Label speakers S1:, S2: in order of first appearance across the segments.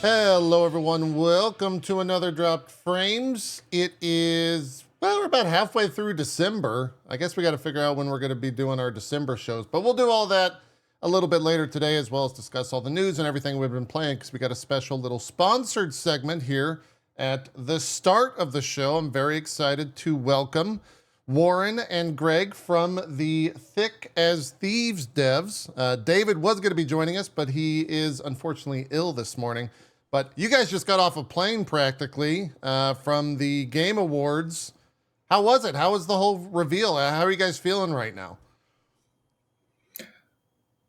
S1: Hello, everyone. Welcome to another Dropped Frames. It is, well, we're about halfway through December. I guess we got to figure out when we're going to be doing our December shows, but we'll do all that a little bit later today, as well as discuss all the news and everything we've been playing, because we got a special little sponsored segment here at the start of the show. I'm very excited to welcome Warren and Greg from the Thick as Thieves devs. David was going to be joining us, but he is unfortunately ill this morning. But you guys just got off a plane practically from the Game Awards. How was it? How was the whole reveal? How are you guys feeling right now?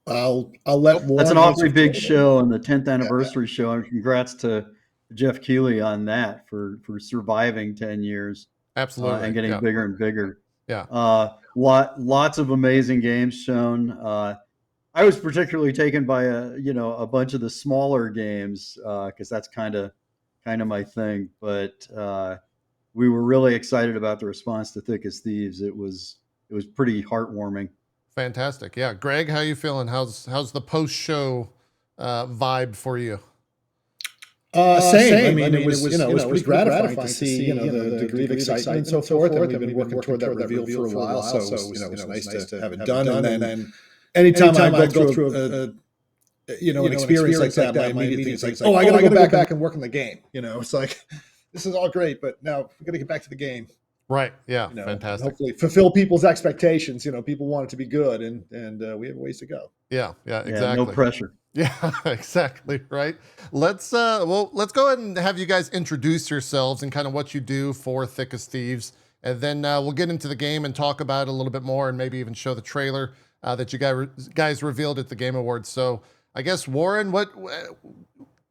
S2: I'll let Warren.
S3: That's an awfully big show and the 10th anniversary show. And congrats to Jeff Keighley on that for surviving 10 years.
S1: Absolutely.
S3: And getting bigger and bigger.
S1: Yeah.
S3: Lots of amazing games shown. I was particularly taken by a bunch of the smaller games because that's kind of my thing. But we were really excited about the response to Thick as Thieves. It was pretty heartwarming.
S1: Fantastic. Yeah, Greg, how you feeling? How's the post show vibe for you?
S2: Same. I mean, it was pretty gratifying to see the degree of excitement and so forth. And we've been working toward that reveal for a while, so it was nice to have it done. And then anytime I go through an experience like that, my immediate thing is like, oh, I got to go back and work on the game. It's like, this is all great, but now we got to get back to the game.
S1: Right. Yeah. Fantastic.
S2: Hopefully fulfill people's expectations. People want it to be good, and we have ways to go.
S1: Yeah. Exactly.
S3: No pressure.
S1: Yeah, exactly. Right. Let's go ahead and have you guys introduce yourselves and kind of what you do for Thick as Thieves, and then we'll get into the game and talk about it a little bit more, and maybe even show the trailer that you guys revealed at the Game Awards. So I guess Warren,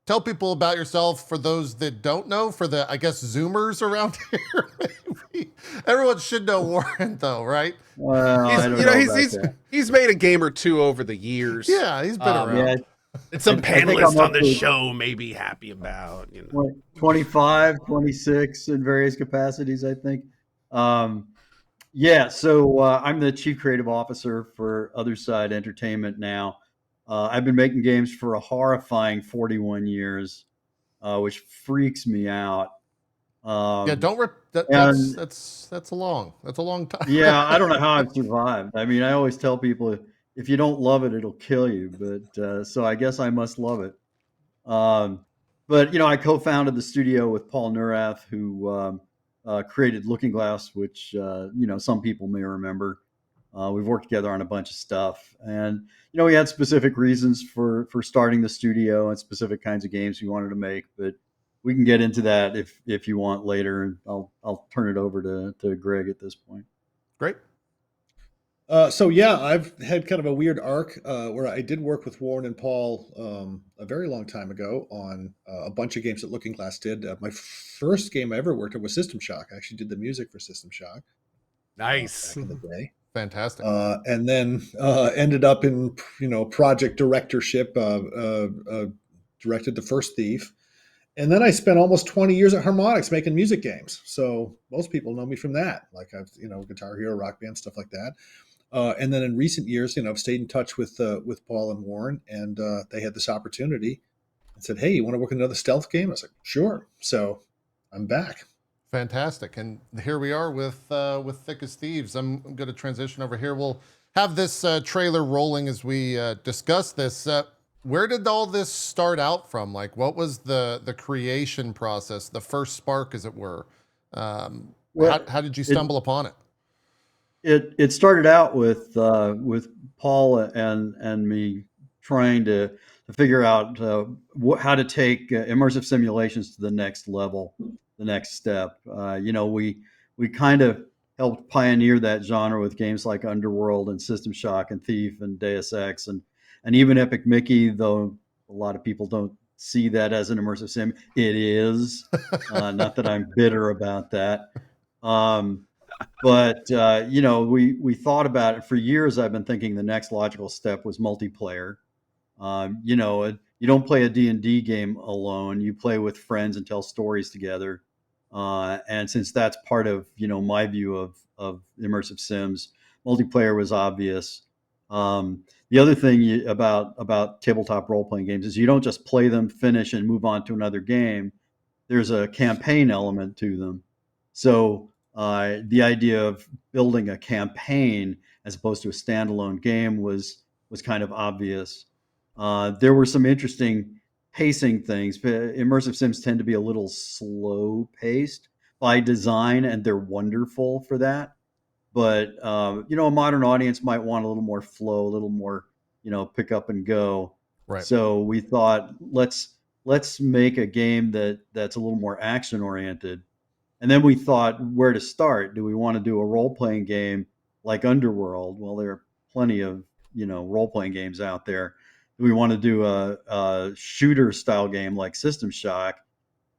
S1: tell people about yourself for those that don't know, for the, I guess, Zoomers around here. Maybe everyone should know Warren though, right?
S3: Well,
S4: he's made a game or two over the years.
S1: Yeah, he's been around. Yeah.
S4: And some panelists on the show may be happy about,
S3: 25, 26 in various capacities, I think. So I'm the chief creative officer for Other Side Entertainment now. I've been making games for a horrifying 41 years, which freaks me out.
S1: That's a long time.
S3: Yeah, I don't know how I've survived. I mean, I always tell people if you don't love it, it'll kill you. But so I guess I must love it. But I co-founded the studio with Paul Neurath, who created Looking Glass, which some people may remember. We've worked together on a bunch of stuff, and we had specific reasons for starting the studio and specific kinds of games we wanted to make. But we can get into that if you want later, and I'll turn it over to Greg at this point.
S1: Great.
S2: I've had kind of a weird arc where I did work with Warren and Paul a very long time ago on a bunch of games that Looking Glass did. My first game I ever worked on was System Shock. I actually did the music for System Shock.
S4: Nice.
S2: Back in the day.
S1: Fantastic.
S2: And then ended up in project directorship. Directed the first Thief. And then I spent almost 20 years at Harmonix making music games. So most people know me from that. Like I've, Guitar Hero, Rock Band, stuff like that. And then in recent years, I've stayed in touch with Paul and Warren, and they had this opportunity and said, "Hey, you want to work on another stealth game?" I was like, "Sure." So I'm back.
S1: Fantastic. And here we are with Thick as Thieves. I'm going to transition over here. We'll have this trailer rolling as we discuss this. Where did all this start out from? Like, what was the creation process, the first spark, as it were? How did you stumble upon it?
S3: It started out with Paul and me trying to figure out how to take immersive simulations to the next level, the next step. We kind of helped pioneer that genre with games like Underworld and System Shock and Thief and Deus Ex and even Epic Mickey, though a lot of people don't see that as an immersive sim. It is. Not that I'm bitter about that. But we thought about it for years. I've been thinking the next logical step was multiplayer. You don't play a D&D game alone. You play with friends and tell stories together. And since that's part of my view of immersive sims, multiplayer was obvious. The other thing about tabletop role-playing games is you don't just play them, finish, and move on to another game. There's a campaign element to them. So the idea of building a campaign as opposed to a standalone game was kind of obvious. There were some interesting pacing things. Immersive sims tend to be a little slow paced by design, and they're wonderful for that. But a modern audience might want a little more flow, a little more, pick up and go.
S1: Right.
S3: So we thought, let's make a game that's a little more action oriented. And then we thought where to start. Do we want to do a role playing game like Underworld? Well, there are plenty of role playing games out there. Do we want to do a shooter style game like System Shock?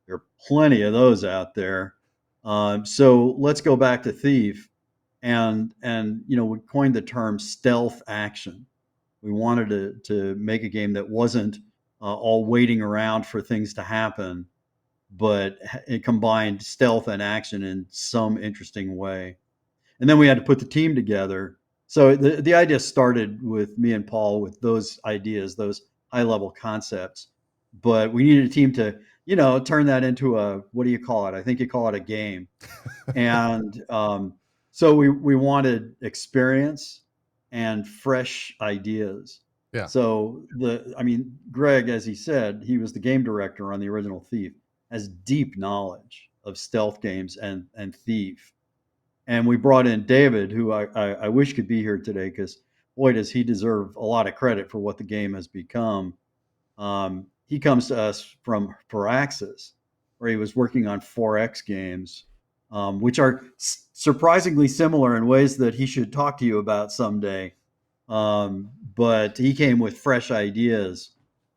S3: There are plenty of those out there. So let's go back to Thief. And we coined the term stealth action. We wanted to make a game that wasn't all waiting around for things to happen, but it combined stealth and action in some interesting way. And then we had to put the team together. So the idea started with me and Paul with those ideas, those high level concepts, but we needed a team to turn that into a, what do you call it? I think you call it a game. And so we wanted experience and fresh ideas.
S1: Yeah.
S3: So Greg, as he said, he was the game director on the original Thief, has deep knowledge of stealth games and Thief. And we brought in David, who I wish could be here today, because boy, does he deserve a lot of credit for what the game has become. He comes to us from Firaxis, where he was working on 4X games, which are surprisingly similar in ways that he should talk to you about someday. But he came with fresh ideas.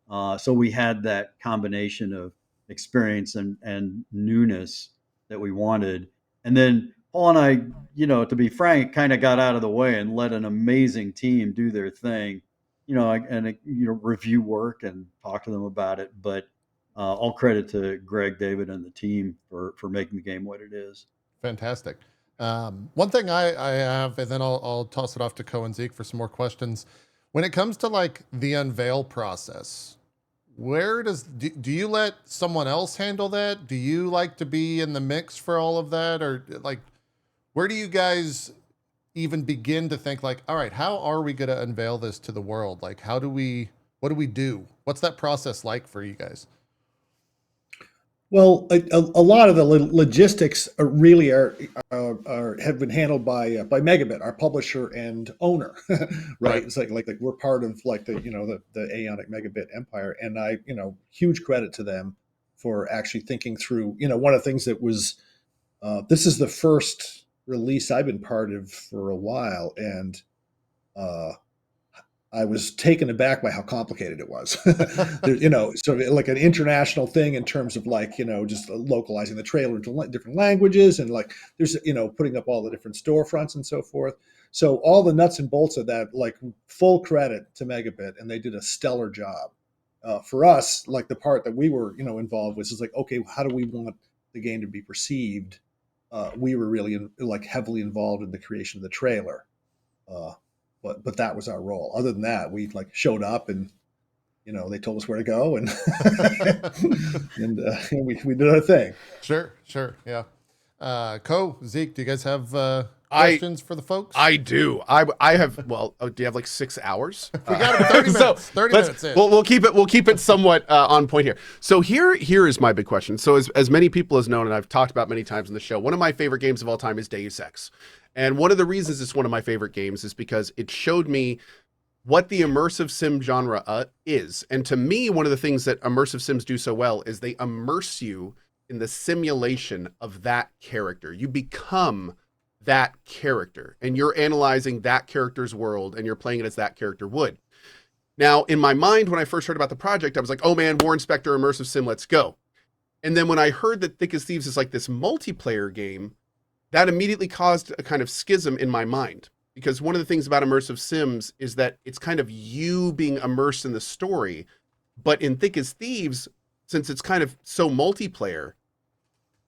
S3: So we had that combination of experience and newness that we wanted. And then Paul and I, to be frank, kind of got out of the way and let an amazing team do their thing, and review work and talk to them about it. But all credit to Greg, David, and the team for making the game what it is.
S1: Fantastic. One thing I have, and then I'll toss it off to Cohh and Zeke for some more questions. When it comes to like the unveil process, where do you let someone else handle that? Do you like to be in the mix for all of that? Or like, where do you guys even begin to think like, all right, how are we going to unveil this to the world? Like, what do we do? What's that process like for you guys?
S2: Well, a lot of the logistics have been handled by Megabit, our publisher and owner, right?
S1: Right.
S2: It's like we're part of like the Aeonic Megabit empire, and huge credit to them for actually thinking through. One of the things that was this is the first release I've been part of for a while, and I was taken aback by how complicated it was. Sort of like an international thing in terms of like, just localizing the trailer into different languages, and like there's, putting up all the different storefronts and so forth. So all the nuts and bolts of that, like full credit to Megabit, and they did a stellar job. For us, like the part that we were, involved with is like, okay, how do we want the game to be perceived? We were really heavily involved in the creation of the trailer. But that was our role. Other than that, we like showed up and, they told us where to go, and and we did our thing.
S1: Sure. Yeah. Cohh, Zeke, do you guys have questions for the folks?
S4: I do. I have. Well, do you have like 6 hours?
S1: We got it. 30 minutes. 30 minutes in.
S4: We'll keep it somewhat on point here. So here is my big question. So as many people has known, and I've talked about many times on the show, one of my favorite games of all time is Deus Ex. And one of the reasons it's one of my favorite games is because it showed me what the immersive sim genre is. And to me, one of the things that immersive sims do so well is they immerse you in the simulation of that character. You become that character, and you're analyzing that character's world, and you're playing it as that character would. Now, in my mind, when I first heard about the project, I was like, oh man, Warren Spector immersive sim, let's go. And then when I heard that Thick as Thieves is like this multiplayer game, that immediately caused a kind of schism in my mind, because one of the things about immersive sims is that it's kind of you being immersed in the story. But in Thick as Thieves, since it's kind of so multiplayer,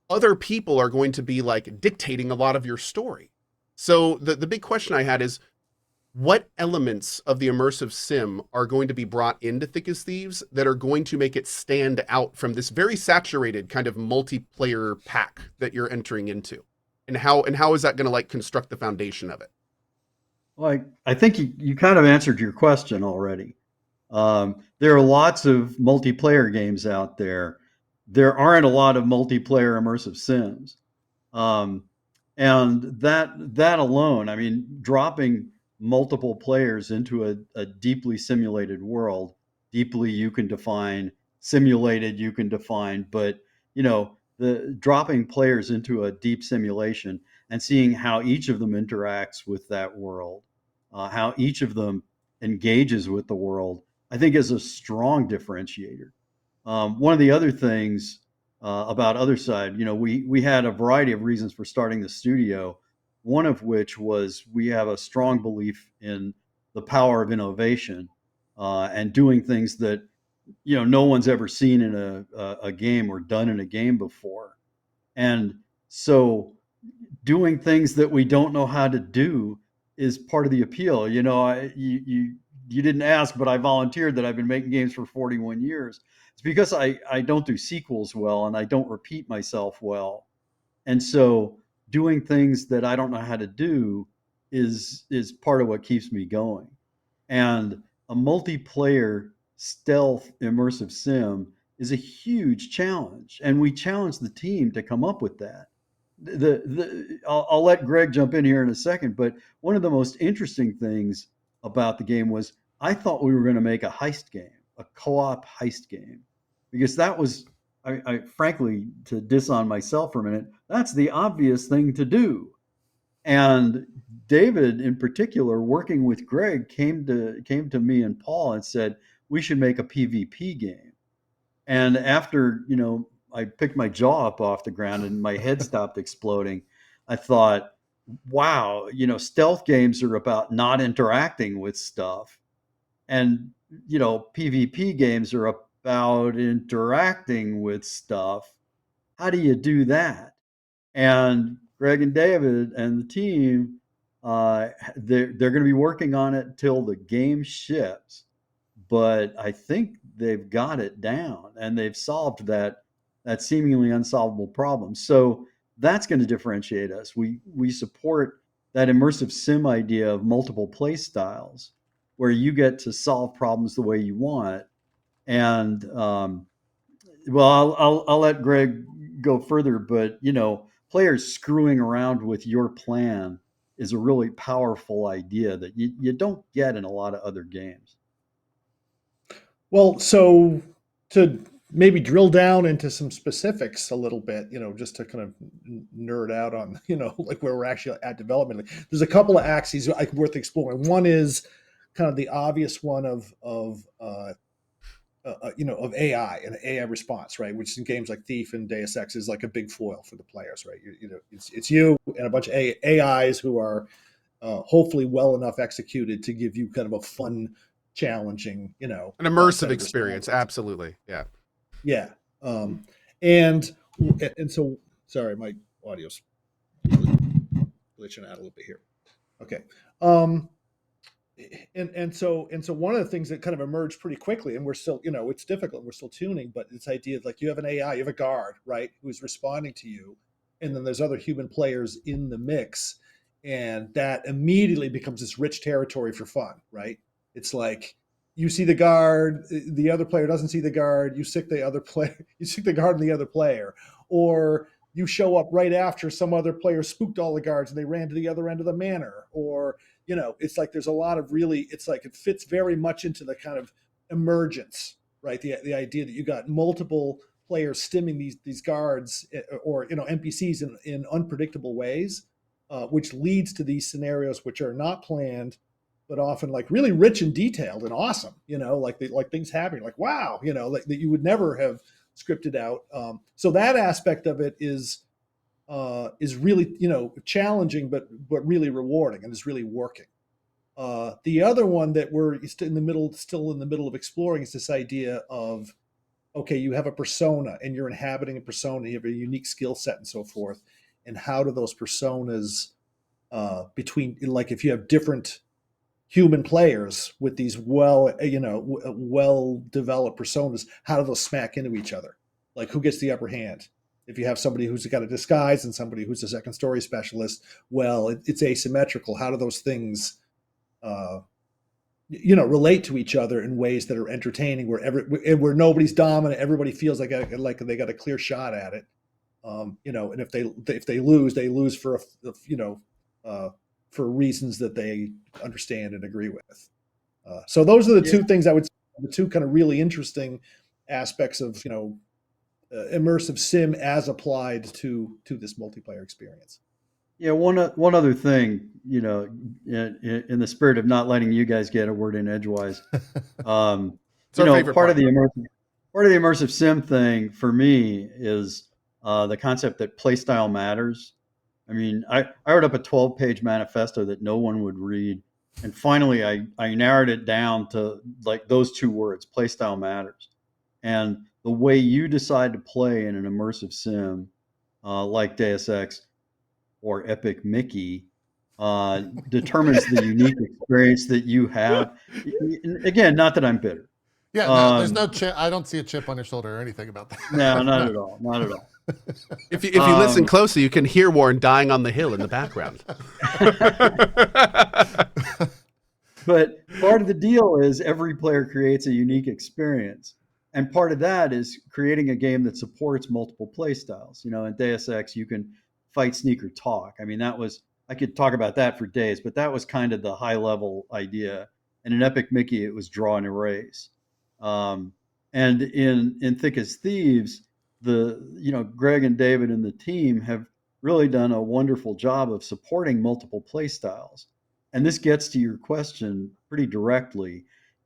S4: other people are going to be like dictating a lot of your story. So the big question I had is, what elements of the immersive sim are going to be brought into Thick as Thieves that are going to make it stand out from this very saturated kind of multiplayer pack that you're entering into? And how is that going to like construct the foundation of it?
S3: Well, I think you kind of answered your question already. There are lots of multiplayer games out there. There aren't a lot of multiplayer immersive sims. Um, and that alone, I mean, dropping multiple players into a deeply simulated world, deeply you can define, simulated you can define, but the dropping players into a deep simulation and seeing how each of them interacts with that world, how each of them engages with the world, I think is a strong differentiator. One of the other things about Other Side, we had a variety of reasons for starting the studio. One of which was we have a strong belief in the power of innovation and doing things that no one's ever seen in a game or done in a game before. And so doing things that we don't know how to do is part of the appeal. You didn't ask, but I volunteered that I've been making games for 41 years. It's because I don't do sequels well and I don't repeat myself well. And so doing things that I don't know how to do is part of what keeps me going. And a multiplayer stealth immersive sim is a huge challenge. And we challenge the team to come up with that. I'll let Greg jump in here in a second, but one of the most interesting things about the game was I thought we were going to make a heist game, a co-op heist game, because that was, I frankly, to diss on myself for a minute, that's the obvious thing to do. And David, in particular, working with Greg, came to me and Paul and said we should make a PvP game. And after I picked my jaw up off the ground and my head stopped exploding, I thought, wow, stealth games are about not interacting with stuff. And, PvP games are about interacting with stuff. How do you do that? And Greg and David and the team, they're going to be working on it till the game ships. But I think they've got it down and they've solved that seemingly unsolvable problem. So that's going to differentiate us. We support that immersive sim idea of multiple play styles, where you get to solve problems the way you want. And well, I'll let Greg go further, but players screwing around with your plan is a really powerful idea that you don't get in a lot of other games.
S2: Well, so to maybe drill down into some specifics a little bit, just to kind of nerd out on, like where we're actually at development. There's a couple of axes like worth exploring. One is kind of the obvious one of AI and AI response, right? Which in games like Thief and Deus Ex is like a big foil for the players, right? It's you and a bunch of AIs who are hopefully well enough executed to give you kind of a fun, challenging,
S4: an immersive experience. Absolutely. Yeah.
S2: Yeah. And so, sorry, my audio's glitching out a little bit here. Okay. And so one of the things that kind of emerged pretty quickly, and we're still, it's difficult, we're still tuning, but this idea of like you have an AI, you have a guard, right, who's responding to you, and then there's other human players in the mix, and that immediately becomes this rich territory for fun, right? It's like you see the guard, the other player doesn't see the guard, you sick the other player, you sick the guard on the other player, or you show up right after some other player spooked all the guards and they ran to the other end of the manor, or it's like there's a lot of really, it's like it fits very much into the kind of emergence, right? The idea that you got multiple players stimming these guards or NPCs in unpredictable ways, which leads to these scenarios which are not planned, but often like really rich and detailed and awesome. Like things happening, like wow, like that you would never have scripted out. So that aspect of it is really challenging, but really rewarding, and is really working. The other one that we're still in the middle of exploring is this idea of, okay, you have a persona and you're inhabiting a persona, you have a unique skill set and so forth, and how do those personas between, like if you have different human players with these well developed personas, how do those smack into each other? Like, who gets the upper hand? If you have somebody who's got a disguise and somebody who's a second story specialist, well, it's asymmetrical. How do those things, relate to each other in ways that are entertaining, where nobody's dominant, everybody feels like they got a clear shot at it. And if they lose, they lose for for reasons that they understand and agree with. So those are the two things I would say, the two kind of really interesting aspects of immersive sim as applied to this multiplayer experience.
S3: Yeah, one other thing, in the spirit of not letting you guys get a word in edgewise, part of the immersive sim thing for me is the concept that playstyle matters. I mean, I wrote up a 12-page manifesto that no one would read, and finally I narrowed it down to like those two words: playstyle matters. And the way you decide to play in an immersive sim like Deus Ex or Epic Mickey determines the unique experience that you have. Again, not that I'm bitter.
S1: Yeah, no, there's no chip. I don't see a chip on your shoulder or anything about that.
S3: No, not at all. Not at all.
S4: If you listen closely, you can hear Warren dying on the hill in the background.
S3: But part of the deal is every player creates a unique experience. And part of that is creating a game that supports multiple play styles. In Deus Ex, you can fight, sneak, or talk. I mean, I could talk about that for days, but that was kind of the high level idea. And in Epic Mickey, it was draw and erase. And in Thick as Thieves, Greg and David and the team have really done a wonderful job of supporting multiple play styles. And this gets to your question pretty directly.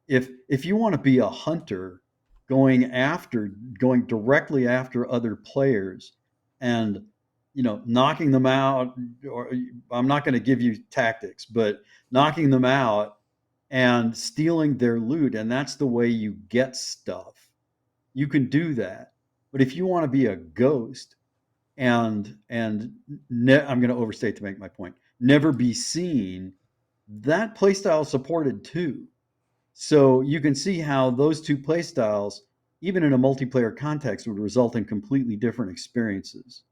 S3: If you want to be a hunter, going directly after other players and knocking them out, or I'm not going to give you tactics, but knocking them out and stealing their loot, and that's the way you get stuff. You can do that. But if you want to be a ghost and I'm going to overstate to make my point, never be seen, that playstyle is supported too. So you can see how those two playstyles, even in a multiplayer context, would result in completely different experiences.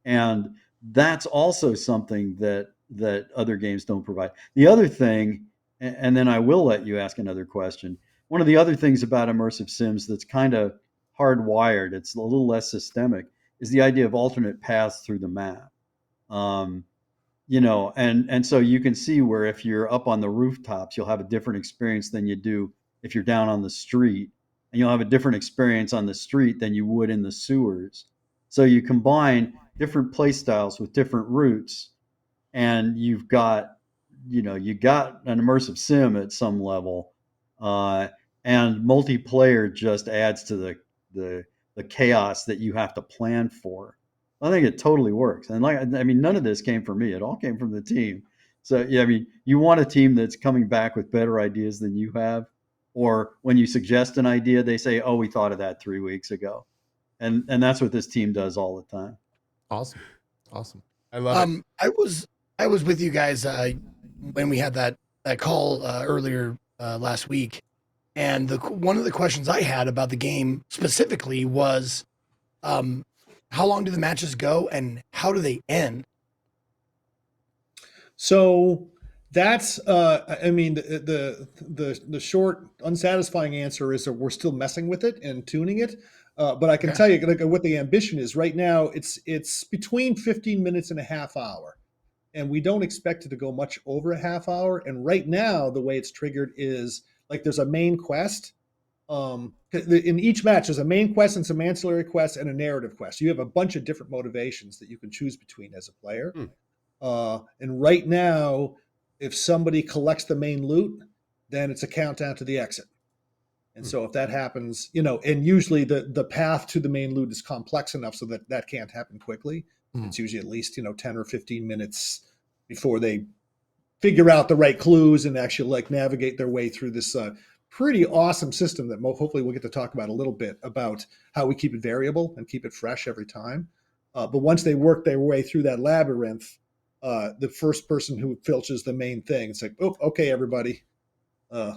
S3: And that's also something that other games don't provide. The other thing, and then I will let you ask another question. One of the other things about immersive sims that's kind of hardwired, it's a little less systemic, is the idea of alternate paths through the map. And so you can see where if you're up on the rooftops, you'll have a different experience than you do if you're down on the street. And you'll have a different experience on the street than you would in the sewers. So you combine different play styles with different routes, and you got an immersive sim at some level, and multiplayer just adds to the chaos that you have to plan for. I think it totally works. And none of this came from me. It all came from the team. So yeah, you want a team that's coming back with better ideas than you have, or when you suggest an idea, they say, "Oh, we thought of that 3 weeks ago," and that's what this team does all the time.
S1: Awesome. I love it.
S5: I was with you guys when we had that call earlier last week, and one of the questions I had about the game specifically was, how long do the matches go, and how do they end?
S2: So that's the short, unsatisfying answer is that we're still messing with it and tuning it. But I can tell you what the ambition is right now. It's between 15 minutes and a half hour, and we don't expect it to go much over a half hour. And right now, the way it's triggered is like there's a main quest. In each match, there's a main quest and some ancillary quests and a narrative quest. You have a bunch of different motivations that you can choose between as a player. And right now, if somebody collects the main loot, then it's a countdown to the exit. And so if that happens, and usually the path to the main loot is complex enough so that can't happen quickly. It's usually at least, 10 or 15 minutes before they figure out the right clues and actually navigate their way through this pretty awesome system that hopefully we'll get to talk about a little bit about how we keep it variable and keep it fresh every time. But once they work their way through that labyrinth, the first person who filches the main thing, it's like, oh, okay, everybody,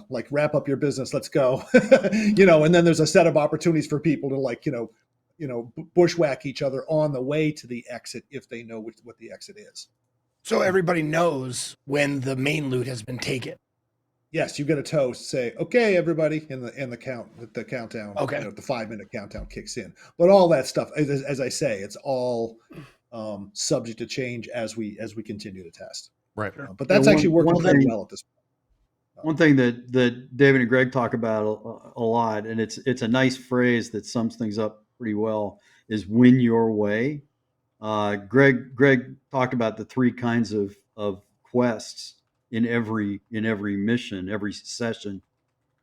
S2: like wrap up your business, let's go. And then there's a set of opportunities for people to bushwhack each other on the way to the exit if they know what the exit is.
S5: So everybody knows when the main loot has been taken.
S2: Yes, you get a toast, say, okay, everybody, in the countdown.
S5: Okay.
S2: The 5-minute countdown kicks in. But all that stuff, as I say, it's all subject to change as we continue to test.
S1: Right.
S2: But that's actually working pretty well at this point.
S3: One thing that David and Greg talk about a lot, and it's a nice phrase that sums things up pretty well, is win your way. Greg talked about the 3 kinds of quests in every mission, every session.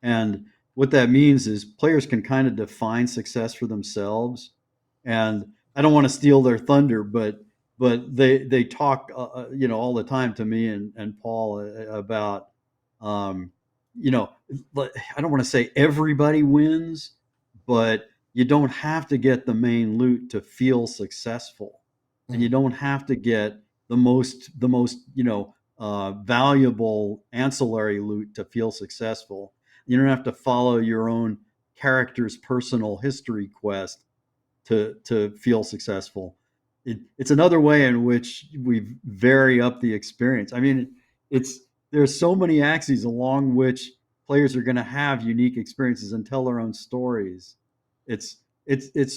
S3: And what that means is players can kind of define success for themselves. And I don't want to steal their thunder, but they talk all the time to me and Paul about I don't want to say everybody wins, but you don't have to get the main loot to feel successful. And you don't have to get the most valuable ancillary loot to feel successful. You don't have to follow your own character's personal history quest to feel successful. It's another way in which we vary up the experience. I mean, there's so many axes along which players are going to have unique experiences and tell their own stories. It's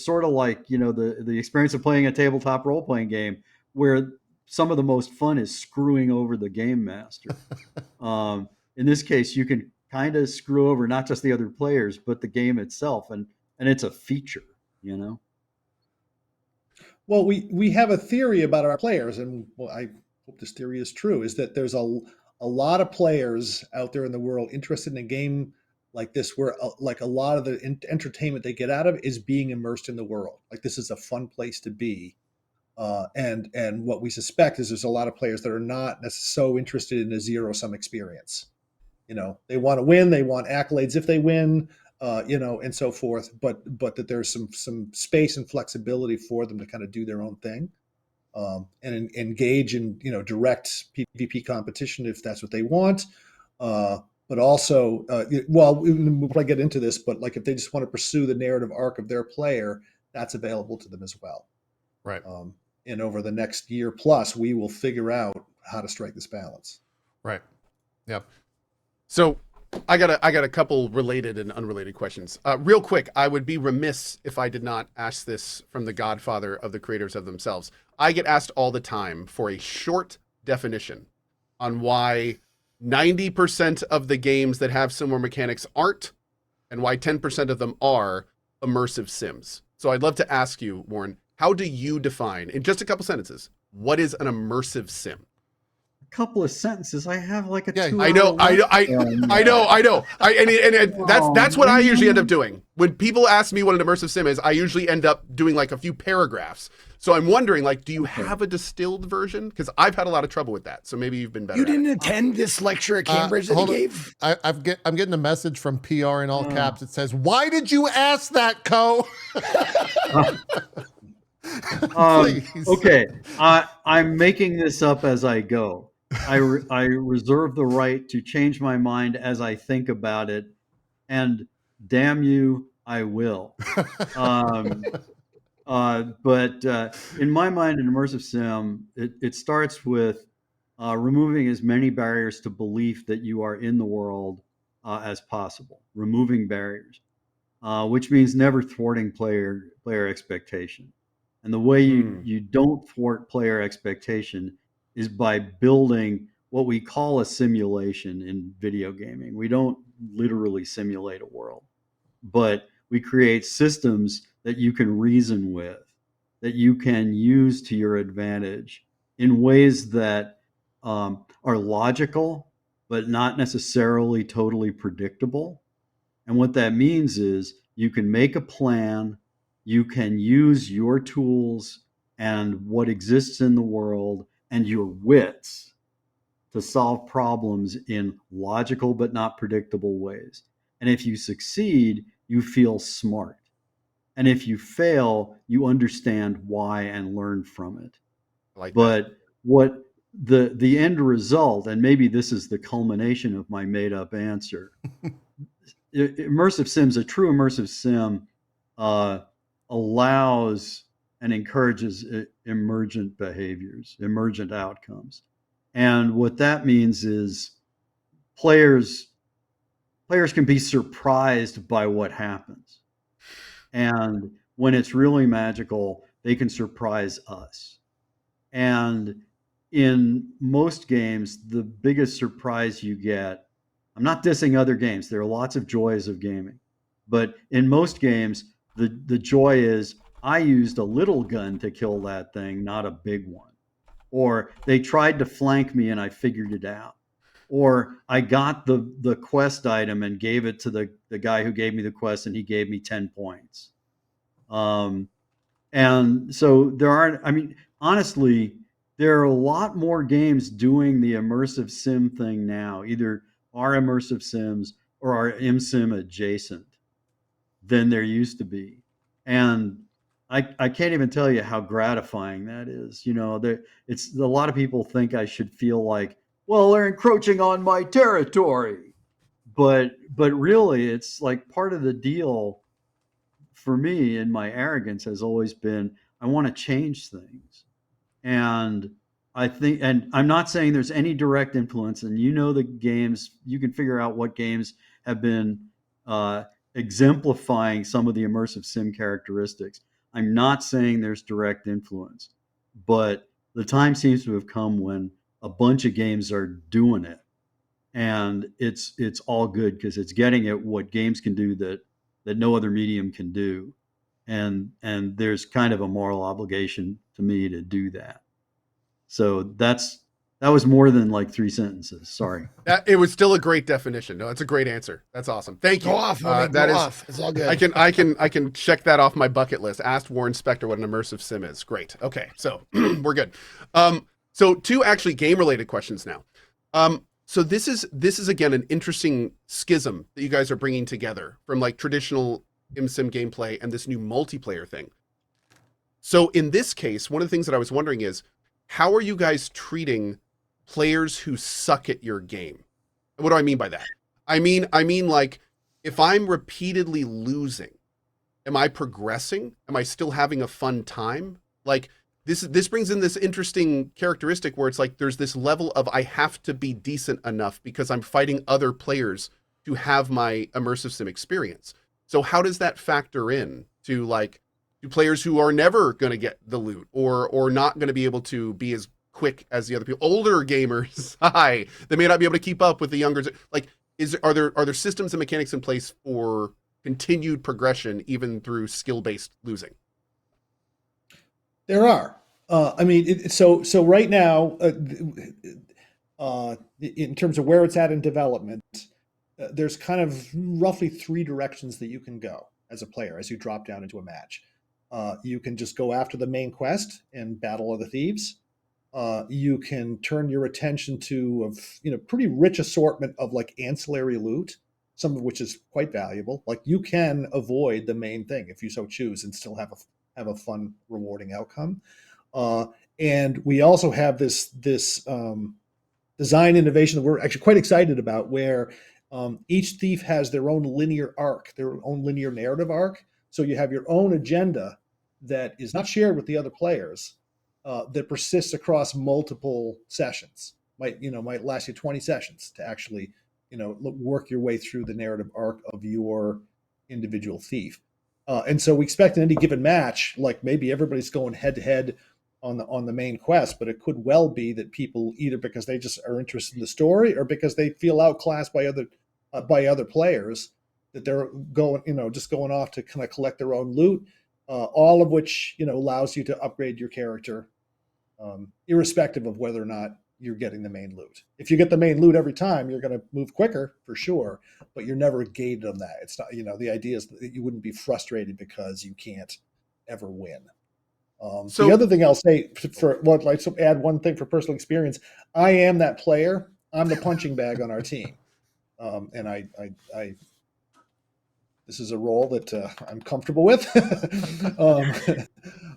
S3: sort of like, the experience of playing a tabletop role-playing game where some of the most fun is screwing over the game master. In this case, you can kind of screw over not just the other players, but the game itself. And it's a feature,
S2: Well, we have a theory about our players, and I hope this theory is true, is that there's a lot of players out there in the world interested in a game like this, where like a lot of the entertainment they get out of is being immersed in the world. Like, this is a fun place to be. And what we suspect is there's a lot of players that are not so interested in a zero-sum experience. They want to win, they want accolades if they win, and so forth. But that there's some space and flexibility for them to kind of do their own thing, and engage in direct PvP competition if that's what they want. But also, we'll probably get into this, but like if they just want to pursue the narrative arc of their player, that's available to them as well.
S1: Right.
S2: And over the next year plus, we will figure out how to strike this balance.
S1: Right. Yep.
S4: So I got a couple related and unrelated questions. Real quick, I would be remiss if I did not ask this from the godfather of the creators of themselves. I get asked all the time for a short definition on why 90% of the games that have similar mechanics aren't, and why 10% of them are immersive sims. So I'd love to ask you, Warren, how do you define, in just a couple sentences, what is an immersive sim?
S3: Couple of sentences. I have like a 2
S4: I know. That's what I usually end up doing. When people ask me what an immersive sim is, I usually end up doing like a few paragraphs. So I'm wondering, like, do you have a distilled version? Because I've had a lot of trouble with that. So maybe you've been better.
S5: You didn't attend this lecture at Cambridge that he gave?
S1: I'm getting a message from PR in all caps. It says, "Why did you ask that, Cohh?"
S3: Okay, I'm making this up as I go. I reserve the right to change my mind as I think about it, and damn you, I will. But in my mind, an immersive sim, it starts with removing as many barriers to belief that you are in the world as possible. Removing barriers, which means never thwarting player expectation. And the way you don't thwart player expectation is by building what we call a simulation in video gaming. We don't literally simulate a world, but we create systems that you can reason with, that you can use to your advantage in ways that are logical, but not necessarily totally predictable. And what that means is you can make a plan, you can use your tools and what exists in the world and your wits to solve problems in logical but not predictable ways. And if you succeed, you feel smart. And if you fail, you understand why and learn from it. But what the end result, and maybe this is the culmination of my made up answer. Immersive sims, a true immersive sim, allows and encourages emergent behaviors, emergent outcomes. And what that means is players can be surprised by what happens. And when it's really magical, they can surprise us. And in most games, the biggest surprise you get, I'm not dissing other games, there are lots of joys of gaming, but in most games, the joy is I used a little gun to kill that thing, not a big one. Or they tried to flank me and I figured it out. Or I got the quest item and gave it to the guy who gave me the quest and he gave me 10 points. And so there aren't, I mean, honestly, there are a lot more games doing the immersive sim thing now, either are immersive sims or are ImSim adjacent than there used to be. And I can't even tell you how gratifying that is. You know, it's a lot of people think I should feel like, well, they're encroaching on my territory. But really, it's like part of the deal for me, and my arrogance has always been, I want to change things. And I think, and I'm not saying there's any direct influence, and you know the games, you can figure out what games have been exemplifying some of the immersive sim characteristics. I'm not saying there's direct influence, but the time seems to have come when a bunch of games are doing it. And it's all good because it's getting at what games can do that no other medium can do. And there's kind of a moral obligation to me to do that. So that was more than like 3 sentences. Sorry.
S4: It was still a great definition. No, that's a great answer. That's awesome. Thank you.
S5: Go off, off. It's all good.
S4: I can check that off my bucket list. Asked Warren Spector what an immersive sim is. Great. Okay, so we're good. So 2 actually game-related questions now. So this is again an interesting schism that you guys are bringing together from like traditional ImSim gameplay and this new multiplayer thing. So in this case, one of the things that I was wondering is, how are you guys treating players who suck at your game? What do I mean by that? I mean like, if I'm repeatedly losing, am I progressing? Am I still having a fun time? Like, this brings in this interesting characteristic where it's like there's this level of I have to be decent enough because I'm fighting other players to have my immersive sim experience. So how does that factor in to like to players who are never going to get the loot or not going to be able to be as quick as the other people? Older gamers, hi, they may not be able to keep up with the younger. Like, are there systems and mechanics in place for continued progression even through skill-based losing?
S2: There are. I mean, so right now, in terms of where it's at in development, there's kind of roughly 3 directions that you can go as a player as you drop down into a match. You can just go after the main quest and battle other thieves. You can turn your attention to pretty rich assortment of like ancillary loot, some of which is quite valuable. Like you can avoid the main thing if you so choose and still have a fun, rewarding outcome. And we also have this design innovation that we're actually quite excited about, where each thief has their own linear arc, their own linear narrative arc. So you have your own agenda that is not shared with the other players, that persists across multiple sessions. Might last you 20 sessions to actually, work your way through the narrative arc of your individual thief. And so we expect in any given match, like maybe everybody's going head to head on the main quest, but it could well be that people, either because they just are interested in the story or because they feel outclassed by other players, that they're going, just going off to kind of collect their own loot, all of which, allows you to upgrade your character, irrespective of whether or not you're getting the main loot. If you get the main loot every time, you're going to move quicker for sure, but you're never gated on that. It's not, the idea is that you wouldn't be frustrated because you can't ever win. So the other thing I'll say add one thing for personal experience. I am that player. I'm the punching bag on our team. And I this is a role that I'm comfortable with.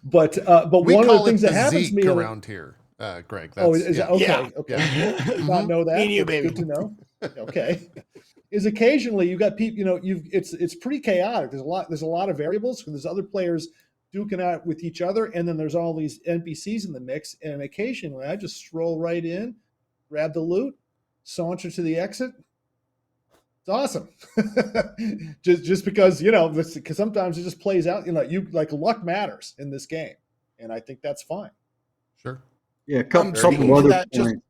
S2: But one of the things that happens to me
S1: around here. Greg.
S2: Oh,
S1: That's,
S2: is
S1: yeah.
S2: that okay?
S5: Yeah.
S2: Okay,
S1: Yeah.
S2: did not know that.
S5: Me and you,
S2: That's
S5: baby.
S2: good to know. Okay, is occasionally you got people. It's pretty chaotic. There's a lot of variables. There's other players duking out with each other, and then there's all these NPCs in the mix. And occasionally, I just stroll right in, grab the loot, saunter to the exit. It's awesome. just because because sometimes it just plays out. Luck matters in this game, and I think that's fine.
S1: Sure.
S3: Yeah, a couple
S5: Speaking
S3: of
S5: to
S3: other
S5: that,
S3: points.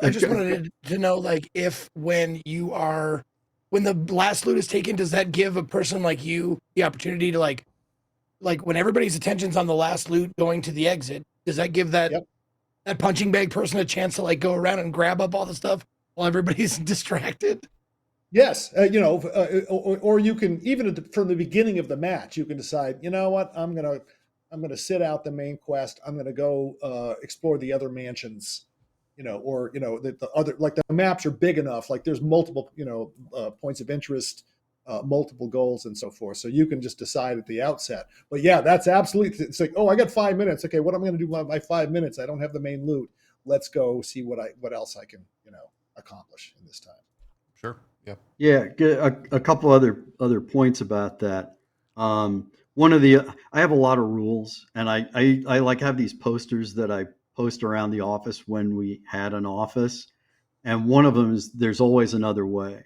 S5: I just wanted to know, like, if when the last loot is taken, does that give a person like you the opportunity to like when everybody's attention's on the last loot going to the exit, does that give that
S2: Yep.
S5: that punching bag person a chance to like go around and grab up all the stuff while everybody's distracted?
S2: Yes, or you can even from the beginning of the match, you can decide. You know what? I'm gonna sit out the main quest. I'm gonna go explore the other mansions. The other, like, the maps are big enough. Like, there's multiple points of interest, multiple goals, and so forth. So you can just decide at the outset. But yeah, that's absolutely. It's like, oh, I got 5 minutes. Okay, what am I going to do with my 5 minutes? I don't have the main loot. Let's go see what else I can accomplish in this time.
S1: Sure. Yeah.
S3: Yeah, a couple other points about that. One of the I have a lot of rules, and I like have these posters that I post around the office when we had an office, and one of them is there's always another way.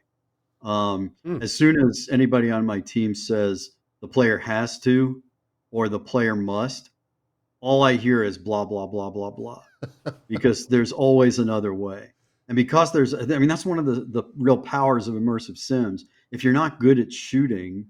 S3: As soon as anybody on my team says the player has to or the player must, all I hear is blah blah blah blah blah, because there's always another way. And because that's one of the real powers of immersive sims. If you're not good at shooting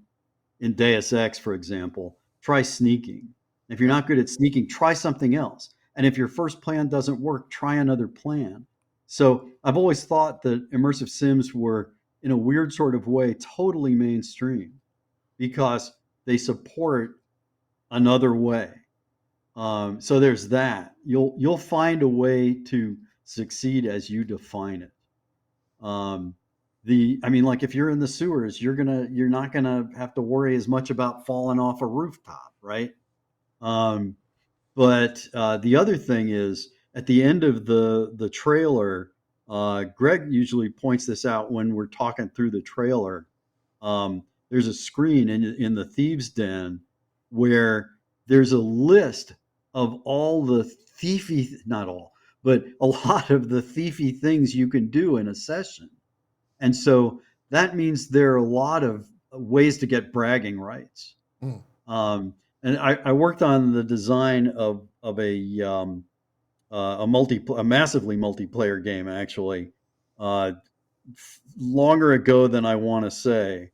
S3: in Deus Ex, for example, try sneaking. If you're not good at sneaking, try something else. And if your first plan doesn't work, try another plan. So I've always thought that immersive sims were, in a weird sort of way, totally mainstream because they support another way. So there's that. You'll find a way to succeed as you define it. Like, if you're in the sewers, you're not gonna have to worry as much about falling off a rooftop, right? But the other thing is, at the end of the trailer, Greg usually points this out when we're talking through the trailer. There's a screen in the Thieves Den where there's a list of all the not all, but a lot of the thiefy things you can do in a session. And so that means there are a lot of ways to get bragging rights. And I worked on the design of a massively multiplayer game, actually, longer ago than I want to say.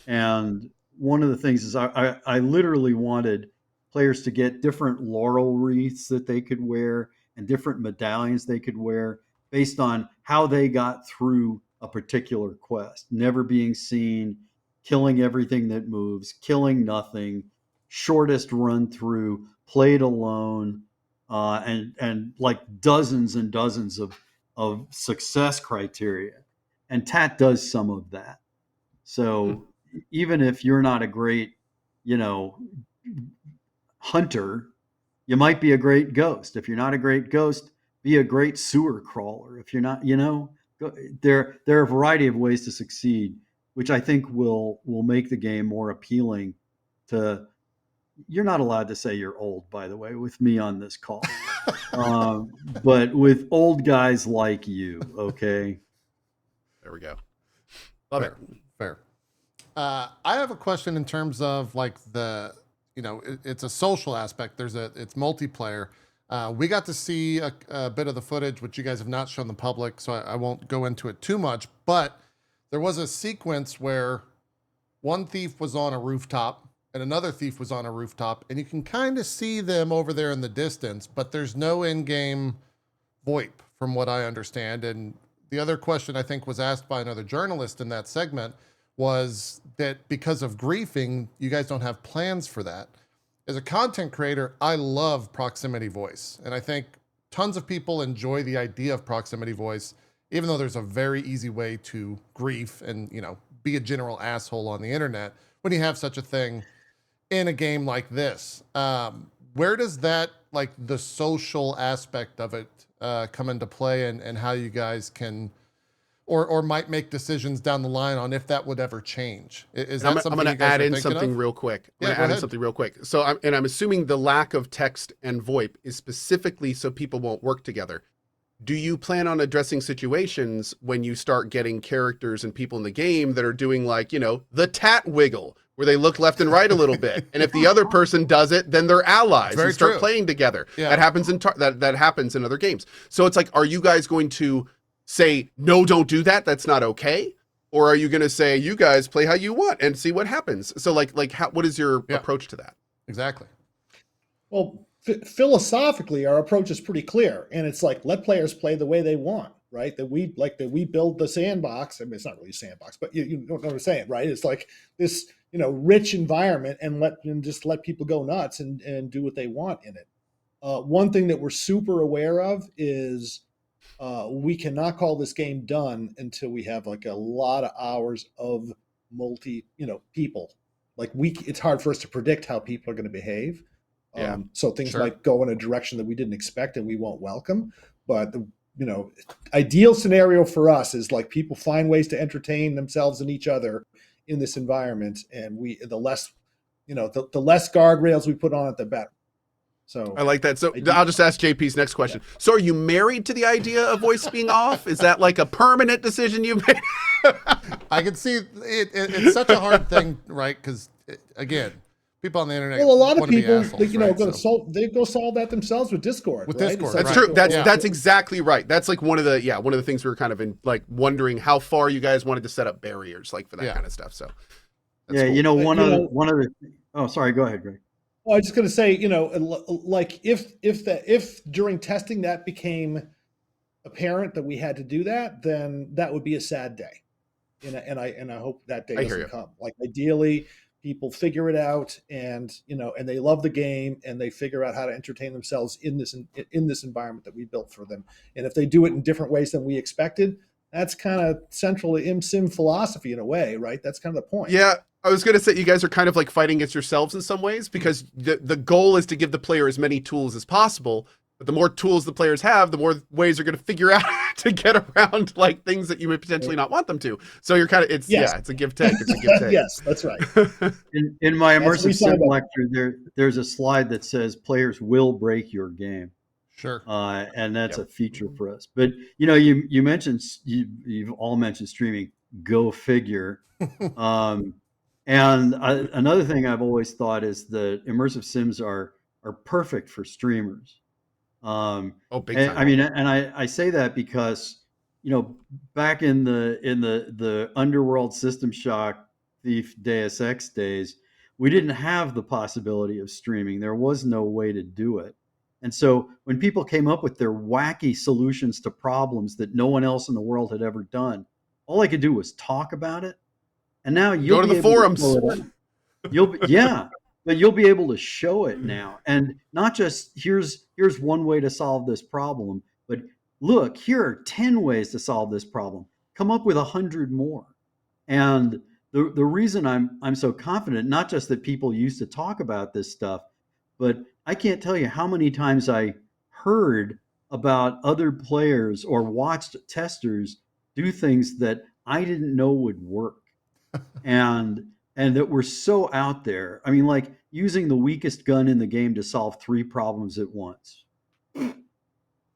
S3: And one of the things is I literally wanted players to get different laurel wreaths that they could wear and different medallions they could wear based on how they got through a particular quest. Never being seen, killing everything that moves, killing nothing, shortest run through, played alone, and like dozens and dozens of success criteria. And TAT does some of that. So even if you're not a great, hunter, you might be a great ghost. If you're not a great ghost, be a great sewer crawler. If you're not, there are a variety of ways to succeed, which I think will make the game more appealing to. You're not allowed to say you're old, by the way, with me on this call, but with old guys like you, okay.
S4: There we go.
S1: Love it. Fair. I have a question in terms of like it's a social aspect. It's multiplayer. We got to see a bit of the footage, which you guys have not shown the public, so I won't go into it too much. But there was a sequence where one thief was on a rooftop and another thief was on a rooftop, and you can kind of see them over there in the distance, but there's no in-game VoIP, from what I understand. And the other question I think was asked by another journalist in that segment was that because of griefing, you guys don't have plans for that. As a content creator, I love proximity voice. And I think tons of people enjoy the idea of proximity voice, even though there's a very easy way to grief and, be a general asshole on the internet when you have such a thing in a game like this. Where does that, like the social aspect of it come into play, and how you guys can or might make decisions down the line on if that would ever change. Is that something
S4: I'm going
S1: you
S4: to
S1: guys
S4: add
S1: are
S4: in
S1: thinking
S4: something
S1: of?
S4: real quick. I'm
S1: Yeah,
S4: going to
S1: go
S4: add in
S1: ahead.
S4: something real quick. So I'm assuming the lack of text and VoIP is specifically so people won't work together. Do you plan on addressing situations when you start getting characters and people in the game that are doing, like, you know, the tat wiggle, where they look left and right a little bit, and if the other person does it, then they're allies
S1: Very
S4: and start
S1: true.
S4: playing together?
S1: Yeah.
S4: That happens that happens in other games. So it's like, are you guys going to say, no, don't do that, that's not okay? Or are you going to say, you guys play how you want and see what happens? So what is your approach to that?
S1: Exactly.
S2: Well, philosophically, our approach is pretty clear, and it's like, let players play the way they want, right? That we build the sandbox. I mean, it's not really a sandbox, but you know what I'm saying, right? It's like this, you know, rich environment, and just let people go nuts and do what they want in it. One thing that we're super aware of is we cannot call this game done until we have like a lot of hours of people. Like it's hard for us to predict how people are going to behave.
S4: Yeah,
S2: So things
S1: sure.
S2: might go in a direction that we didn't expect and we won't welcome. But ideal scenario for us is like people find ways to entertain themselves and each other in this environment, and the less guardrails we put on it, the better. So
S4: I like that. So I'll just ask JP's next question. Yeah. So are you married to the idea of voice being off? Is that like a permanent decision you've made?
S1: I can see it's such a hard thing, right? Because again, people on the internet.
S2: Well, a lot of
S1: want to be
S2: people,
S1: assholes,
S2: they go solve that themselves with Discord.
S1: With
S2: right?
S1: Discord,
S4: That's
S1: right.
S4: true. That's exactly right. That's like one of the things we were kind of wondering how far you guys wanted to set up barriers like for that kind of stuff. So
S3: that's cool. One of the. Oh, sorry. Go ahead, Greg.
S2: Well, I was just going to say, like if during testing that became apparent that we had to do that, then that would be a sad day, and I hope that day doesn't come. Like ideally, people figure it out, and they love the game, and they figure out how to entertain themselves in this environment that we built for them. And if they do it in different ways than we expected, that's kind of central to ImSim philosophy in a way, right? That's kind of the point.
S4: Yeah. I was going to say you guys are kind of like fighting against yourselves in some ways, because the goal is to give the player as many tools as possible. But the more tools the players have, the more ways they're going to figure out to get around like things that you may potentially not want them to. So you're kind of, it's a give take. It's a give take.
S2: Yes, that's right.
S3: In my immersive sim lecture, there's a slide that says players will break your game.
S1: Sure.
S3: And that's a feature for us. But you mentioned, you've all mentioned streaming. Go figure. And another thing I've always thought is that immersive sims are perfect for streamers.
S4: Big time.
S3: I mean, and I say that because back in the Underworld, System Shock, Thief, Deus Ex days, we didn't have the possibility of streaming. There was no way to do it. And so when people came up with their wacky solutions to problems that no one else in the world had ever done, all I could do was talk about it. And now you'll
S4: go to the forums.
S3: But you'll be able to show it now, and not just here's one way to solve this problem, but look, here are 10 ways to solve this problem. Come up with 100 more. And the reason I'm so confident, not just that people used to talk about this stuff, but I can't tell you how many times I heard about other players or watched testers do things that I didn't know would work. And that we're so out there. I mean, like using the weakest gun in the game to solve 3 problems at once.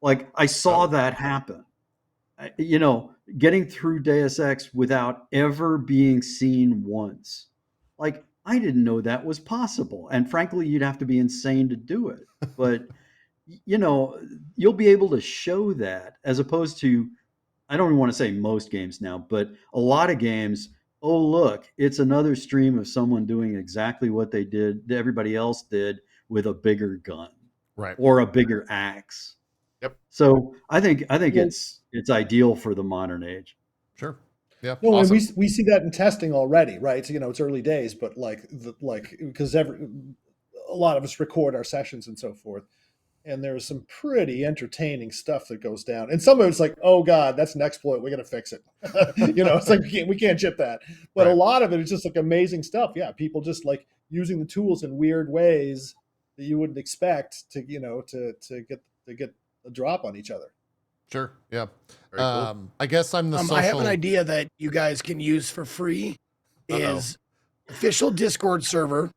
S3: Like I saw that happen. Getting through Deus Ex without ever being seen once. Like I didn't know that was possible. And frankly, you'd have to be insane to do it. But you'll be able to show that, as opposed to, I don't even want to say most games now, but a lot of games, oh, look, it's another stream of someone doing exactly what everybody else did with a bigger gun,
S1: right,
S3: or a bigger axe.
S4: Yep.
S3: So I think it's ideal for the modern age.
S1: Sure. Yeah.
S2: No,
S1: awesome.
S2: and we see that in testing already, right? So, it's early days, but because a lot of us record our sessions and so forth. And there's some pretty entertaining stuff that goes down. And some of it's like, oh God, that's an exploit. We're going to fix it. It's like, we can't ship that. But a lot of it is just like amazing stuff. Yeah. People just like using the tools in weird ways that you wouldn't expect to get a drop on each other.
S1: Sure. Yeah.
S4: Very cool.
S1: I guess I'm the social.
S5: I have an idea that you guys can use for free is official Discord server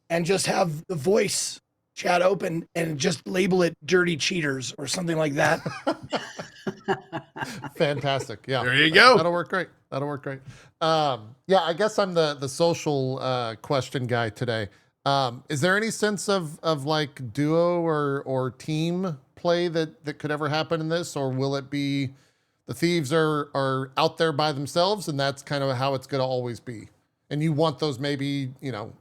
S5: and just have the voice chat open and just label it dirty cheaters or something like that.
S1: Fantastic. Yeah.
S4: There you go.
S1: That'll work great. That'll work great. Yeah, I guess I'm the social question guy today. Is there any sense of like duo or team play that could ever happen in this, or will it be the thieves are out there by themselves and that's kind of how it's going to always be? And you want those maybe,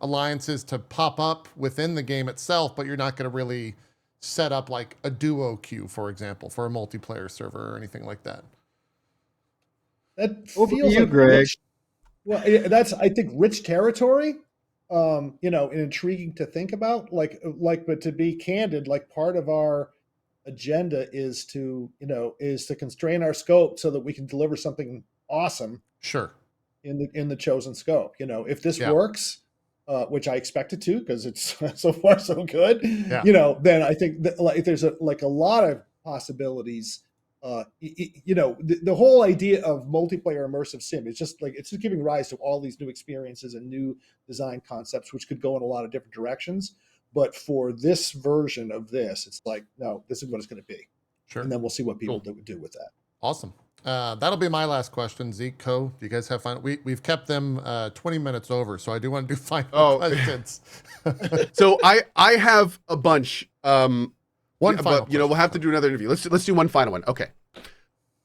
S1: alliances to pop up within the game itself, but you're not going to really set up like a duo queue, for example, for a multiplayer server or anything like that.
S2: That
S3: Over
S2: feels
S3: to you,
S2: like
S3: Greg.
S2: that's I think rich territory. And intriguing to think about. But to be candid, like part of our agenda is to constrain our scope so that we can deliver something awesome.
S1: Sure.
S2: In the chosen scope. If this works, which I expect it to, because it's so far so good.
S1: Yeah.
S2: Then I think that, like, there's a lot of possibilities. The whole idea of multiplayer immersive sim is just giving rise to all these new experiences and new design concepts, which could go in a lot of different directions. But for this version of this, it's like, no, this is what it's going to be.
S1: Sure.
S2: And then we'll see what people do with that.
S1: Awesome. That'll be my last question. Zeke, Cohh, do you guys have fun? We've kept them 20 minutes over, so I do want to do final questions.
S4: So I have a bunch.
S1: One final
S4: but, we'll have to do another interview. Let's do one final one. Okay.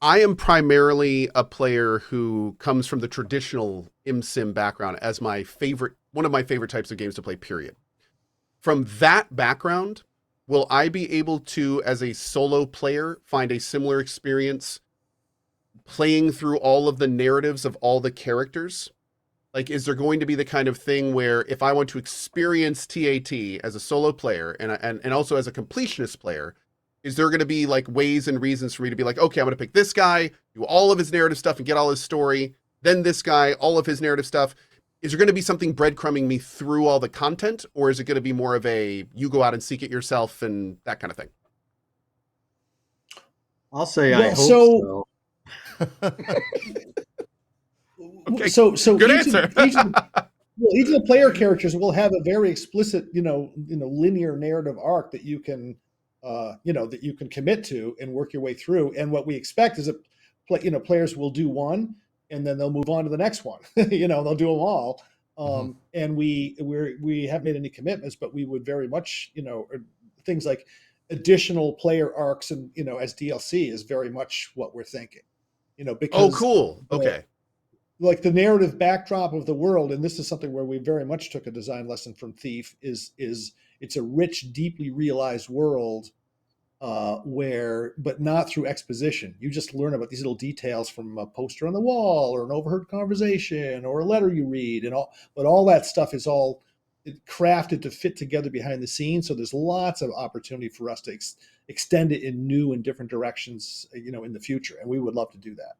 S4: I am primarily a player who comes from the traditional ImSim background as one of my favorite types of games to play, period. From that background, will I be able to, as a solo player, find a similar experience playing through all of the narratives of all the characters? Like, is there going to be the kind of thing where if I want to experience TAT as a solo player and also as a completionist player, is there going to be like ways and reasons for me to be like, okay, I'm going to pick this guy, do all of his narrative stuff and get all his story, then this guy, all of his narrative stuff? Is there going to be something breadcrumbing me through all the content, or is it going to be more of a, you go out and seek it yourself and that kind of thing?
S3: I'll say I hope so.
S4: Okay.
S2: So
S4: good
S2: each
S4: answer.
S2: Each of the player characters will have a very explicit, linear narrative arc that you can, commit to and work your way through. And what we expect is that, players will do one and then they'll move on to the next one. They'll do them all. And we haven't made any commitments, but we would very much, things like additional player arcs and, as DLC is very much what we're thinking. Because
S4: cool. Okay.
S2: Like the narrative backdrop of the world, and this is something where we very much took a design lesson from Thief, is it's a rich, deeply realized world but not through exposition. You just learn about these little details from a poster on the wall or an overheard conversation or a letter you read, but all that stuff is all crafted to fit together behind the scenes. So there's lots of opportunity for us to extend it in new and different directions, in the future. And we would love to do that.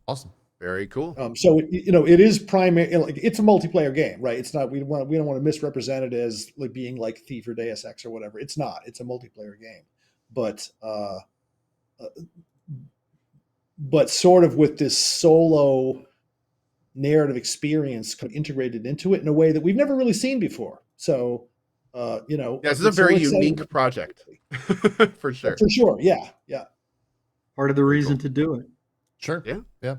S1: Awesome.
S4: Very cool.
S2: So it is primary. It's a multiplayer game, right? It's not. We don't want to misrepresent it as like being like Thief or Deus Ex or whatever. It's not. It's a multiplayer game, but sort of with this solo narrative experience kind of integrated into it in a way that we've never really seen before. So,
S4: this is a very unique project, for sure.
S2: For sure, yeah.
S3: Part of the reason to do it.
S1: Sure. Yeah.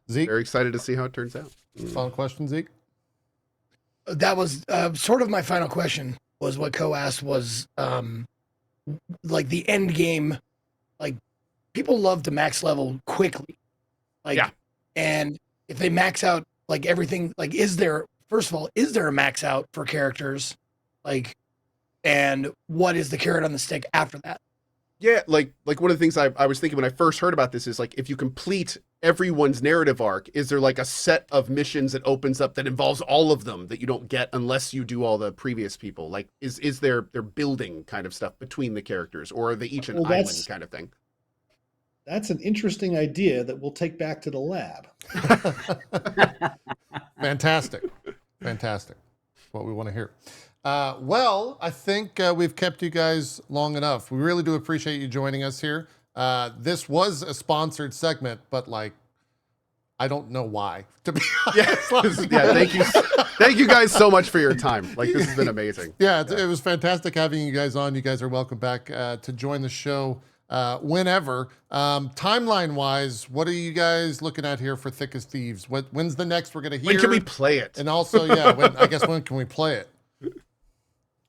S1: Zeke,
S4: very excited to see how it turns out.
S1: Final question, Zeke.
S5: That was sort of my final question. Was what Cohh asked was like the end game. Like people love to max level quickly, and if they max out like everything, like is there a max out for characters, like, and what is the carrot on the stick after that?
S4: Yeah, like one of the things I was thinking when I first heard about this is like, if you complete everyone's narrative arc, is there like a set of missions that opens up that involves all of them that you don't get unless you do all the previous people? Like, is there building kind of stuff between the characters, or are they each an island kind of thing?
S2: That's an interesting idea that we'll take back to the lab.
S1: Fantastic. What we want to hear. Well, I think we've kept you guys long enough. We really do appreciate you joining us here. This was a sponsored segment, but like, I don't know why, to be honest.
S4: Yeah, thank you guys so much for your time. Like, this has been amazing.
S1: Yeah, it was fantastic having you guys on. You guys are welcome back to join the show whenever. Timeline-wise, what are you guys looking at here for Thick as Thieves? When's the next we're going to hear?
S4: When can we play it?
S1: And also, yeah, when can we play it?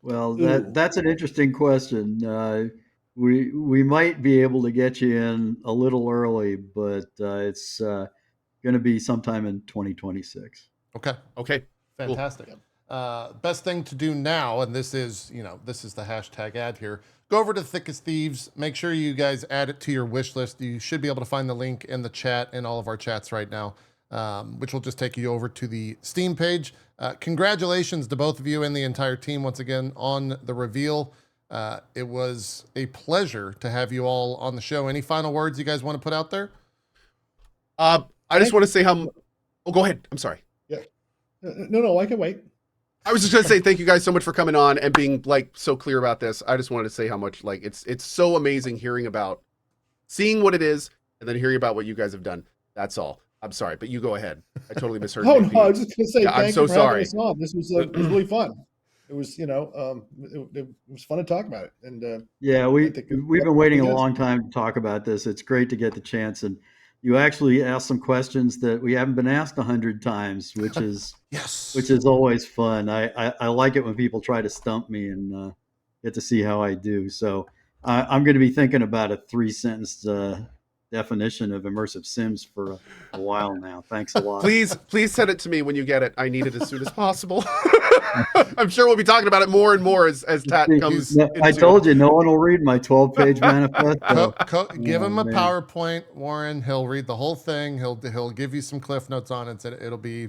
S3: Well, that's an interesting question. We might be able to get you in a little early, but it's going to be sometime in 2026.
S1: Okay. Fantastic. Cool. Best thing to do now, and this is the hashtag ad here. Go over to Thick as Thieves. Make sure you guys add it to your wish list. You should be able to find the link in the chat, in all of our chats right now, which will just take you over to the Steam page. Congratulations to both of you and the entire team once again on the reveal. It was a pleasure to have you all on the show. Any final words you guys want to put out there?
S4: I just want to say how. Oh, go ahead. I'm sorry.
S2: Yeah. No, I can wait.
S4: I was just going to say thank you guys so much for coming on and being like so clear about this. I just wanted to say how much like it's so amazing seeing what it is and then hearing about what you guys have done. That's all. I'm sorry, but you go ahead. I totally misheard.
S2: No, I was just going to say
S4: I'm
S2: thank
S4: so
S2: you for
S4: sorry.
S2: having us on. This was it was really fun. It was it was fun to talk about it. And
S3: yeah, we've been waiting a long time to talk about this. It's great to get the chance, and you actually asked some questions that we haven't been asked 100 times, which is which is always fun. I like it when people try to stump me and get to see how I do. So I'm going to be thinking about a 3-sentence definition of immersive sims for a while now. Thanks a lot.
S4: Please send it to me when you get it. I need it as soon as possible. I'm sure we'll be talking about it more and more as Tat comes.
S3: I told you, no one will read my 12-page manifesto.
S1: Give him a PowerPoint, Warren. He'll read the whole thing. He'll give you some cliff notes on it. It'll be,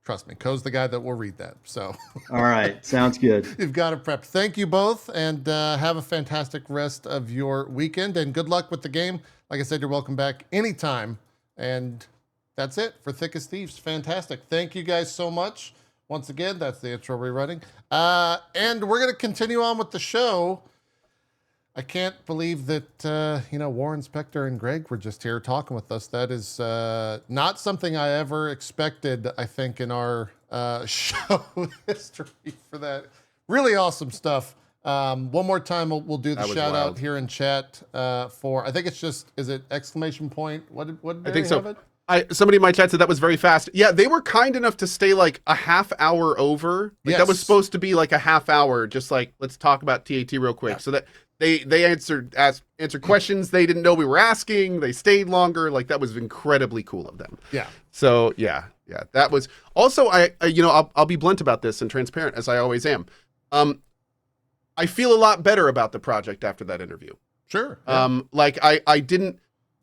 S1: trust me, Cohh's the guy that will read that. So,
S3: all right, sounds good.
S1: You've got it prepped. Thank you both, and have a fantastic rest of your weekend. And good luck with the game. Like I said, you're welcome back anytime. And that's it for Thick as Thieves. Fantastic. Thank you guys so much. Once again, that's the intro rerunning. And we're going to continue on with the show. I can't believe that, Warren Spector and Greg were just here talking with us. That is not something I ever expected, I think, in our show history for that. Really awesome stuff. One more time, we'll do the shout out here in chat for, I think it's just, is it exclamation point? What did
S4: I think
S1: have
S4: so.
S1: it?
S4: Somebody in my chat said that was very fast. Yeah, they were kind enough to stay like a half hour over. Like, that was supposed to be like a half hour, just like, let's talk about TAT real quick. Yeah. So that they answered questions they didn't know we were asking. They stayed longer. Like, that was incredibly cool of them.
S1: Yeah.
S4: So yeah, that was also, I'll be blunt about this and transparent as I always am. I feel a lot better about the project after that interview.
S1: Sure. Yeah.
S4: I didn't,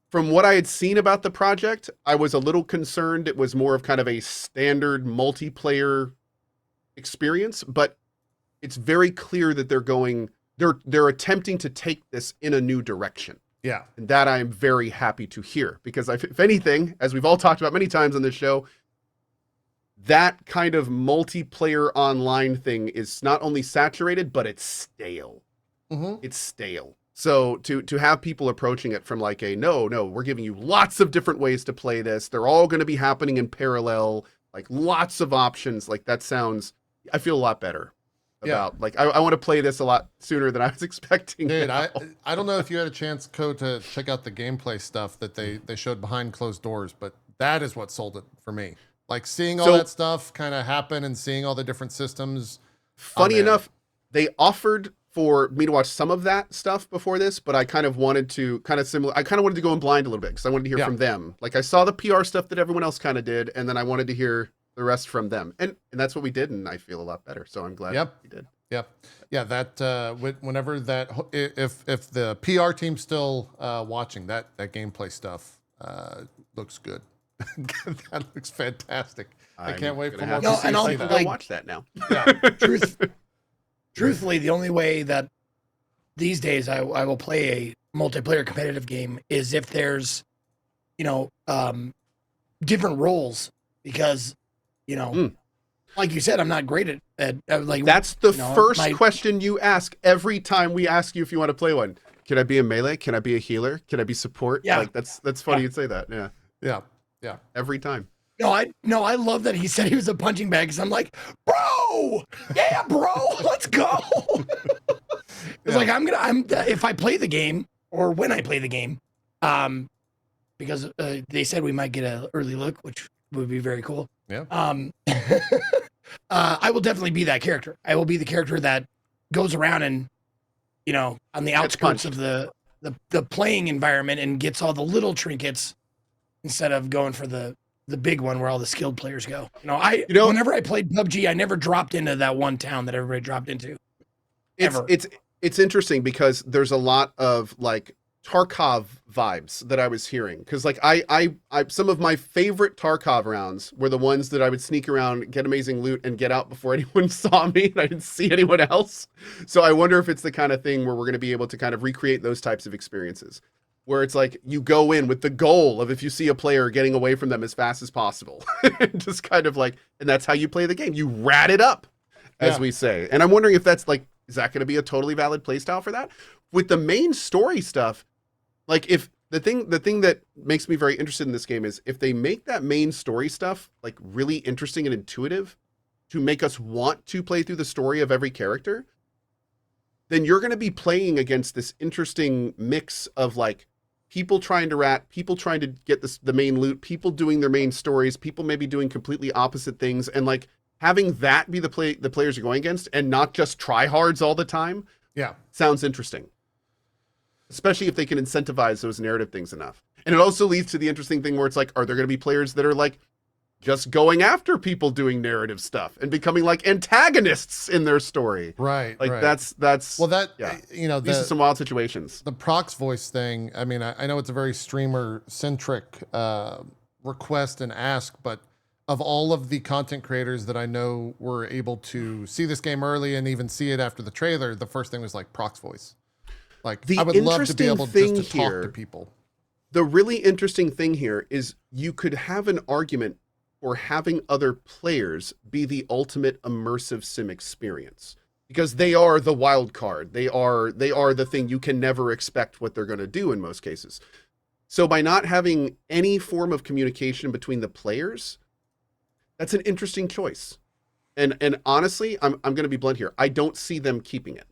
S4: from what I had seen about the project, I was a little concerned it was more of kind of a standard multiplayer experience, but it's very clear that they're attempting to take this in a new direction.
S1: Yeah.
S4: And that I'm very happy to hear, because if anything, as we've all talked about many times on this show, that kind of multiplayer online thing is not only saturated, but it's stale.
S1: Mm-hmm.
S4: It's stale. So to have people approaching it from like no, we're giving you lots of different ways to play this. They're all going to be happening in parallel, like lots of options. Like, that sounds, I feel a lot better about, like, I want to play this a lot sooner than I was expecting.
S1: Dude, I don't know if you had a chance, Cohh, to check out the gameplay stuff that they showed behind closed doors, but that is what sold it for me. Like, seeing all that stuff kind of happen and seeing all the different systems.
S4: Funny enough, they offered for me to watch some of that stuff before this, but I kind of wanted to wanted to go in blind a little bit because I wanted to hear from them. Like, I saw the PR stuff that everyone else kind of did, and then I wanted to hear the rest from them. And that's what we did, and I feel a lot better. So I'm glad we did.
S1: Yep. Yeah, that whenever that, if the PR team's still watching, that gameplay stuff looks good. That looks fantastic. I can't wait for more.
S5: No, and I'll
S4: go watch that now.
S1: Yeah.
S5: Truthfully, the only way that these days I will play a multiplayer competitive game is if there's, different roles, because, like you said, I'm not great at like
S4: That's the
S5: you know,
S4: first
S5: my-
S4: question you ask every time we ask you if you want to play one. Can I be a melee? Can I be a healer? Can I be support?
S5: Yeah.
S4: Like that's funny you'd say that. Yeah.
S1: Yeah.
S4: Every time.
S5: No, I love that he said he was a punching bag because I'm like, bro, yeah, bro, let's go. It's like if I play the game or when I play the game, because they said we might get an early look, which would be very cool.
S1: Yeah.
S5: I will definitely be that character. I will be the character that goes around and, you know, on the outskirts of the playing environment and gets all the little trinkets instead of going for the big one where all the skilled players go. Whenever I played PUBG, I never dropped into that one town that everybody dropped into.
S4: It's interesting because there's a lot of like Tarkov vibes that I was hearing. Cause like I some of my favorite Tarkov rounds were the ones that I would sneak around, get amazing loot and get out before anyone saw me and I didn't see anyone else. So I wonder if it's the kind of thing where we're going to be able to kind of recreate those types of experiences where it's like you go in with the goal of if you see a player getting away from them as fast as possible, just kind of like, and that's how you play the game. You rat it up, as we say. And I'm wondering if that's like, is that going to be a totally valid playstyle for that? With the main story stuff, like if the thing that makes me very interested in this game is if they make that main story stuff like really interesting and intuitive to make us want to play through the story of every character, then you're going to be playing against this interesting mix of like people trying to rat, people trying to get the main loot, people doing their main stories, people maybe doing completely opposite things, and like having that be the players you're going against and not just tryhards all the time.
S1: Yeah.
S4: Sounds interesting. Especially if they can incentivize those narrative things enough. And it also leads to the interesting thing where it's like, are there going to be players that are like just going after people doing narrative stuff and becoming like antagonists in their story?
S1: Right.
S4: Like
S1: right.
S4: that's
S1: well, that,
S4: yeah.
S1: you know,
S4: These are some wild situations.
S1: The prox voice thing, I mean, I know it's a very streamer centric request and ask, but of all of the content creators that I know were able to see this game early and even see it after the trailer, the first thing was like prox voice. Like, I would love to be able just to talk to people.
S4: The really interesting thing here is you could have an argument for having other players be the ultimate immersive sim experience because they are the wild card. They are the thing you can never expect what they're going to do in most cases. So by not having any form of communication between the players, that's an interesting choice. And honestly, I'm going to be blunt here. I don't see them keeping it.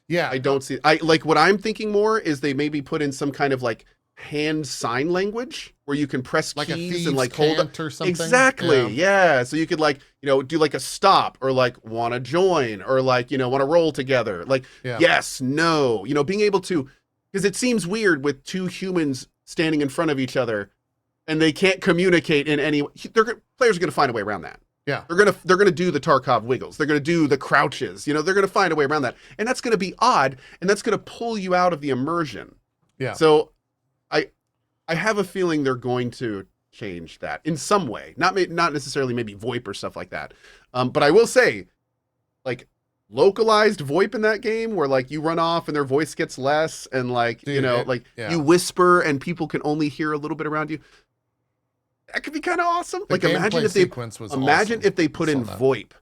S1: Yeah.
S4: I don't see, what I'm thinking more is they maybe put in some kind of like hand sign language where you can press
S1: like
S4: keys
S1: a
S4: and like hold up
S1: or something.
S4: Exactly. Yeah. So you could like, do like a stop or like want to join or like, want to roll together. Like, yes, no, being able to, because it seems weird with two humans standing in front of each other and they can't communicate in any, players are going to find a way around that.
S1: Yeah.
S4: They're gonna do the Tarkov wiggles. They're gonna do the crouches. They're gonna find a way around that. And that's gonna be odd, and that's gonna pull you out of the immersion.
S1: Yeah.
S4: So I have a feeling they're going to change that in some way. Not necessarily maybe VoIP or stuff like that. But I will say, like, localized VoIP in that game where like you run off and their voice gets less and like,
S1: Dude,
S4: you whisper and people can only hear a little bit around you. That could be kind of awesome.
S1: The
S4: like imagine if they put in VoIP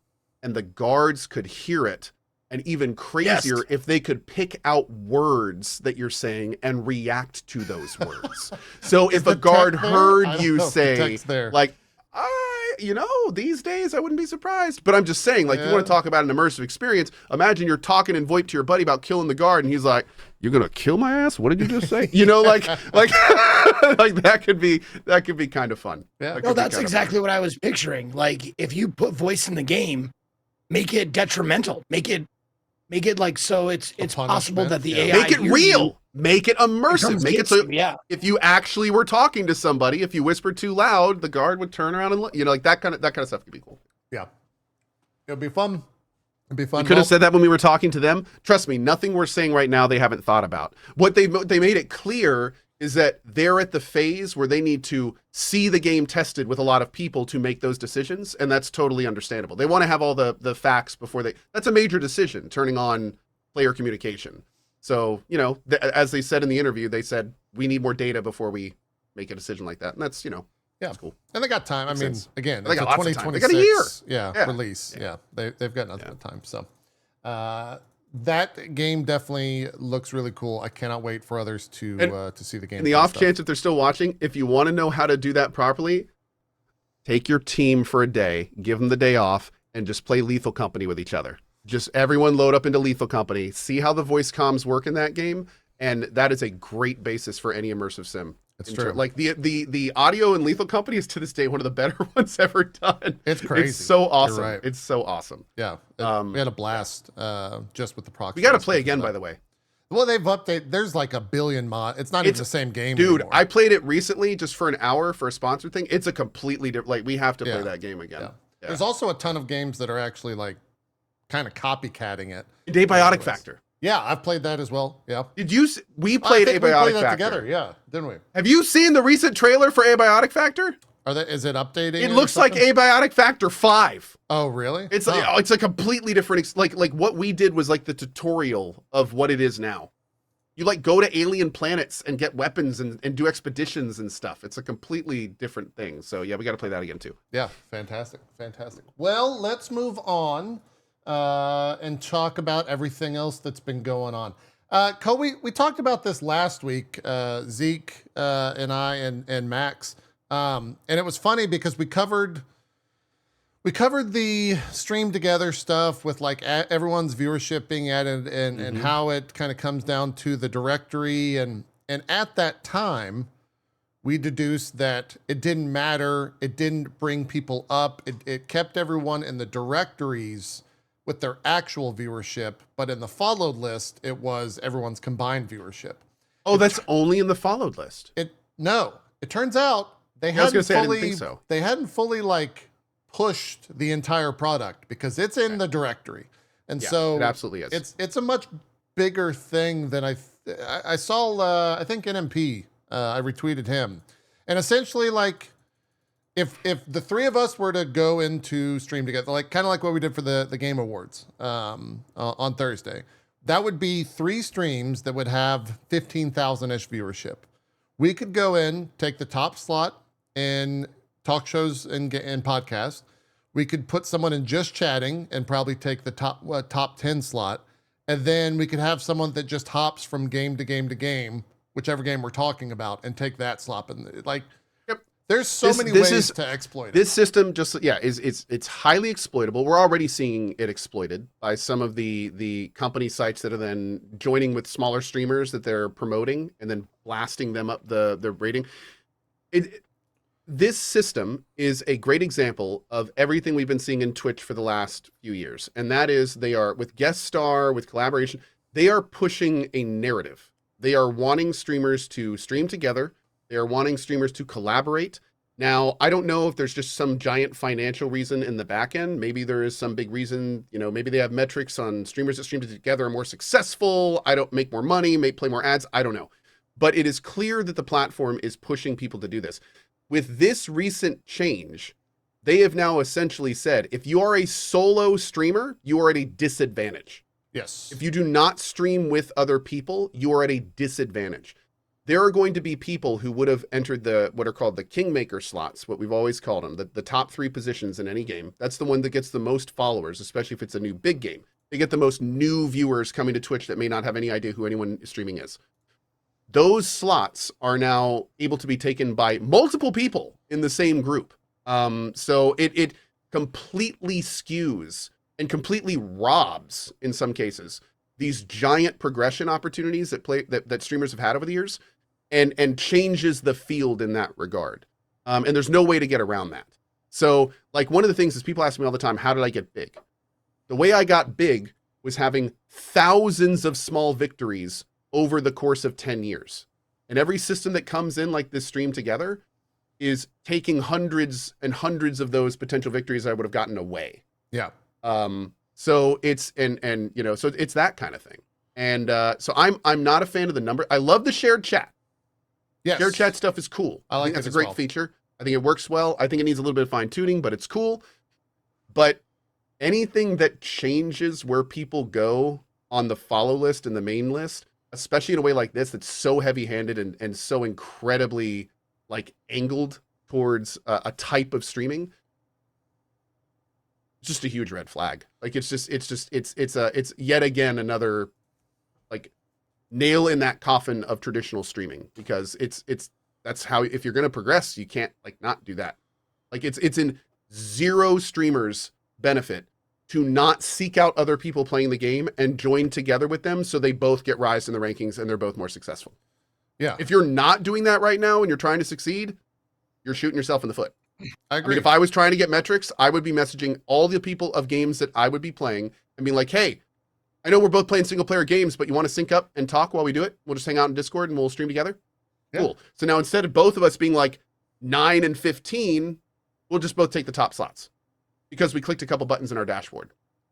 S4: and the guards could hear it, and even crazier if they could pick out words that you're saying and react to those words. So if a guard heard you say like, these days I wouldn't be surprised. But I'm just saying, like, you want to talk about an immersive experience. Imagine you're talking in VoIP to your buddy about killing the guard, and he's like, "You're gonna kill my ass? What did you just say?" like that could be kind of fun.
S1: Yeah.
S5: No, that's exactly what I was picturing. Like, if you put voice in the game, make it detrimental. Make it like so it's possible that the AI
S4: make it real. Make it immersive. Make it so if you actually were talking to somebody, if you whispered too loud, the guard would turn around and like that kind of stuff could be cool.
S1: Yeah. It'd be fun.
S4: We could have said that when we were talking to them. Trust me, nothing we're saying right now they haven't thought about. What they made it clear is that they're at the phase where they need to see the game tested with a lot of people to make those decisions, and that's totally understandable. They want to have all the facts before that's a major decision, turning on player communication. So, as they said in the interview, they said, we need more data before we make a decision like that. And that's,
S1: Yeah.
S4: That's cool.
S1: And they got time.
S4: Makes
S1: I mean,
S4: sense.
S1: again,
S4: They
S1: it's
S4: got
S1: a
S4: lots of time.
S1: 2026
S4: They got a year. Yeah.
S1: release.
S4: Yeah.
S1: Yeah. They've got nothing but time. So that game definitely looks really cool. I cannot wait for others to see the game.
S4: In the off chance if they're still watching, if you want to know how to do that properly, take your team for a day, give them the day off, and just play Lethal Company with each other. Just everyone load up into Lethal Company, see how the voice comms work in that game, and that is a great basis for any immersive sim.
S1: It's true.
S4: Like the audio in Lethal Company is to this day one of the better ones ever done.
S1: It's crazy.
S4: It's so awesome.
S1: You're right.
S4: It's so awesome.
S1: Yeah. We had a blast just with the proxy.
S4: We got to play again, by the way.
S1: Well, they've updated. There's like a billion mod. It's not even the same game,
S4: dude.
S1: anymore.
S4: I played it recently just for an hour for a sponsored thing. It's a completely different. Like we have to play that game again.
S1: Yeah.
S4: Yeah.
S1: There's also a ton of games that are actually like kind of copycatting it.
S4: Abiotic Factor.
S1: Yeah, I've played that as well. Yeah.
S4: Did you? We played
S1: I think we
S4: Abiotic
S1: played that
S4: Factor
S1: together. Yeah, didn't we?
S4: Have you seen the recent trailer for Abiotic Factor?
S1: Is it updating?
S4: It
S1: or
S4: looks like
S1: something?
S4: Abiotic Factor 5.
S1: Oh, really?
S4: It's it's a completely different. Like what we did was like the tutorial of what it is now. You like go to alien planets and get weapons and do expeditions and stuff. It's a completely different thing. So yeah, we got to play that again too.
S1: Yeah, fantastic. Well, let's move on and talk about everything else that's been going on. Cohh, we talked about this last week, Zeke and I and Max, and it was funny because we covered the stream together stuff with like everyone's viewership being added and how it kind of comes down to the directory. And at that time, we deduced that it didn't matter. It didn't bring people up. It kept everyone in the directories with their actual viewership. But in the followed list, it was everyone's combined viewership.
S4: Oh, that's only in the followed list.
S1: No, it turns out they
S4: I was
S1: hadn't
S4: gonna say, I
S1: fully,
S4: didn't think so.
S1: they hadn't fully like pushed the entire product because it's in the directory. And
S4: Yeah,
S1: so
S4: it absolutely is.
S1: It's a much bigger thing than I saw. I think NMP, I retweeted him, and essentially like if the three of us were to go into stream together, like kind of like what we did for the Game Awards on Thursday, that would be 3 streams that would have 15,000-ish viewership. We could go in, take the top slot in talk shows and podcasts. We could put someone in just chatting and probably take the top 10 slot. And then we could have someone that just hops from game to game to game, whichever game we're talking about, and take that slot. And like, there's so many ways to exploit it.
S4: This system it's highly exploitable. We're already seeing it exploited by some of the company sites that are then joining with smaller streamers that they're promoting and then blasting them up the rating. This system is a great example of everything we've been seeing in Twitch for the last few years. And that is they are, with guest star, with collaboration, they are pushing a narrative. They are wanting streamers to stream together. They are wanting streamers to collaborate. Now, I don't know if there's just some giant financial reason in the back end. Maybe there is some big reason, maybe they have metrics on streamers that stream together are more successful. I don't make more money, may play more ads. I don't know. But it is clear that the platform is pushing people to do this. With this recent change, they have now essentially said, if you are a solo streamer, you are at a disadvantage.
S1: Yes.
S4: If you do not stream with other people, you are at a disadvantage. There are going to be people who would have entered what are called the Kingmaker slots, what we've always called them, the top 3 positions in any game. That's the one that gets the most followers, especially if it's a new big game. They get the most new viewers coming to Twitch that may not have any idea who anyone streaming is. Those slots are now able to be taken by multiple people in the same group. So it completely skews and completely robs, in some cases, these giant progression opportunities that streamers have had over the years, and changes the field in that regard. And there's no way to get around that. So, like, one of the things is people ask me all the time, how did I get big? The way I got big was having thousands of small victories over the course of 10 years. And every system that comes in like this stream together is taking hundreds and hundreds of those potential victories I would have gotten away.
S1: Yeah.
S4: So it's, so it's that kind of thing. And so I'm not a fan of the number. I love the shared chat.
S1: Yes.
S4: Shared chat stuff is cool.
S1: I like
S4: think that's
S1: it
S4: a
S1: as
S4: great
S1: well.
S4: feature. I think it works well. I think it needs a little bit of fine tuning, but it's cool. But anything that changes where people go on the follow list and the main list, especially in a way like this, that's so heavy handed and so incredibly like angled towards a type of streaming, it's just a huge red flag. Like it's yet again another like nail in that coffin of traditional streaming, because that's how, if you're going to progress, you can't like not do that. Like it's in zero streamers' benefit to not seek out other people playing the game and join together with them so they both get rise in the rankings and they're both more successful.
S1: Yeah.
S4: If you're not doing that right now and you're trying to succeed, you're shooting yourself in the foot.
S1: I
S4: I
S1: agree.
S4: mean, if I was trying to get metrics, I would be messaging all the people of games that I would be playing and being like, hey, I know we're both playing single player games, but you want to sync up and talk while we do it? We'll just hang out in Discord and we'll stream together.
S1: Yeah.
S4: Cool. So now instead of both of us being like 9 and 15, we'll just both take the top slots because we clicked a couple buttons in our dashboard.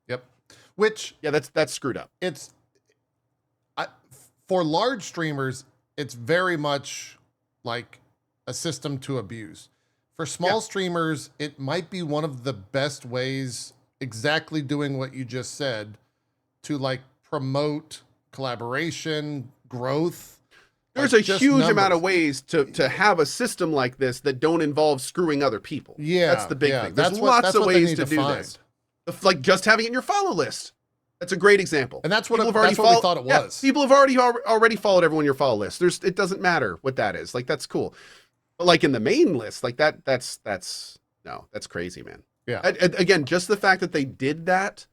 S1: Yep. Which,
S4: Yeah, that's screwed up.
S1: for large streamers, it's very much like a system to abuse. For small streamers, it might be one of the best ways, exactly doing what you just said, to like promote collaboration, growth.
S4: There's
S1: like
S4: a
S1: just
S4: huge amount
S1: numbers.
S4: of ways to have a system like this that don't involve screwing other people.
S1: Yeah,
S4: That's the big
S1: yeah,
S4: thing. There's
S1: that's
S4: lots of
S1: what they
S4: ways
S1: need
S4: to
S1: to
S4: do
S1: find.
S4: this. Like just having it in your follow list. That's a great example.
S1: And that's what
S4: People
S1: it-
S4: have already
S1: that's what we
S4: followed-
S1: thought it
S4: yeah,
S1: was.
S4: people have already followed everyone in your follow list. It doesn't matter what that is. Like that's cool. But like in the main list, like that's crazy, man.
S1: Yeah.
S4: Again, just the fact that they did that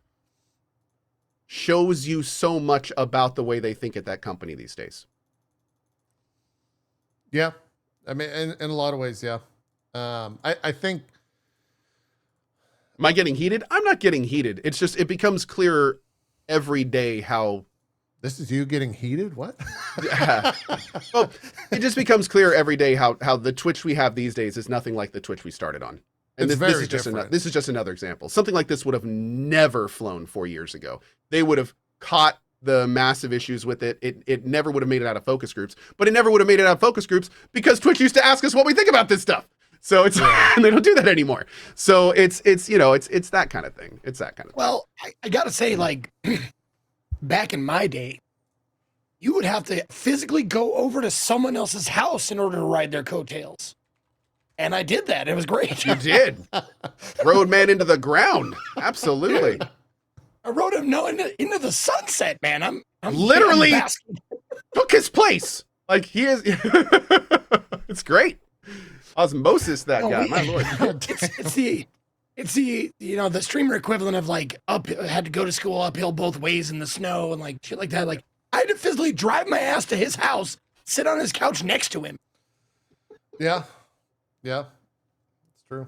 S4: shows you so much about the way they think at that company these days.
S1: Yeah. I mean, in a lot of ways, yeah. I think,
S4: Am I getting heated? I'm not getting heated. It's just, it becomes clearer every day how,
S1: this is you getting heated? What?
S4: well, it just becomes clear every day how the Twitch we have these days is nothing like the Twitch we started on. And
S1: It's
S4: this
S1: very
S4: is just
S1: different.
S4: this is just another example. Something like this would have never flown 4 years ago. They would have caught the massive issues with it. It never would have made it out of focus groups, but it never would have made it out of focus groups because Twitch used to ask us what we think about this stuff. So it's, and they don't do that anymore. So it's that kind of thing. It's that kind of thing.
S5: Well, I gotta say, like, back in my day, you would have to physically go over to someone else's house in order to ride their coattails. And I did that. It was great.
S4: You did. Rode man into the ground. Absolutely.
S5: I rode him into the sunset, man. I'm
S4: Literally
S5: basking.
S4: took his place. Like he is. It's great. Osmosis, that
S5: No,
S4: guy.
S5: we-
S4: My lord.
S5: it's the the streamer equivalent of like had to go to school uphill both ways in the snow and like shit like that. Like I had to physically drive my ass to his house, sit on his couch next to him.
S1: Yeah. Yeah. It's true.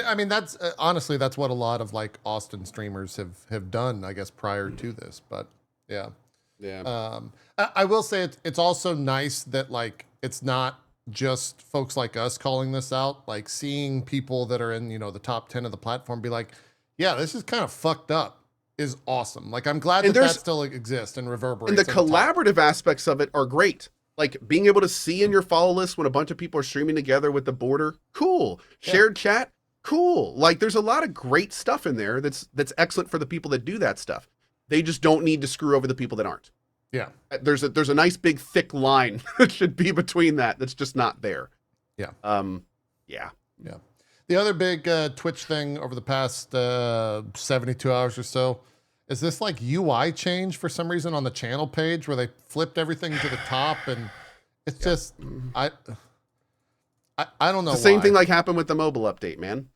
S1: I mean, that's honestly, that's what a lot of like Austin streamers have done, I guess, prior to this. But yeah.
S4: Yeah.
S1: I will say it's also nice that like it's not just folks like us calling this out, like seeing people that are in, the top 10 of the platform be like, yeah, this is kind of fucked up, is awesome. Like, I'm glad
S4: And
S1: that
S4: there's-
S1: still exists and reverberates.
S4: And the
S1: at top.
S4: collaborative aspects of it are great. Like being able to see in your follow list when a bunch of people are streaming together with the border, cool. Shared chat, cool. Like there's a lot of great stuff in there that's excellent for the people that do that stuff. They just don't need to screw over the people that aren't.
S1: Yeah.
S4: There's a nice big thick line that should be between that's just not there.
S1: Yeah.
S4: Yeah.
S1: Yeah. The other big Twitch thing over the past 72 hours or so is this like UI change for some reason on the channel page where they flipped everything to the top, and it's just I don't know.
S4: It's the same
S1: why.
S4: thing like happened with the mobile update, man.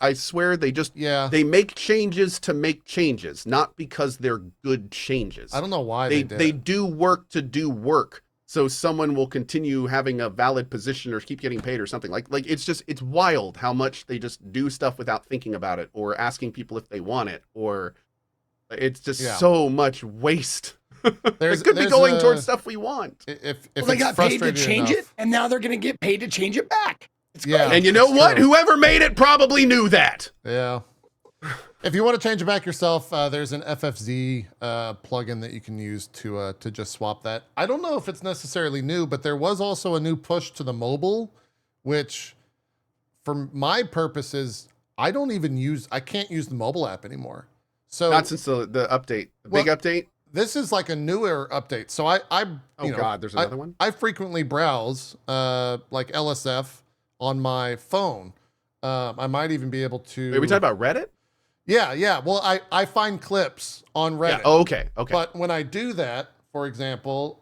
S4: I swear they make changes to make changes, not because they're good changes.
S1: I don't know why
S4: they
S1: they did.
S4: do work to do work, so someone will continue having a valid position or keep getting paid or something. Like it's wild how much they just do stuff without thinking about it or asking people if they want it, or it's just so much waste. It could be going towards stuff we want.
S1: If
S5: They
S1: it's
S5: got paid to
S1: frustrating
S5: change
S1: enough-
S5: it, and now they're going to get paid to change it back. It's
S1: Yeah.
S5: great.
S4: And you know
S1: It's
S4: what?
S1: true.
S4: Whoever made it probably knew that.
S1: Yeah. If you want to change it back yourself, there's an FFZ plugin that you can use to just swap that. I don't know if it's necessarily new, but there was also a new push to the mobile, which for my purposes, I can't use the mobile app anymore. So
S4: Not since the update, the big
S1: Well,
S4: update.
S1: this is like a newer update. So I
S4: Oh God, there's another one.
S1: I frequently browse like LSF on my phone. I might even be able to.
S4: Wait, are we talking about Reddit?
S1: Yeah. Well, I find clips on Reddit.
S4: Yeah. Oh, okay.
S1: But when I do that, for example,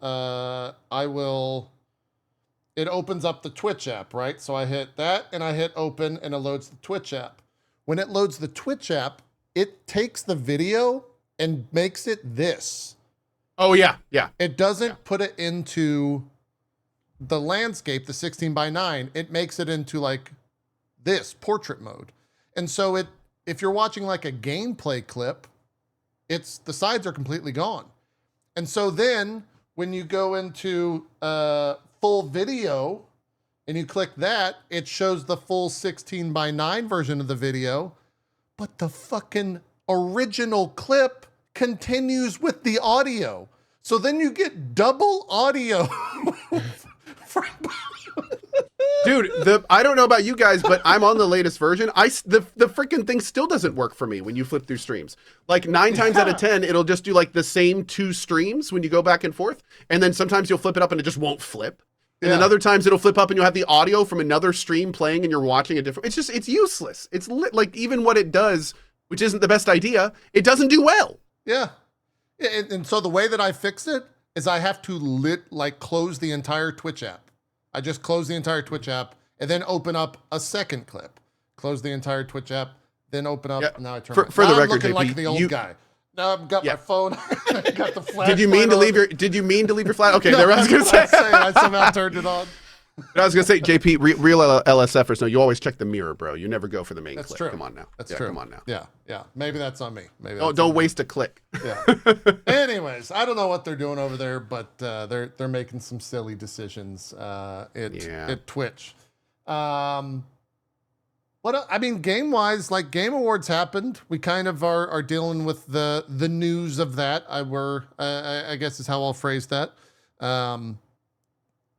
S1: it opens up the Twitch app, right? So I hit that and I hit open and it loads the Twitch app. When it loads the Twitch app, it takes the video and makes it this.
S4: Oh, yeah.
S1: It doesn't put it into the landscape, the 16:9. It makes it into like this portrait mode. And so if you're watching like a gameplay clip, the sides are completely gone. And so then when you go into full video and you click that, it shows the full 16:9 version of the video, but the fucking original clip continues with the audio. So then you get double audio.
S4: Dude, I don't know about you guys, but I'm on the latest version. The freaking thing still doesn't work for me when you flip through streams. Like 9 times out of 10, it'll just do like the same 2 streams when you go back and forth. And then sometimes you'll flip it up and it just won't flip. And then other times it'll flip up and you'll have the audio from another stream playing and you're watching a different. It's useless. It's like even what it does, which isn't the best idea, it doesn't do well.
S1: Yeah. And so the way that I fix it is I have to close the entire Twitch app. I just close the entire Twitch app and then open up a second clip. Close the entire Twitch app, then open up.
S4: Yeah.
S1: Now I turn
S4: For the
S1: I'm
S4: record,
S1: looking
S4: JP,
S1: like the old guy. Now I've got my phone. I got the flashlight.
S4: Did you mean to leave your flat? Okay, there I was gonna say.
S1: I somehow turned it on.
S4: I was gonna say, JP, real LSFers know you always check the mirror, bro. You never go for the main
S1: That's
S4: clip.
S1: true.
S4: Come on now.
S1: That's true.
S4: Come on now.
S1: Yeah. Maybe that's on me. Maybe.
S4: Oh, don't waste a click.
S1: Yeah. Anyways, I don't know what they're doing over there, but they're making some silly decisions at Twitch. Game wise, like Game Awards happened. We kind of are dealing with the news of that. I guess is how I'll phrase that.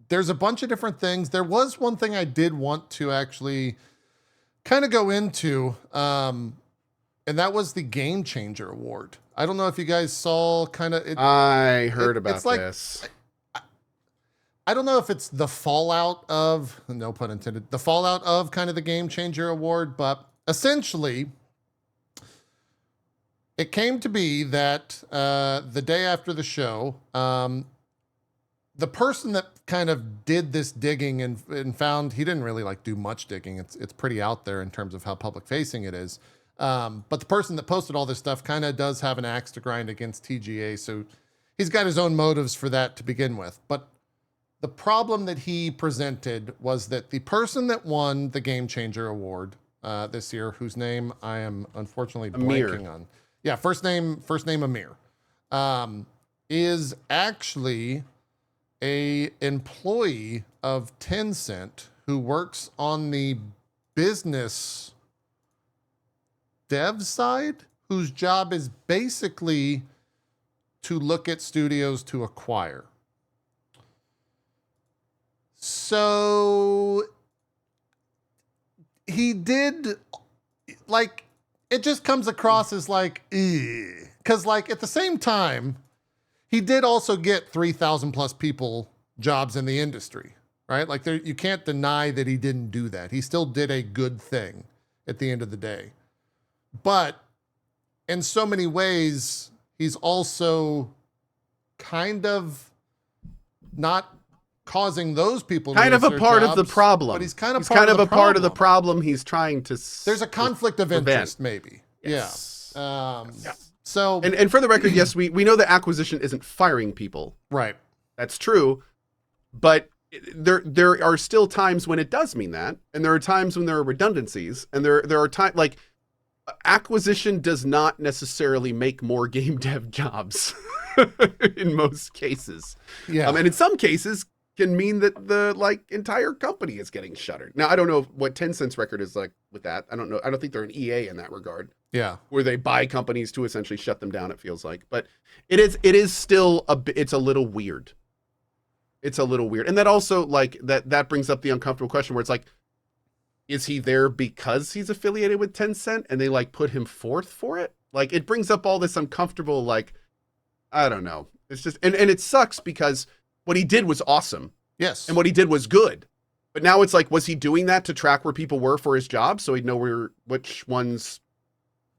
S1: There's a bunch of different things. There was one thing I did want to actually kind of go into, and that was the Game Changer Award. I don't know if you guys saw
S4: I heard about this.
S1: I don't know if it's the fallout of, no pun intended, the fallout of kind of the Game Changer Award, but essentially it came to be that the day after the show, the person that kind of did this digging and found he didn't really do much digging. It's pretty out there in terms of how public facing it is. But the person that posted all this stuff kind of does have an axe to grind against TGA. So he's got his own motives for that to begin with. But the problem that he presented was that the person that won the Game Changer Award this year, whose name I am unfortunately blanking on. Yeah, first name Amir, is actually a employee of Tencent who works on the business dev side, whose job is basically to look at studios to acquire. So he did, it just comes across as because at the same time, he did also get 3,000 plus people jobs in the industry, right? You can't deny that he didn't do that. He still did a good thing at the end of the day. But in so many ways, he's also kind of not causing those people
S4: kind
S1: to
S4: of a part of the problem.
S1: But he's kind of
S4: a part of the problem he's trying to
S1: There's a conflict of interest, maybe.
S4: Yes.
S1: Yeah. So
S4: and for the record, yes, we know that acquisition isn't firing people.
S1: Right.
S4: That's true. But there are still times when it does mean that, and there are times when there are redundancies, and there are times acquisition does not necessarily make more game dev jobs in most cases.
S1: Yeah.
S4: And in some cases can mean that the entire company is getting shuttered. Now, I don't know what Tencent's record is like with that. I don't know. I don't think they're an EA in that regard.
S1: Yeah.
S4: Where they buy companies to essentially shut them down, it feels like. But it is still it's a little weird. It's a little weird. And that also that brings up the uncomfortable question where it's is he there because he's affiliated with Tencent and they put him forth for it? It brings up all this uncomfortable, I don't know. It's just, and it sucks because what he did was awesome.
S1: Yes.
S4: And what he did was good. But now it's like, was he doing that to track where people were for his job so he'd know which ones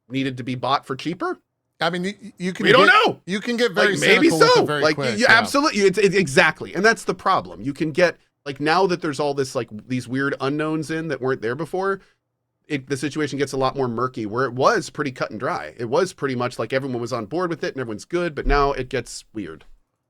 S4: needed to be bought for cheaper?
S1: I mean, you can.
S4: We don't know.
S1: You can get very
S4: like, maybe
S1: cynical with
S4: so.
S1: it very
S4: Like
S1: quick.
S4: you absolutely, it's exactly, and that's the problem. You can get like now that there's all this like these weird unknowns in that weren't there before. The situation gets a lot more murky. Where it was pretty cut and dry. It was pretty much like everyone was on board with it and everyone's good. But now it gets weird.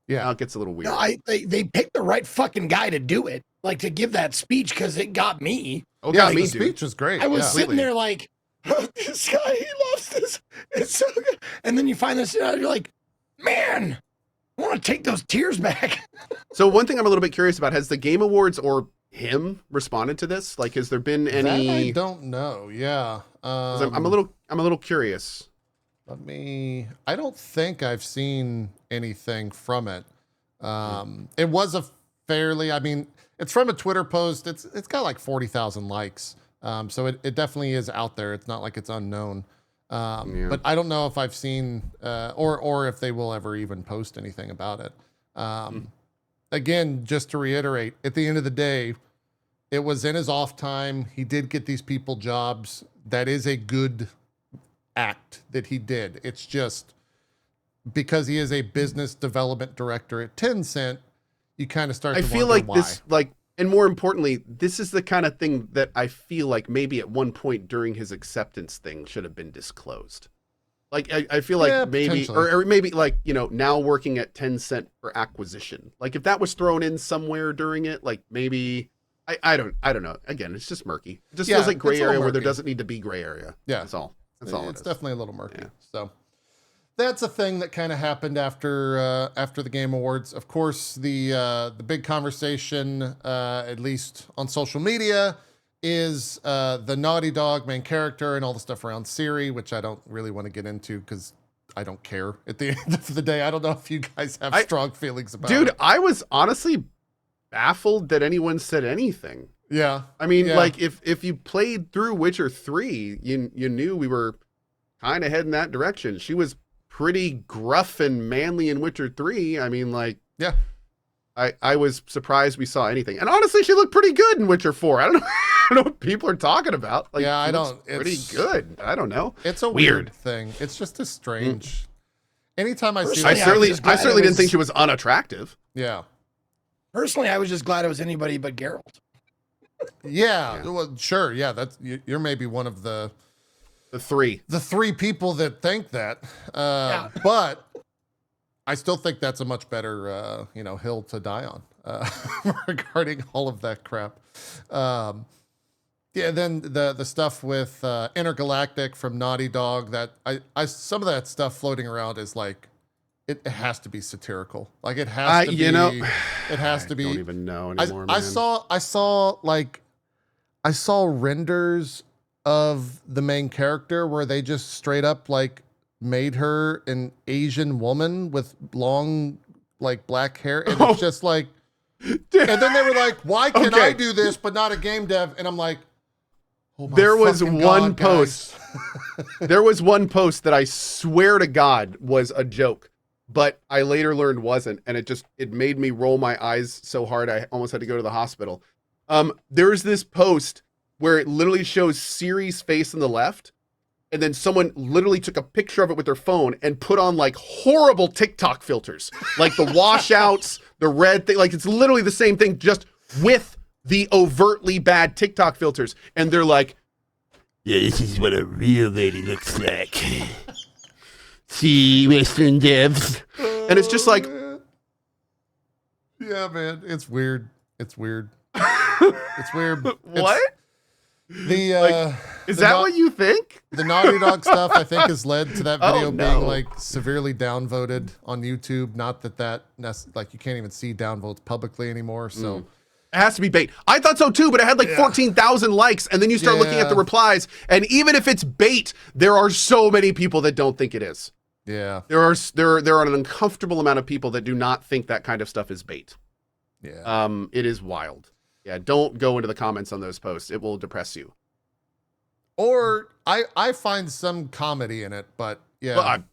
S1: Yeah,
S4: now it gets a little weird.
S5: No, they picked the right fucking guy to do it, like to give that speech because it got me.
S1: Oh,
S4: yeah,
S1: the
S4: me,
S1: speech was great.
S5: I was
S1: yeah.
S5: sitting there like, oh, this guy, he loves this. It's so good. And then you find this out, you're like, man, I want to take those tears back.
S4: So one thing I'm a little bit curious about, has the Game Awards or him responded to this? Like, has there been any?
S1: That I don't know. Yeah,
S4: 'Cause I'm a little curious.
S1: I don't think I've seen anything from it. It was a fairly, I mean, it's from a Twitter post. It's got like 40,000 likes. So it definitely is out there. It's not like it's unknown.
S4: Yeah.
S1: But I don't know if I've seen, or if they will ever even post anything about it. Again, just to reiterate, at the end of the day, it was in his off time. He did get these people jobs. That is a good act that he did. It's just because he is a business development director at Tencent, you kind of start
S4: I
S1: to
S4: feel
S1: wonder
S4: like
S1: why.
S4: this, like, and more importantly, this is the kind of thing that I feel like maybe at one point during his acceptance thing should have been disclosed. Like, I feel like
S1: Yeah,
S4: maybe,
S1: potentially.
S4: or maybe like, you know, now working at Tencent for acquisition. Like if that was thrown in somewhere during it, like maybe, I don't know. Again, it's just murky. It just
S1: Yeah,
S4: feels like gray
S1: it's a little
S4: area where there
S1: murky.
S4: doesn't need to be gray area.
S1: Yeah.
S4: That's all. That's all
S1: It's
S4: it is.
S1: definitely a little murky.
S4: Yeah.
S1: So that's a thing that kind of happened after the Game Awards. Of course, the big conversation, at least on social media, is the Naughty Dog main character and all the stuff around Siri, which I don't really want to get into because I don't care. At the end of the day, I don't know if you guys have strong feelings about
S4: Dude,
S1: it.
S4: I was honestly baffled that anyone said anything.
S1: Yeah.
S4: I mean,
S1: Yeah.
S4: like if you played through Witcher 3, you knew we were kind of heading that direction. She was pretty gruff and manly in Witcher 3. I mean, like,
S1: Yeah.
S4: I was surprised we saw anything. And honestly, she looked pretty good in Witcher 4. I don't know, I don't know what people are talking about. Like,
S1: Yeah, I
S4: she looks
S1: don't-
S4: pretty
S1: it's-
S4: good. I don't know.
S1: It's a weird thing. It's just a strange. Anytime I see
S5: Personally,
S1: that,
S5: I
S4: certainly
S5: just glad it
S4: didn't
S5: was-
S4: think she was unattractive.
S1: yeah.
S5: Personally, I was just glad it was anybody but Geralt.
S1: Yeah.
S4: Yeah.
S1: Well, sure. Yeah. You're maybe one of the
S4: The 3.
S1: three people that think that.
S5: Yeah.
S1: But I still think that's a much better, hill to die on regarding all of that crap. Yeah. Then the stuff with Intergalactic from Naughty Dog, that I some of that stuff floating around is like, it has to be satirical. Like it has to be. It has to be.
S4: I don't even know anymore,
S1: I
S4: man.
S1: I saw renders of the main character where they just straight up like made her an Asian woman with long like black hair, and it's just like, and then they were like, why can I
S4: Okay.
S1: do this but not a game dev? And I'm like, oh my
S4: There was
S1: fucking
S4: one
S1: God, guys.
S4: post. There was one post that I swear to God was a joke, but I later learned wasn't, and it made me roll my eyes so hard I almost had to go to the hospital. There's this post where it literally shows Siri's face on the left, and then someone literally took a picture of it with their phone and put on like horrible TikTok filters, like the washouts, the red thing, like it's literally the same thing, just with the overtly bad TikTok filters. And they're like,
S6: Yeah, this is what a real lady looks like. See, Western devs.
S4: and it's just like,
S1: Yeah, man, it's weird. It's weird. It's weird.
S4: what?
S1: The
S4: Is
S1: the
S4: that
S1: Nau-
S4: what you think?
S1: the Naughty Dog stuff, I think, has led to that video
S4: Oh,
S1: being
S4: no.
S1: like severely downvoted on YouTube. Not that like you can't even see downvotes publicly anymore. So
S4: It has to be bait. I thought so too, but it had like 14,000 likes, and then you start looking at the
S1: Yeah.
S4: replies, and even if it's bait, there are so many people that don't think it is.
S1: yeah,
S4: There are an uncomfortable amount of people that do not think that kind of stuff is bait.
S1: yeah.
S4: It is wild. Yeah, don't go into the comments on those posts. It will depress you.
S1: Or I find some comedy in it, but yeah,
S4: Well,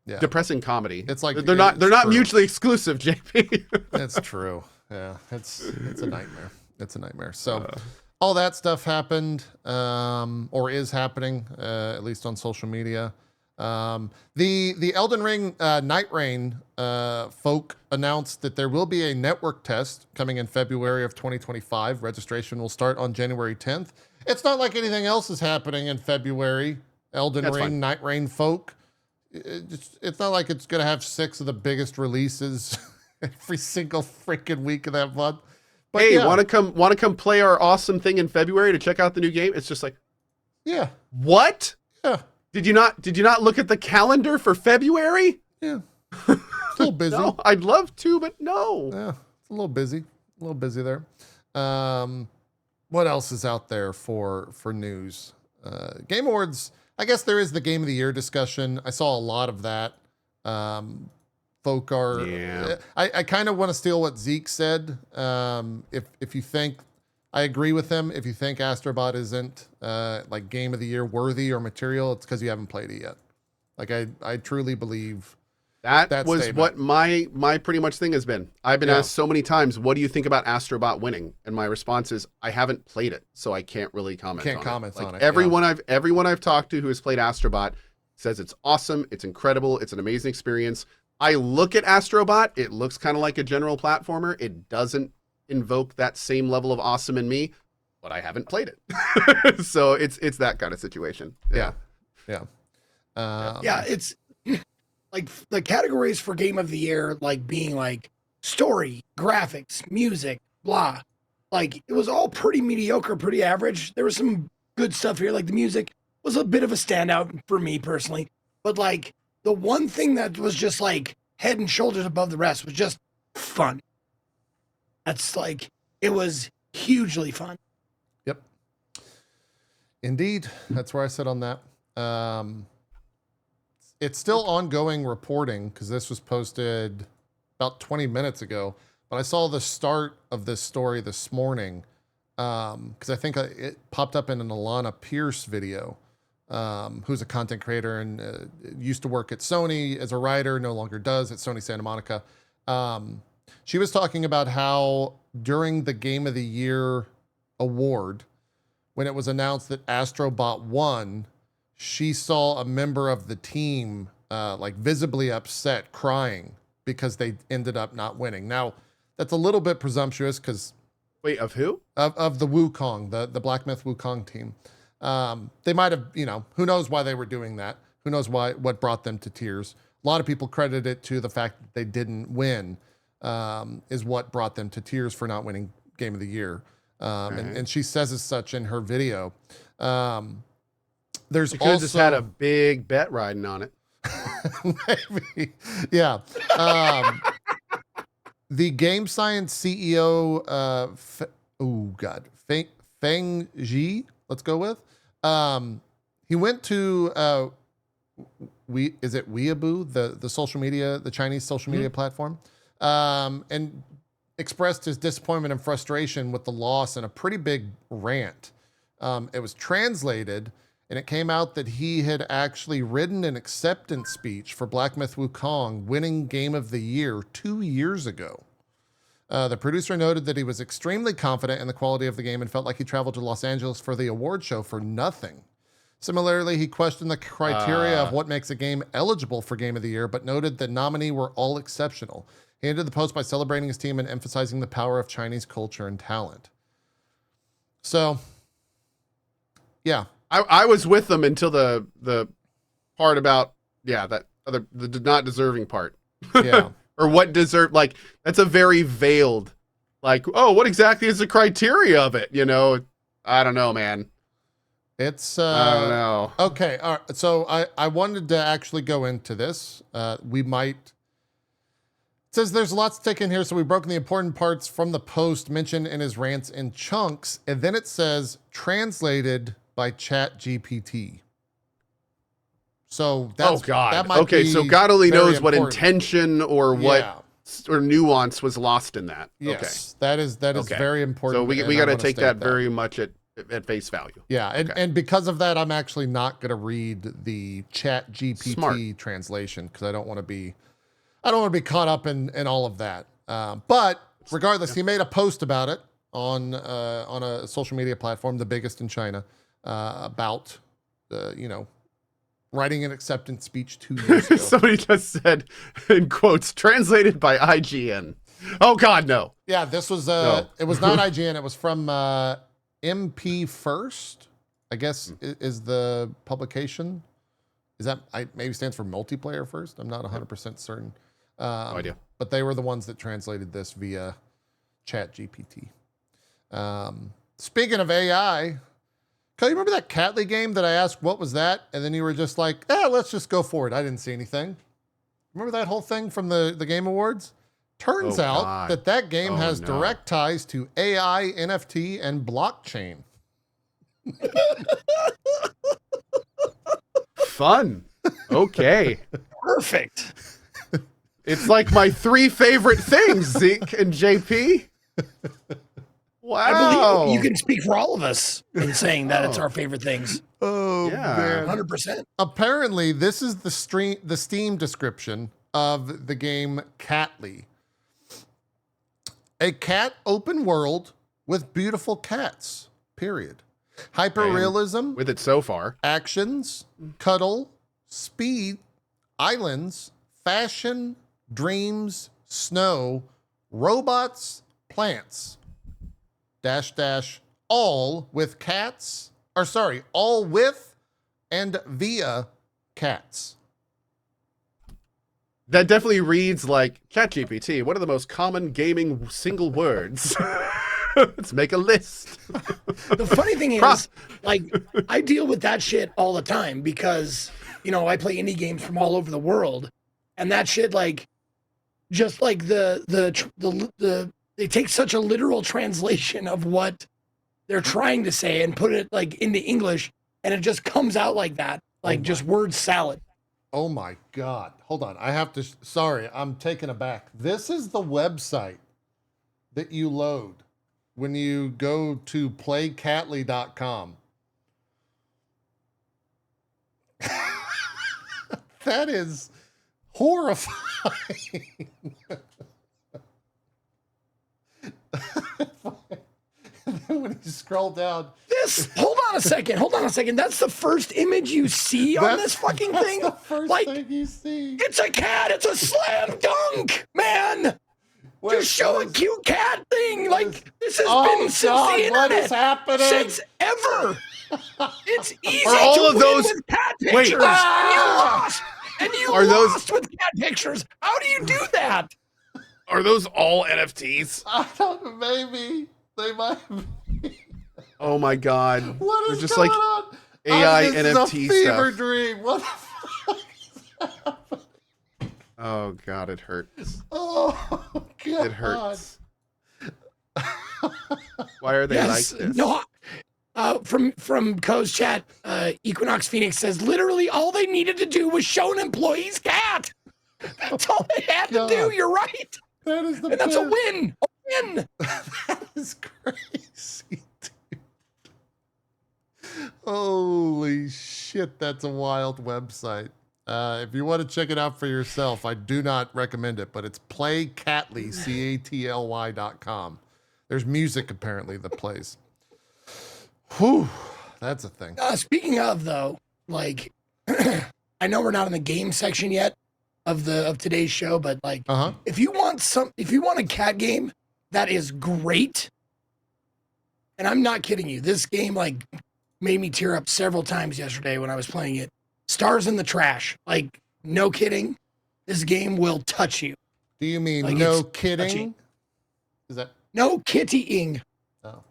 S1: yeah,
S4: depressing comedy.
S1: It's like-
S4: they're not
S1: it's true.
S4: mutually exclusive, JP.
S1: it's true. Yeah, it's a nightmare. It's a nightmare. So all that stuff happened, or is happening, at least on social media. The Elden Ring Night Rain folk announced that there will be a network test coming in February of 2025. Registration will start on January 10th. It's not like anything else is happening in February. Elden
S4: That's
S1: Ring,
S4: fine.
S1: Night Rain folk. It's not like it's going to have 6 of the biggest releases every single freaking week of that month. But
S4: Hey,
S1: yeah,
S4: want to come play our awesome thing in February to check out the new game? It's just like,
S1: yeah,
S4: what?
S1: yeah,
S4: Did you not look at the calendar for February?
S1: yeah. It's a little busy.
S4: No, I'd love to, but no.
S1: Yeah, it's a little busy there. What else is out there for news? Game Awards. I guess there is the Game of the Year discussion. I saw a lot of that. Folk are.
S4: Yeah.
S1: I kind of want to steal what Zeke said. If you think, I agree with him. If you think Astro Bot isn't like Game of the Year worthy or material, it's because you haven't played it yet. Like I truly believe.
S4: That was
S1: statement.
S4: what my pretty much thing has been. I've been asked so many times, what do you think about Astro Bot winning? And my response is, I haven't played it, so I can't really comment on it. Everyone I've talked to who has played Astro Bot says it's awesome, it's incredible, it's an amazing experience. I look at Astro Bot, it looks kind of like a general platformer. It doesn't invoke that same level of awesome in me, but I haven't played it. So it's that kind of situation.
S1: Yeah.
S5: It's like the categories for Game of the Year, like being like story, graphics, music, blah. Like it was all pretty mediocre, pretty average. There was some good stuff here. Like the music was a bit of a standout for me personally. But like the one thing that was just like head and shoulders above the rest was just fun. That's like, it was hugely fun.
S1: Yep. Indeed. That's where I sit on that. It's still ongoing reporting because this was posted about 20 minutes ago, but I saw the start of this story this morning because I think it popped up in an Alana Pierce video, who's a content creator and used to work at Sony as a writer, no longer does at Sony Santa Monica. She was talking about how during the Game of the Year award, when it was announced that Astro Bot won, she saw a member of the team like visibly upset, crying because they ended up not winning. Now, that's a little bit presumptuous because
S4: Wait, of who?
S1: of the Wukong, the Black Myth Wukong team. They might have, who knows why they were doing that? Who knows what brought them to tears? A lot of people credit it to the fact that they didn't win, is what brought them to tears for not winning Game of the Year. And she says as such in her video. There's
S4: They could have
S1: also
S4: just had a big bet riding on it.
S1: maybe, yeah. The Game Science CEO, Feng Ji, let's go with. He went to Weibo, the social media, the Chinese social media platform, and expressed his disappointment and frustration with the loss in a pretty big rant. It was translated, and it came out that he had actually written an acceptance speech for Black Myth Wukong winning Game of the Year 2 years ago. The producer noted that he was extremely confident in the quality of the game and felt like he traveled to Los Angeles for the award show for nothing. Similarly, he questioned the criteria of what makes a game eligible for Game of the Year, but noted the nominee were all exceptional. He ended the post by celebrating his team and emphasizing the power of Chinese culture and talent. So, yeah.
S4: I was with them until the part about that the not deserving part.
S1: Yeah.
S4: Or what deserve, like that's a very veiled, like, oh, what exactly is the criteria of it? I don't know, man.
S1: It's
S4: I don't know.
S1: Okay, all right. So I wanted to actually go into this. We might. It says there's lots to take in here, so we've broken the important parts from the post mentioned in his rants in chunks, and then it says translated by ChatGPT. So that's that might
S4: Okay,
S1: be
S4: so God only
S1: very
S4: knows what
S1: important.
S4: intention or what
S1: Yeah.
S4: or nuance was lost in that.
S1: Yes, that is
S4: Okay.
S1: very important.
S4: So we
S1: and I
S4: got to
S1: wanna
S4: take
S1: state
S4: that very much at face value.
S1: Yeah, and because of that, I'm actually not going to read the Chat GPT
S4: Smart.
S1: translation because I don't want to be caught up in all of that. But regardless, he made a post about it. on a social media platform, the biggest in China, about writing an acceptance speech 2 years ago.
S4: Somebody just said, in quotes, translated by IGN. Oh God, no.
S1: Yeah, this was
S4: No.
S1: it was not IGN. It was from MP First, I guess is the publication. Is that maybe stands for multiplayer first? I'm not 100% certain.
S4: No idea.
S1: But they were the ones that translated this via Chat GPT. Speaking of AI, Cohh, you remember that Catly game that I asked what was that? And then you were just like, let's just go for it. I didn't see anything. Remember that whole thing from the Game Awards? Turns out that game has direct ties to AI, NFT, and blockchain.
S4: Fun. Okay.
S5: Perfect.
S4: It's like my 3 favorite things, Zeke and JP. Wow.
S5: I believe you can speak for all of us in saying that it's our favorite things.
S1: Oh,
S4: Yeah.
S1: man.
S5: 100%.
S1: Apparently, this is the Steam description of the game Catly. A cat open world with beautiful cats, period. Hyperrealism,
S4: With it so far.
S1: actions, cuddle, speed, islands, fashion, dreams, snow, robots, plants, -- all with cats, all with and via cats.
S4: That definitely reads like ChatGPT. What are the most common gaming single words? Let's make a list.
S5: The funny thing is, like, I deal with that shit all the time because, I play indie games from all over the world, and that shit, like, just like they take such a literal translation of what they're trying to say and put it like into English, and it just comes out like that, like just word salad.
S1: Oh my God. Hold on. I have to, sorry, I'm taken aback. This is the website that you load when you go to playcatly.com. That is horrifying. And then when you scroll down,
S5: Hold on a second. That's the first image you see on this fucking thing.
S1: the first
S5: Like,
S1: thing you see.
S5: it's a cat. It's a slam dunk, man.
S1: Wait,
S5: Just show a
S1: what is-
S5: cute cat thing. Like, this has
S1: Oh
S5: been since
S1: God,
S5: the
S1: what
S5: internet.
S1: is happening?
S5: Since ever. It's easy
S4: Are all
S5: to
S4: of
S5: win
S4: those-
S5: with cat
S4: Wait.
S5: pictures. And you
S4: Are those-
S5: lost with cat pictures. How do you do that?
S4: Are those all NFTs?
S1: I don't know, maybe. They might be.
S4: Oh my God.
S1: What is
S4: They're just
S1: going
S4: like
S1: on?
S4: AI
S1: this
S4: NFT
S1: is a fever
S4: stuff.
S1: dream. What the fuck is happening?
S4: Oh God, it hurts.
S1: Oh, God.
S4: It hurts. Why are they like this?
S5: No. From Coh's chat, Equinox Phoenix says literally all they needed to do was show an employee's cat. That's all they had to do.
S1: God.
S5: You're right.
S1: That is the
S5: And that's a
S1: best.
S5: win. A win.
S1: That is crazy, dude. Holy shit, that's a wild website. If you want to check it out for yourself, I do not recommend it, but it's playcatly, CATLY.com. There's music apparently that plays. Whew, that's a thing.
S5: Speaking of though, like I know we're not in the game section yet of today's show, but like if you want a cat game that is great, and I'm not kidding you, this game like made me tear up several times yesterday when I was playing it. Stars in the Trash. Like, no kidding. This game will touch you.
S1: Do you mean
S5: Like,
S1: no
S5: it's
S1: kidding?
S5: touchy.
S1: Is that?
S5: No kittying.
S1: Oh.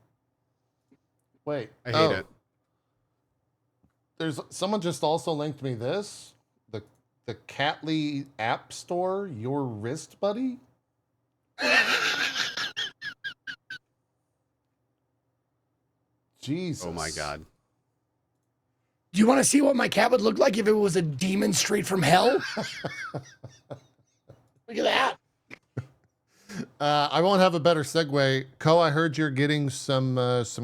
S1: Wait.
S4: I hate it.
S1: There's someone just also linked me this. The Catly App Store, your wrist buddy. Jesus.
S4: Oh my God.
S5: Do you want to see what my cat would look like if it was a demon straight from hell? Look at that.
S1: I won't have a better segue. Cohh, I heard you're getting some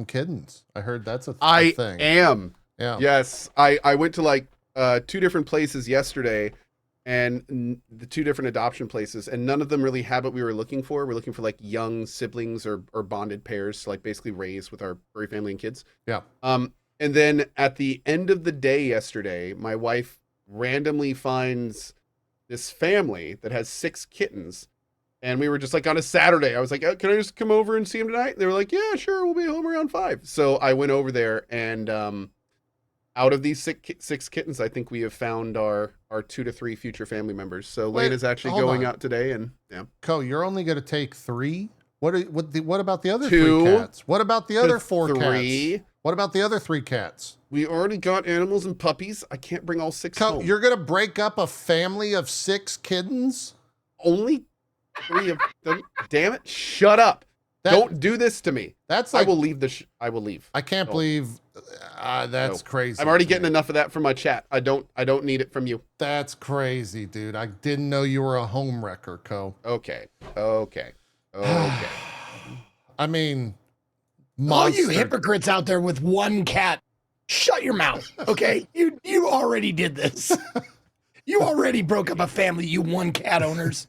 S1: kittens. I heard that's a
S4: I
S1: thing.
S4: am.
S1: Yeah.
S4: Yes. I went to like 2 different places yesterday and the 2 different adoption places, and none of them really had what we were looking for. We're looking for like young siblings or bonded pairs to like basically raise with our furry family and kids.
S1: Yeah.
S4: And then at the end of the day yesterday, my wife randomly finds this family that has 6 kittens. And we were just like on a Saturday. I was like, oh, can I just come over and see them tonight? And they were like, yeah, sure. We'll be home around 5. So I went over there, and out of these 6 kittens, I think we have found our 2 to 3 future family members. So
S1: Wait,
S4: Lane is actually
S1: hold
S4: going
S1: on.
S4: out today, and yeah.
S1: Cohh, you're only going to take 3? What about the other
S4: 2
S1: 3 cats? What about the other 4
S4: 3.
S1: cats? What about the other 3 cats?
S4: We already got animals and puppies. I can't bring all 6
S1: Cohh,
S4: home.
S1: you're going to break up a family of 6 kittens?
S4: Only 3 of them. Damn it! Shut up! Don't do this to me.
S1: That's like,
S4: I will leave I will leave.
S1: I can't believe that's
S4: No.
S1: crazy.
S4: I'm already
S1: to
S4: getting
S1: me.
S4: enough of that from my chat. I don't need it from you.
S1: That's crazy, dude. I didn't know you were a home wrecker, Cohh.
S4: Okay.
S1: I mean,
S5: All you
S1: monster.
S5: hypocrites out there with 1 cat, shut your mouth. Okay, you already did this. You already broke up a family. You 1 cat owners.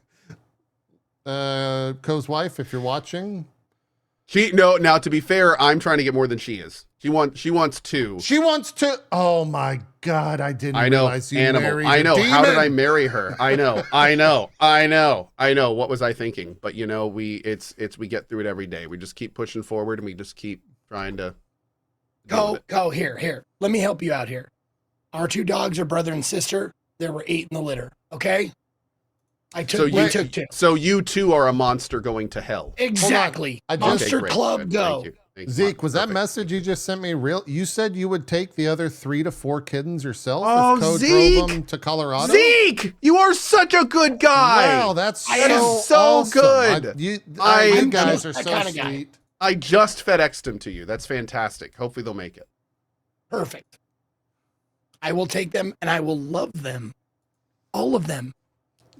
S1: Cohh's wife, if you're watching,
S4: Now to be fair, I'm trying to get more than she is. She wants 2.
S1: she wants to. Oh my God, I didn't
S4: I know,
S1: realize you
S4: animal.
S1: married
S4: I
S1: a
S4: know. How did
S1: demon.
S4: I marry her? I know. What was I thinking? But you know, we get through it every day. We just keep pushing forward, and we just keep trying to
S5: Go here. Let me help you out here. Our 2 dogs are brother and sister. There were 8 in the litter. Okay. We took 2.
S4: So you too are a monster going to hell.
S5: Exactly.
S1: I just-
S5: Monster
S4: Okay, great.
S5: Club,
S4: Good.
S5: go.
S4: Thank you.
S1: Zeke, was that
S4: Perfect.
S1: message you just sent me real? You said you would take the other 3 to 4 kittens yourself
S4: Oh,
S1: if Cohh
S4: Zeke!
S1: drove them to Colorado?
S4: Zeke, you are such a good guy.
S1: Wow, that's
S5: I
S1: so,
S5: am
S4: so
S1: awesome.
S4: good.
S1: You
S4: I'm
S1: guys are
S5: that
S1: so
S5: kinda guy.
S1: sweet.
S4: I just FedExed them to you. That's fantastic. Hopefully they'll make it.
S5: Perfect. I will take them and I will love them. All of them.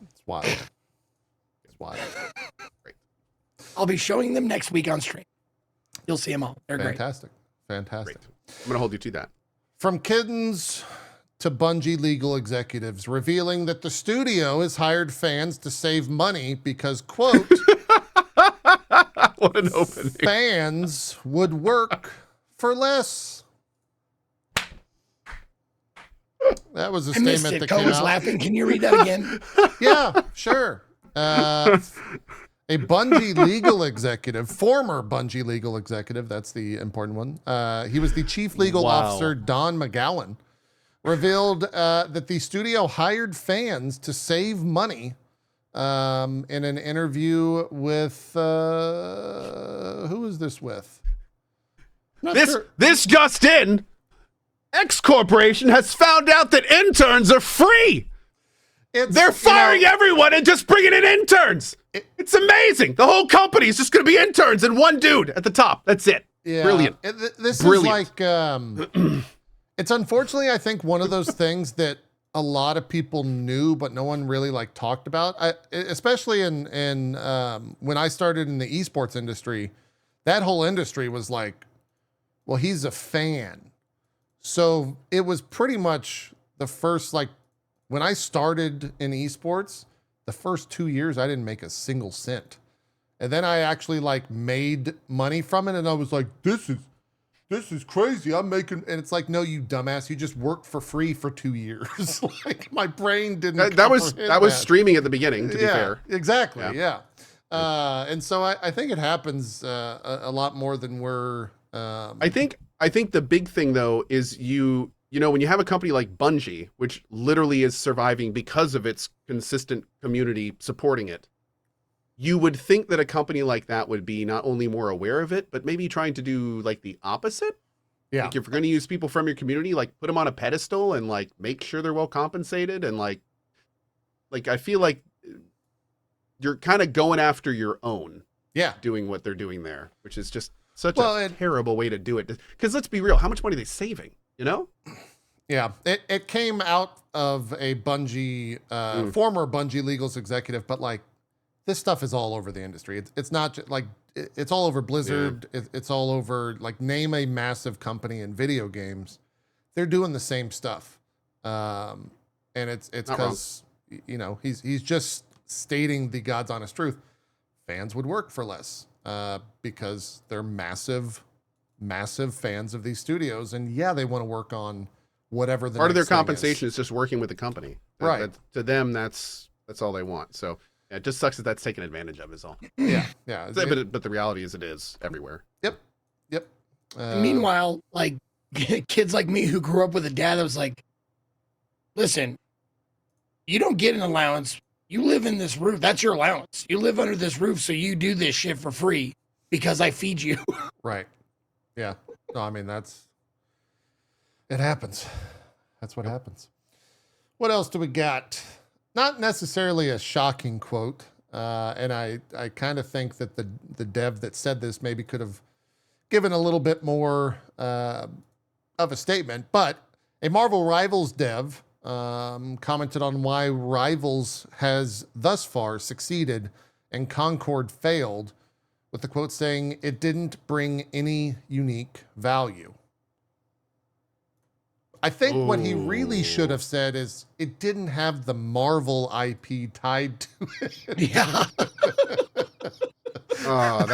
S1: It's wild. It's wild.
S5: I'll be showing them next week on stream. You'll see them all. They're great.
S1: Fantastic. Fantastic.
S4: Great. I'm gonna hold you to that.
S1: From kittens to Bungie legal executives revealing that the studio has hired fans to save money because, quote,
S4: What an opening.
S1: fans would work for less. That was a
S5: I missed
S1: statement
S5: it.
S1: that
S5: Cohh
S1: came
S5: was
S1: out.
S5: laughing. Can you read that again?
S1: Yeah, sure. A Bungie legal executive, former Bungie legal executive, that's the important one. He was the chief legal
S4: Wow.
S1: officer, Don McGowan, revealed that the studio hired fans to save money in an interview with, who was this with? Not sure.
S4: This just in. X Corporation has found out that interns are free. They're firing everyone and just bringing in interns. It's amazing. The whole company is just going to be interns and one dude at the top. That's it.
S1: Yeah,
S4: Brilliant.
S1: This
S4: Brilliant.
S1: is like, it's unfortunately, I think, one of those things that a lot of people knew, but no one really like talked about. Especially in when I started in the esports industry, that whole industry was like, well, he's a fan. So it was pretty much the first, like, when I started in esports, the first 2 years, I didn't make a single cent. And then I actually like made money from it. And I was like, this is crazy. I'm making, and it's like, no, you dumbass. You just worked for free for 2 years. Like my brain didn't.
S4: That was
S1: comprehend
S4: streaming at the beginning, to be fair.
S1: Exactly.
S4: Yeah.
S1: Yeah. And so I think it happens a lot more than we're.
S4: I think the big thing though is you know, when you have a company like Bungie, which literally is surviving because of its consistent community supporting it, you would think that a company like that would be not only more aware of it, but maybe trying to do like the opposite.
S1: Yeah.
S4: Like if you're going to use people from your community, like put them on a pedestal and like make sure they're well compensated. And like I feel like you're kind of going after your own.
S1: Yeah.
S4: Doing what they're doing there, which is just such
S1: Well,
S4: a terrible way to do it. Because let's be real, how much money are they saving? You know?
S1: Yeah, it came out of a Bungie, former Bungie legals executive, but like this stuff is all over the industry. It's not just like it's all over Blizzard. It's all over, like, name a massive company in video games. They're doing the same stuff. And it's
S4: Not wrong.
S1: because you know, he's just stating the God's honest truth. Fans would work for less because they're massive fans of these studios, and yeah, they want to work on whatever the
S4: Part of their
S1: next thing
S4: compensation is just working with the company.
S1: Right.
S4: To them, that's all they want. So yeah, it just sucks that that's taken advantage of is all.
S1: Yeah.
S4: But the reality is it is everywhere.
S1: Yep.
S5: Meanwhile, like kids like me who grew up with a dad that was like, listen, you don't get an allowance. You live in this roof. That's your allowance. You live under this roof, so you do this shit for free because I feed you.
S1: Right. Yeah. No, I mean, it happens. That's what happens. What else do we got? Not necessarily a shocking quote. And I kind of think that the dev that said this maybe could have given a little bit more of a statement, but a Marvel Rivals dev commented on why Rivals has thus far succeeded and Concord failed, with the quote saying, "It didn't bring any unique value." I think what he really should have said is, it didn't have the Marvel IP tied to it.
S5: Yeah.
S4: Oh,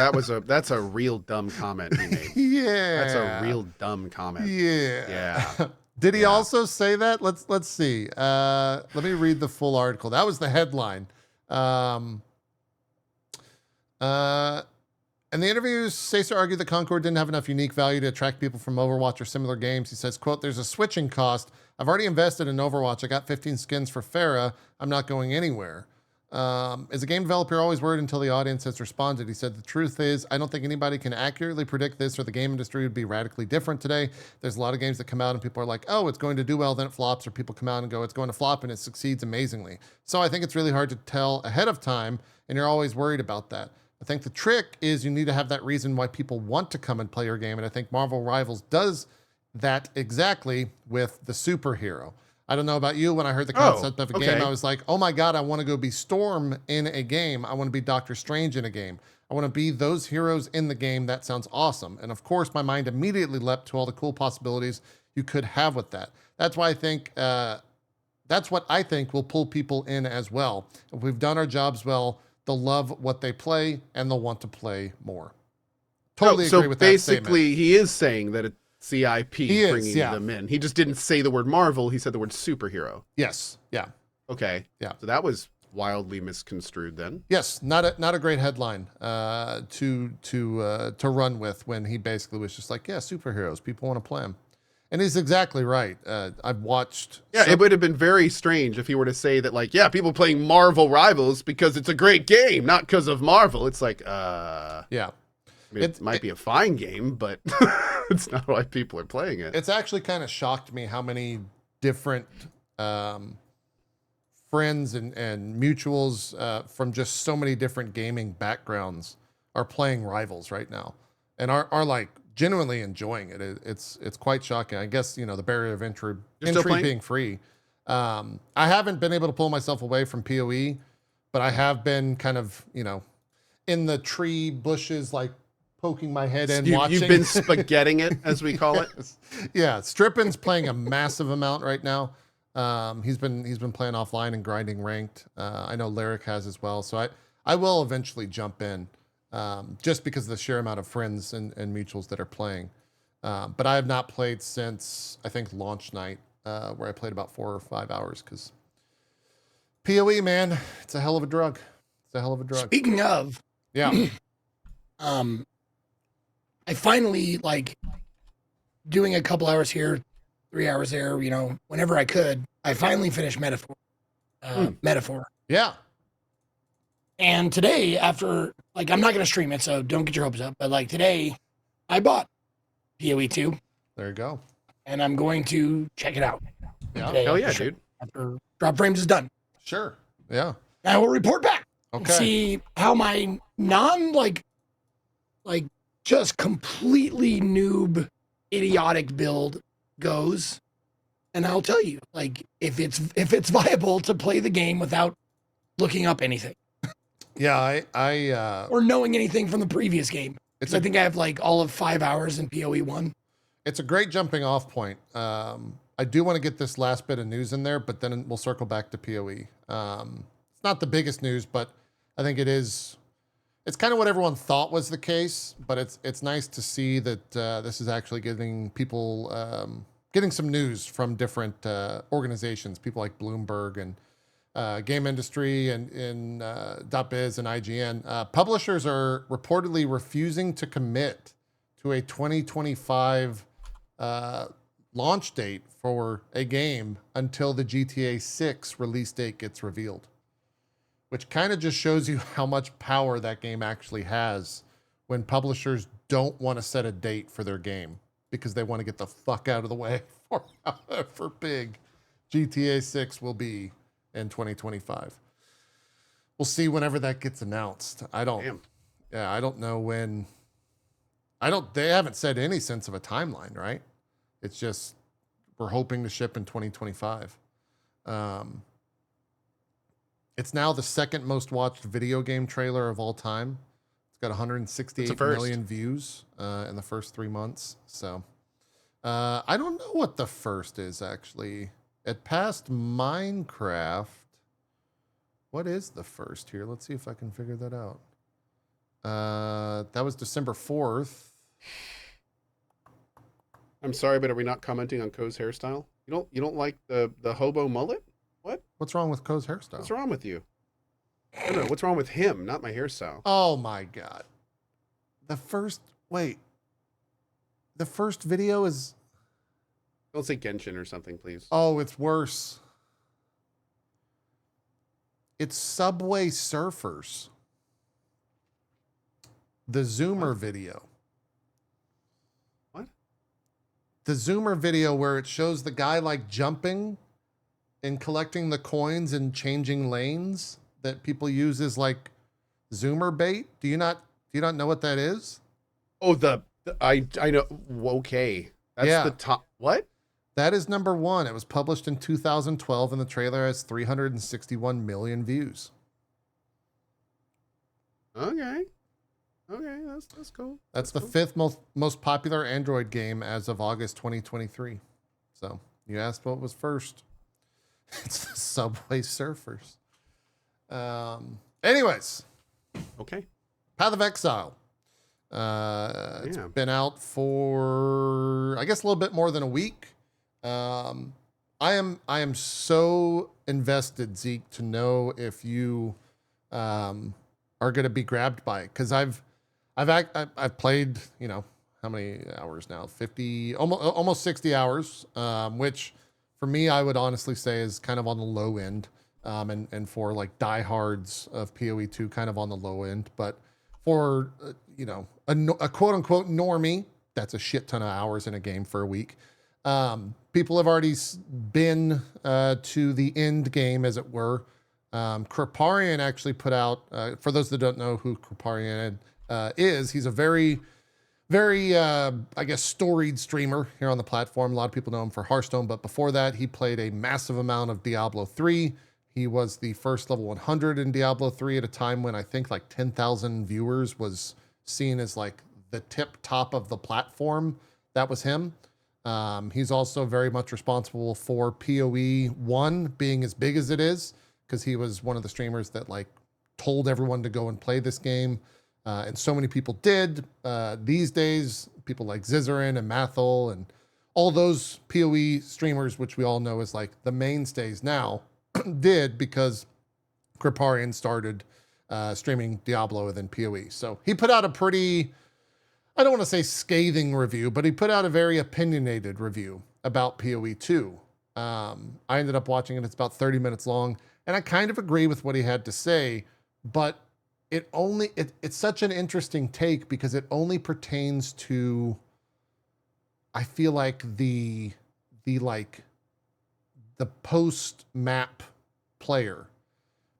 S4: that's a real dumb comment he made.
S1: Yeah.
S4: That's a real dumb comment.
S1: Yeah.
S4: Yeah.
S1: Did he also say that? Let's see. Let me read the full article. That was the headline. In the interviews, Sacer argued that Concord didn't have enough unique value to attract people from Overwatch or similar games. He says, quote, "There's a switching cost. I've already invested in Overwatch. I got 15 skins for Pharah. I'm not going anywhere." As a game developer, you're always worried until the audience has responded. He said, "The truth is, I don't think anybody can accurately predict this, or the game industry would be radically different today. There's a lot of games that come out and people are like, oh, it's going to do well, then it flops, or people come out and go, it's going to flop, and it succeeds amazingly. So I think it's really hard to tell ahead of time, and you're always worried about that. I think the trick is you need to have that reason why people want to come and play your game, and I think Marvel Rivals does that exactly with the superhero. I don't know about you. When I heard the concept of a game, I was like, oh my God, I want to go be Storm in a game. I want to be Doctor Strange in a game. I want to be those heroes in the game. That sounds awesome. And of course, my mind immediately leapt to all the cool possibilities you could have with that. That's why I think, that's what I think will pull people in as well. If we've done our jobs well, they'll love what they play and they'll want to play more. Totally agree with that statement.
S4: So basically, he is saying that it's CIP bringing them in. He just didn't say the word Marvel. He said the word superhero.
S1: Yes. Yeah.
S4: Okay.
S1: Yeah.
S4: So that was wildly misconstrued then.
S1: Yes. Not a great headline to run with, when he basically was just like, yeah, superheroes. People want to play them. And he's exactly right. I've watched.
S4: Yeah, it would have been very strange if he were to say that, like, yeah, people playing Marvel Rivals because it's a great game, not because of Marvel. It's like,
S1: yeah.
S4: I mean, it might be a fine game, but it's not why people are playing it.
S1: It's actually kind of shocked me how many different friends and mutuals from just so many different gaming backgrounds are playing Rivals right now and are like genuinely enjoying it. It's quite shocking. I guess, you know, the barrier of entry being free. I haven't been able to pull myself away from PoE, but I have been kind of, you know, in the tree bushes, like poking my head in, watching.
S4: You've been spaghetting it, as we call it.
S1: Yeah, Strippin's playing a massive amount right now. He's been playing offline and grinding ranked. I know Lyric has as well. So I will eventually jump in, just because of the sheer amount of friends and mutuals that are playing. But I have not played since, I think, launch night, where I played about 4 or 5 hours, because PoE, man, it's a hell of a drug. It's a hell of a drug.
S5: Speaking of,
S1: yeah.
S5: I finally, like, doing a couple hours here, 3 hours there, you know, whenever I could, I finally finished Metaphor. Metaphor.
S1: Yeah.
S5: And today, after, like, I'm not going to stream it, so don't get your hopes up, but, like, today, I bought PoE 2.
S1: There you go.
S5: And I'm going to check it out.
S1: Yeah.
S5: Today,
S4: Hell yeah, dude.
S5: After Drop Frames is done.
S1: Sure. Yeah.
S5: I will report back. And
S1: Okay.
S5: see how my like just completely noob, idiotic build goes. And I'll tell you, like, if it's viable to play the game without looking up anything.
S1: Yeah, I
S5: or knowing anything from the previous game.
S1: it's
S5: I think I have like all of 5 hours in PoE 1.
S1: it's a great jumping off point. I do want to get this last bit of news in there, but then we'll circle back to PoE. It's not the biggest news, but I think it is. It's kind of what everyone thought was the case, but it's nice to see that this is actually getting people getting some news from different organizations, people like Bloomberg and Game Industry and in .biz and IGN. Publishers are reportedly refusing to commit to a 2025 launch date for a game until the GTA 6 release date gets revealed, which kind of just shows you how much power that game actually has when publishers don't want to set a date for their game because they want to get the fuck out of the way for however big GTA 6 will be in 2025. We'll see whenever that gets announced. I don't know when. They haven't said any sense of a timeline, right? It's just, we're hoping to ship in 2025. It's now the second most watched video game trailer of all time. It's got 168 million views in the first 3 months. So I don't know what the first is, actually. It passed Minecraft. What is the first here? Let's see if I can figure that out. That was December 4th.
S4: I'm sorry, but are we not commenting on Cohh's hairstyle? You don't like the hobo mullet? What?
S1: What's wrong with Cohh's hairstyle?
S4: What's wrong with you? No, what's wrong with him, not my hairstyle?
S1: Oh my God. The first video is...
S4: Don't say Genshin or something, please.
S1: Oh, it's worse. It's Subway Surfers. The Zoomer video.
S4: What?
S1: The Zoomer video where it shows the guy like jumping and collecting the coins and changing lanes that people use as like Zoomer bait. Do you not know what that is?
S4: Oh, I know. Okay. That's the top. What?
S1: That is number one. It was published in 2012 and the trailer has 361 million views.
S4: Okay. Okay, that's cool.
S1: That's the fifth most popular Android game as of August 2023. So you asked what was first. It's the Subway Surfers. Anyways.
S4: Okay.
S1: Path of Exile. It's been out for, I guess, a little bit more than a week. I am so invested, Zeke, to know if you are going to be grabbed by it, because I've played, how many hours now? 50, almost 60 hours, which for me, I would honestly say is kind of on the low end, and for like diehards of PoE 2, kind of on the low end. But for, a quote unquote normie, that's a shit ton of hours in a game for a week. People have already been to the end game, as it were. Kriparian actually put out, for those that don't know who Kriparian is, he's a very, very, I guess, storied streamer here on the platform. A lot of people know him for Hearthstone, but before that, he played a massive amount of Diablo 3. He was the first level 100 in Diablo 3 at a time when I think like 10,000 viewers was seen as like the tip top of the platform. That was him. He's also very much responsible for PoE 1 being as big as it is, because he was one of the streamers that like told everyone to go and play this game. And so many people did. These days, people like Zizarin and Mathel and all those PoE streamers, which we all know is like the mainstays now, did because Kriparian started streaming Diablo within PoE. So he put out a pretty, I don't want to say scathing review, but he put out a very opinionated review about PoE 2. I ended up watching it. It's about 30 minutes long. And I kind of agree with what he had to say, but it's such an interesting take because it only pertains to, I feel like the post map player.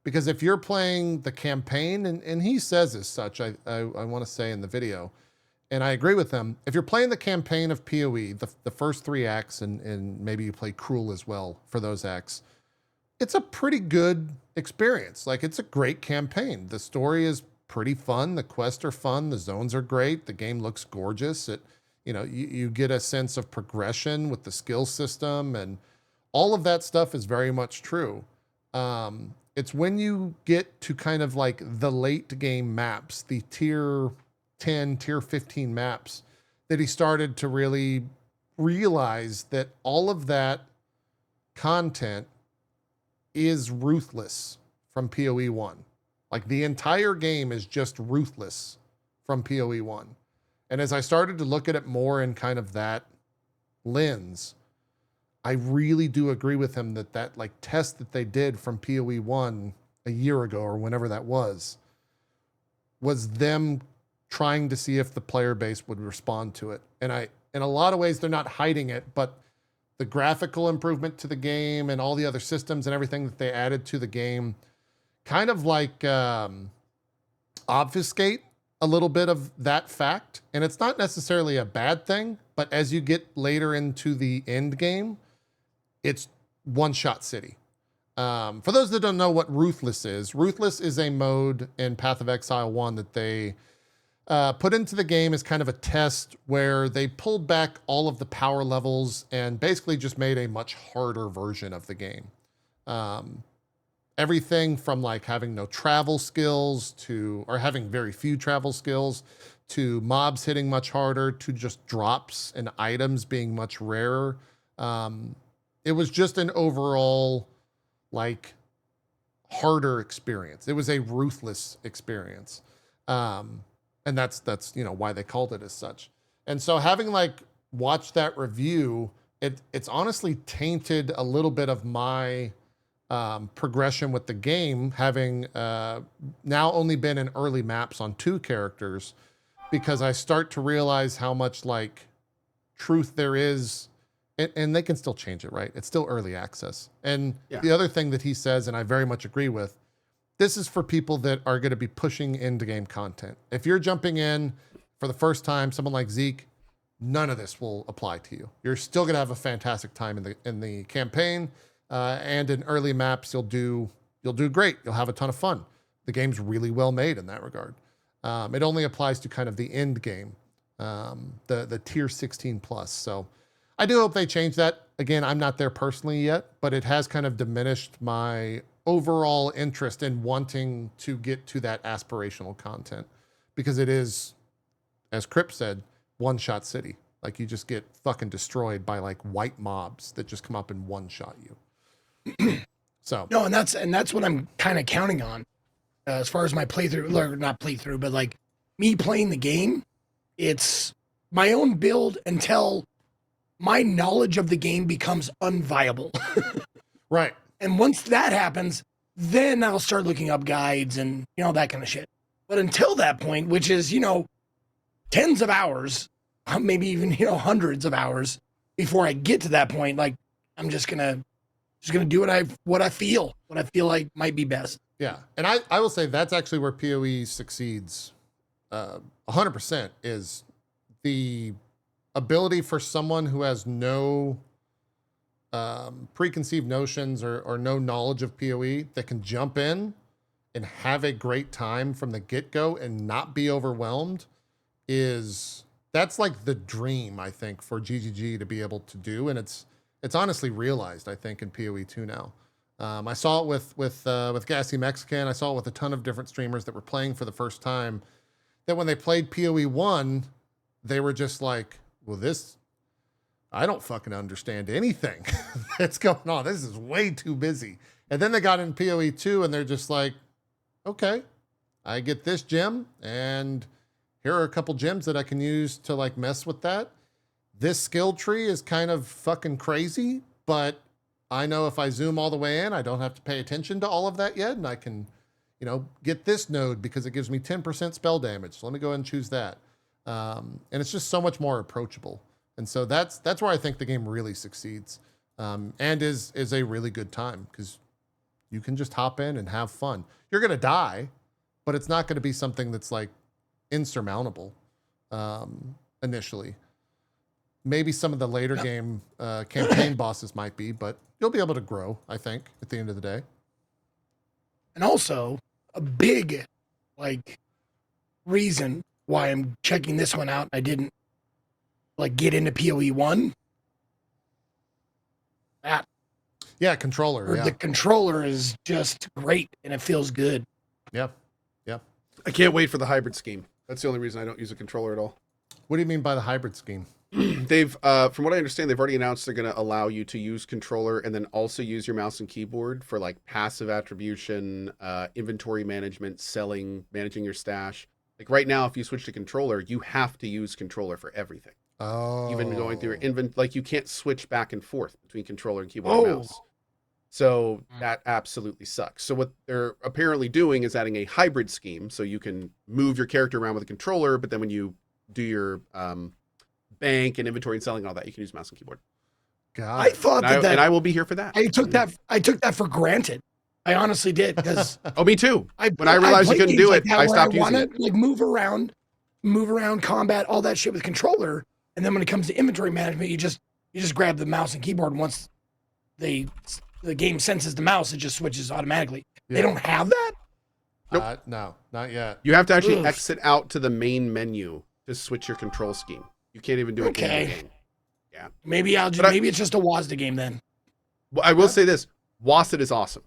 S1: Because if you're playing the campaign, and he says as such, I want to say in the video, and I agree with him, if you're playing the campaign of PoE, the first 3 acts, and maybe you play Cruel as well for those acts, it's a pretty good experience. Like, it's a great campaign. The story is pretty fun. The quests are fun. The zones are great. The game looks gorgeous. you get a sense of progression with the skill system, and all of that stuff is very much true. It's when you get to kind of like the late game maps, the tier 10, tier 15 maps, that he started to really realize that all of that content is ruthless from PoE 1. Like the entire game is just ruthless from PoE 1. And as I started to look at it more in kind of that lens, I really do agree with him that like test that they did from PoE 1 a year ago or whenever that was them trying to see if the player base would respond to it. And in a lot of ways, they're not hiding it, but the graphical improvement to the game and all the other systems and everything that they added to the game kind of like obfuscate a little bit of that fact. And it's not necessarily a bad thing, but as you get later into the end game, it's one-shot city. For those that don't know what Ruthless is a mode in Path of Exile 1 that they put into the game as kind of a test where they pulled back all of the power levels and basically just made a much harder version of the game. Everything from like having no travel skills or having very few travel skills, to mobs hitting much harder, to just drops and items being much rarer. It was just an overall like harder experience. It was a ruthless experience. And that's why they called it as such. And so having like watched that review, it's honestly tainted a little bit of my progression with the game, having now only been in early maps on 2 characters, because I start to realize how much like truth there is, and they can still change it, right? It's still early access. And the other thing that he says, and I very much agree with, this is for people that are going to be pushing into game content. If you're jumping in for the first time, someone like Zeke, none of this will apply to you. You're still going to have a fantastic time in the campaign, and in early maps, you'll do great. You'll have a ton of fun. The game's really well made in that regard. It only applies to kind of the end game, the tier 16 plus. So I do hope they change that. Again, I'm not there personally yet, but it has kind of diminished my overall interest in wanting to get to that aspirational content, because it is, as Crip said, one-shot city. Like you just get fucking destroyed by like white mobs that just come up and one-shot you. So
S5: no, and that's what I'm kind of counting on as far as my playthrough, or not playthrough, but like me playing the game. It's my own build until my knowledge of the game becomes unviable.
S1: Right.
S5: And once that happens, then I'll start looking up guides and, that kind of shit. But until that point, which is, tens of hours, maybe even, hundreds of hours before I get to that point, like I'm just gonna do what I feel like might be best.
S1: Yeah. And I will say that's actually where PoE succeeds 100%, is the ability for someone who has no preconceived notions or no knowledge of PoE that can jump in and have a great time from the get-go and not be overwhelmed. That's like the dream, I think, for GGG to be able to do. And it's honestly realized, I think, in PoE 2 now. I saw it with Gassy Mexican. I saw it with a ton of different streamers that were playing for the first time, that when they played PoE 1, they were just like, well, I don't fucking understand anything that's going on. This is way too busy. And then they got in PoE 2 and they're just like, okay, I get this gem, and here are a couple gems that I can use to like mess with that. This skill tree is kind of fucking crazy, but I know if I zoom all the way in, I don't have to pay attention to all of that yet. And I can, get this node because it gives me 10% spell damage. So let me go ahead and choose that. And it's just so much more approachable. And so that's where I think the game really succeeds, and is a really good time, because you can just hop in and have fun. You're going to die, but it's not going to be something that's like insurmountable initially. Maybe some of the later game campaign bosses might be, but you'll be able to grow, I think, at the end of the day.
S5: And also a big reason why I'm checking this one out. I didn't like get into PoE1, that
S1: Yeah, controller.
S5: or
S1: Yeah.
S5: the controller is just great and it feels good.
S1: Yeah. Yeah.
S4: I can't wait for the hybrid scheme. That's the only reason I don't use a controller at all.
S1: What do you mean by the hybrid scheme?
S4: They've, from what I understand, they've already announced they're going to allow you to use controller and then also use your mouse and keyboard for like passive attribution, inventory management, selling, managing your stash. Like right now, if you switch to controller, you have to use controller for everything.
S1: Oh.
S4: Even going through your like you can't switch back and forth between controller and keyboard and
S5: Oh.
S4: mouse. So that absolutely sucks. So what they're apparently doing is adding a hybrid scheme, so you can move your character around with a controller, but then when you do your bank and inventory and selling and all that, you can use mouse and keyboard.
S1: God.
S5: I thought
S4: And I will be here for that.
S5: I took that for granted. I honestly did because
S4: Oh, me too.
S5: I
S4: When I realized you
S5: played
S4: couldn't
S5: games
S4: do
S5: like
S4: it,
S5: that
S4: I
S5: where
S4: stopped using
S5: wanna,
S4: it.
S5: like move around, combat, all that shit with controller, and then when it comes to inventory management, you just grab the mouse and keyboard. And once the game senses the mouse, it just switches automatically.
S1: Yeah.
S5: They don't have that.
S1: No, not yet.
S4: You have to actually
S5: Ugh.
S4: exit out to the main menu to switch your control scheme. You can't even do it in the
S5: Okay.
S4: game.
S5: Maybe maybe it's just a WASD game then.
S4: Well, I will say this: WASD is awesome.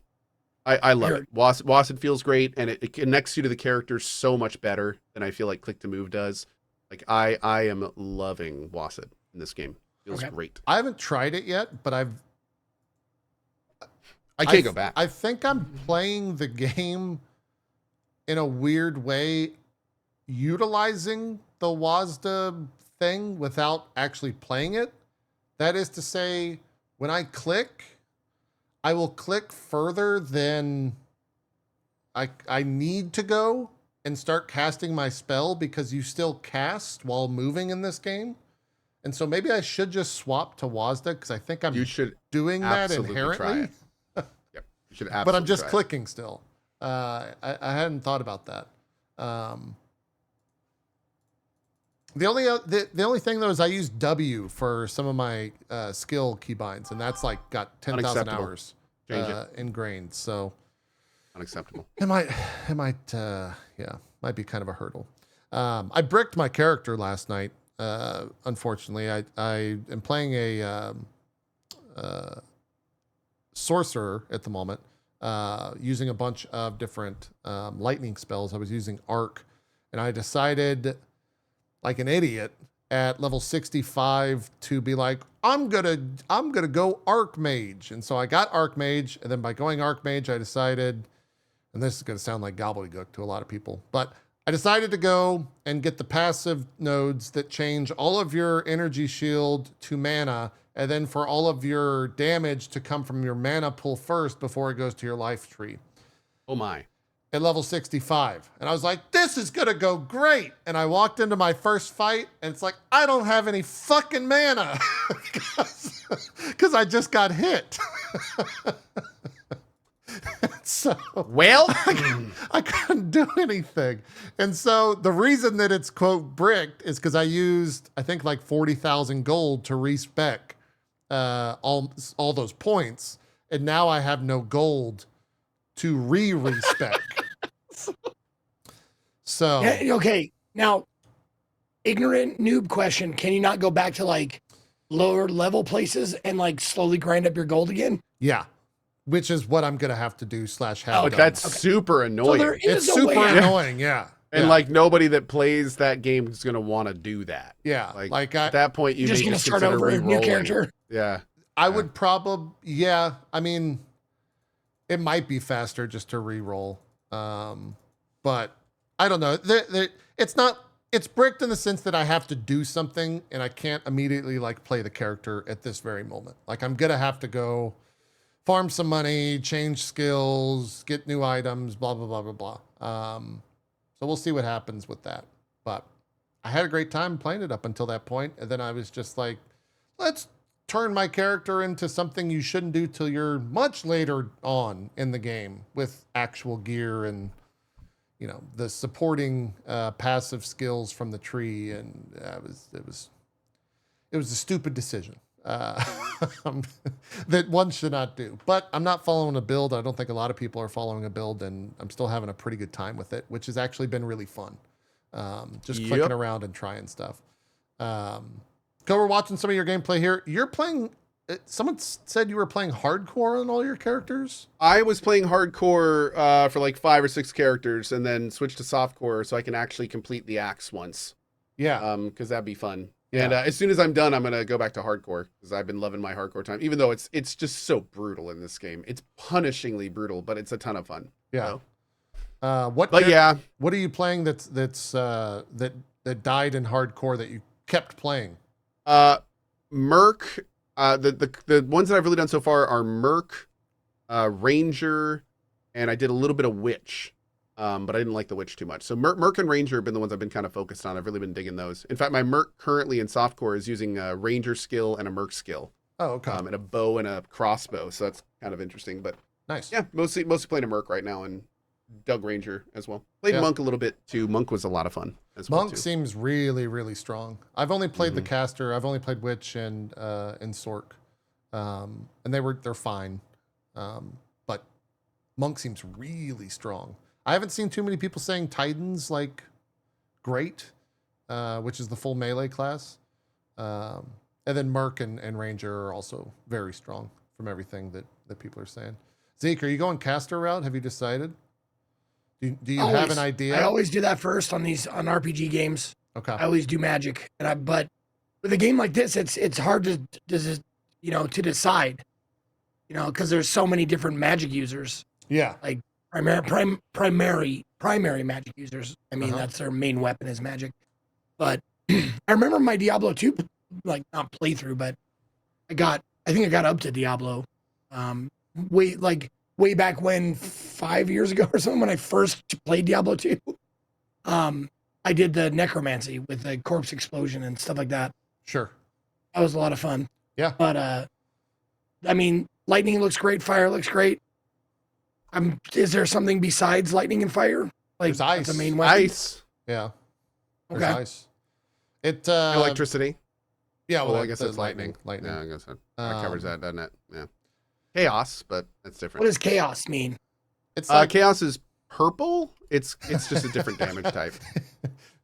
S4: I love
S5: Sure.
S4: it. WASD feels great, and it connects you to the characters so much better than I feel like Click to Move does. Like I am loving WASD in this game. Feels
S5: Okay.
S4: great.
S1: I haven't tried it yet, but
S4: I can't go back.
S1: I think I'm playing the game in a weird way, utilizing the WASD thing without actually playing it. That is to say, when I click, I will click further than I need to go and start casting my spell because you still cast while moving in this game. And so maybe I should just swap to WASD because I think I'm
S4: You should
S1: doing that
S4: absolutely try
S1: inherently.
S4: it. Yep. You should absolutely
S1: But I'm just
S4: try it.
S1: clicking still. I hadn't thought about that. The only thing though is I use W for some of my skill keybinds, and that's like got 10,000
S4: Unacceptable.
S1: hours
S4: Change it.
S1: ingrained. So
S4: Unacceptable.
S1: it might be kind of a hurdle. I bricked my character last night. Unfortunately, I am playing a sorcerer at the moment, using a bunch of different lightning spells. I was using arc, and I decided, like an idiot, at level 65 to be like, I'm gonna go Archmage. And so I got Archmage, and then by going Archmage, I decided, and this is gonna sound like gobbledygook to a lot of people, but I decided to go and get the passive nodes that change all of your energy shield to mana, and then for all of your damage to come from your mana pool first before it goes to your life tree
S4: Oh my.
S1: at level 65. And I was like, this is gonna go great. And I walked into my first fight, and it's like, I don't have any fucking mana because I just got hit. So
S4: Well,
S1: I couldn't do anything. And so the reason that it's quote bricked is because I used, I think, like 40,000 gold to respec all those points. And now I have no gold to respec. So
S5: Yeah, okay, now, ignorant noob question: can you not go back to like lower level places and like slowly grind up your gold again?
S1: yeah, which is what I'm gonna have to do / have
S4: but
S1: done.
S4: that's
S5: Okay.
S4: super
S5: So
S4: annoying.
S5: there
S1: It's
S5: is a
S1: super
S5: way out.
S1: annoying. Yeah.
S4: And
S1: yeah.
S4: like nobody that plays that game is going to want to do that.
S1: yeah,
S4: Like,
S1: I,
S4: at that point, you
S5: You're just
S4: may
S5: gonna
S4: just
S5: start
S4: consider
S5: over a new
S4: re-rolling.
S5: character.
S4: Yeah.
S1: I would probably, yeah. I mean, it might be faster just to re-roll, but I don't know. It's not. It's bricked in the sense that I have to do something, and I can't immediately like play the character at this very moment. Like I'm gonna have to go farm some money, change skills, get new items, blah blah blah blah blah. So we'll see what happens with that. But I had a great time playing it up until that point, and then I was just like, let's turn my character into something you shouldn't do till you're much later on in the game with actual gear and, you know, the supporting passive skills from the tree. And it was a stupid decision that one should not do. But I'm not following a build. I don't think a lot of people are following a build, and I'm still having a pretty good time with it, which has actually been really fun. Just clicking around and trying stuff. Cohh, we're watching some of your gameplay here. You're playing. Someone said you were playing hardcore on all your characters.
S4: I was playing hardcore for like 5 or 6 characters, and then switched to softcore so I can actually complete the axe once.
S1: Yeah.
S4: Because that'd be fun.
S1: Yeah.
S4: And as soon as I'm done, I'm gonna go back to hardcore because I've been loving my hardcore time. Even though it's just so brutal in this game, it's punishingly brutal, but it's a ton of fun.
S1: Yeah.
S4: So.
S1: What are you playing that died in hardcore that you kept playing?
S4: Merc. The ones that I've really done so far are Merc, Ranger, and I did a little bit of Witch, but I didn't like the Witch too much. So Merc and Ranger have been the ones I've been kind of focused on. I've really been digging those. In fact, my Merc currently in softcore is using a Ranger skill and a Merc skill.
S1: Oh, okay.
S4: And a bow and a crossbow, so that's kind of interesting. But
S1: nice.
S4: Yeah, mostly playing a Merc right now and Doug Ranger as well. Played Monk a little bit too. Monk was a lot of fun as well.
S1: Monk seems really, really strong. I've only played the caster. I've only played Witch and Sork, and they're fine. But Monk seems really strong. I haven't seen too many people saying Titan's like great, which is the full melee class. And then Merc and Ranger are also very strong from everything that people are saying. Zeke, are you going caster route? Have you decided? Do you have an idea?
S5: I always do that first on RPG games.
S1: Okay.
S5: I always do magic, but with a game like this, it's hard to decide, because there's so many different magic users.
S1: Yeah.
S5: Like primary magic users. I mean, that's their main weapon is magic. But I remember my Diablo 2, like not playthrough, but I think I got up to Diablo, way back when 5 years ago or something when I first played Diablo 2. I did the necromancy with the corpse explosion and stuff like that.
S1: Sure.
S5: That was a lot of fun.
S1: Yeah.
S5: But I mean, lightning looks great, fire looks great. Is there something besides lightning and fire? Like
S1: there's ice.
S5: The main weapon?
S4: Ice.
S1: Yeah. There's
S5: Okay.
S1: ice. It
S4: Electricity.
S1: Yeah, well,
S4: I guess it's lightning.
S1: Lightning.
S4: Yeah, I guess that covers that, doesn't it? Yeah. Chaos, but that's different.
S5: What does chaos mean?
S1: It's like,
S4: chaos is purple. It's just a different damage type.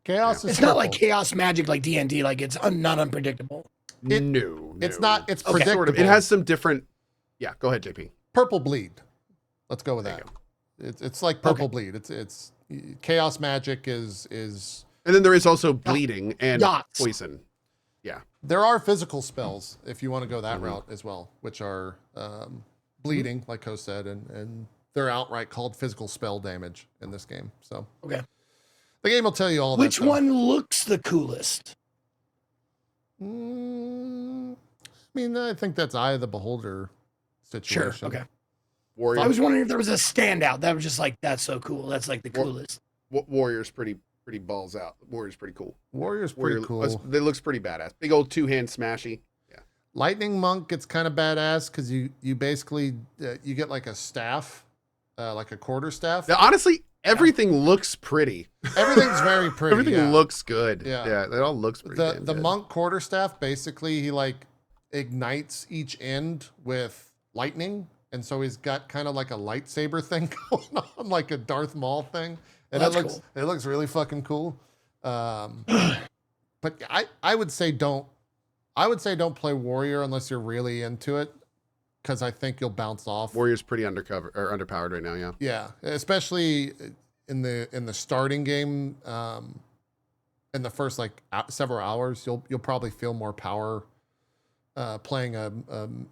S1: chaos is
S5: It's not
S1: purple.
S5: like chaos magic like D&D, like it's not unpredictable.
S4: No,
S1: It's not. It's
S5: Okay.
S1: predictable.
S4: Sort of. It has some different. Yeah, go ahead, JP.
S1: purple bleed. Let's go with
S4: There
S1: that.
S4: you
S1: It's like purple bleed. It's chaos magic is.
S4: And then there is also bleeding and
S5: Yachts.
S4: poison. Yeah.
S1: There are physical spells if you want to go that route as well, which are bleeding, like Cohh said, and they're outright called physical spell damage in this game. So
S5: Okay.
S1: the game will tell you all that.
S5: Which one looks the coolest?
S1: I mean, I think that's eye of the beholder situation.
S5: Sure. Okay.
S4: Warrior.
S5: I was wondering if there was a standout that was just like, that's so cool. That's like the coolest.
S4: Warrior's pretty balls out. Warrior's pretty cool.
S1: Warrior's pretty cool.
S4: It looks pretty badass. Big old 2-hand smashy. Yeah.
S1: Lightning Monk gets kind of badass because you basically you get like a staff, like a quarter staff.
S4: Now, honestly, everything looks pretty.
S1: Everything's very pretty.
S4: Everything looks good.
S1: Yeah.
S4: Yeah, it all looks pretty
S1: The
S4: damn
S1: the
S4: good.
S1: monk quarterstaff basically he like ignites each end with lightning, and so he's got kind of like a lightsaber thing going on, like a Darth Maul thing, and
S5: That's
S1: it looks really fucking cool. But I would say don't play warrior unless you're really into it, because I think you'll bounce off.
S4: Warrior's pretty underpowered right now. Yeah.
S1: Yeah, especially in the starting game. In the first like several hours, you'll probably feel more power playing a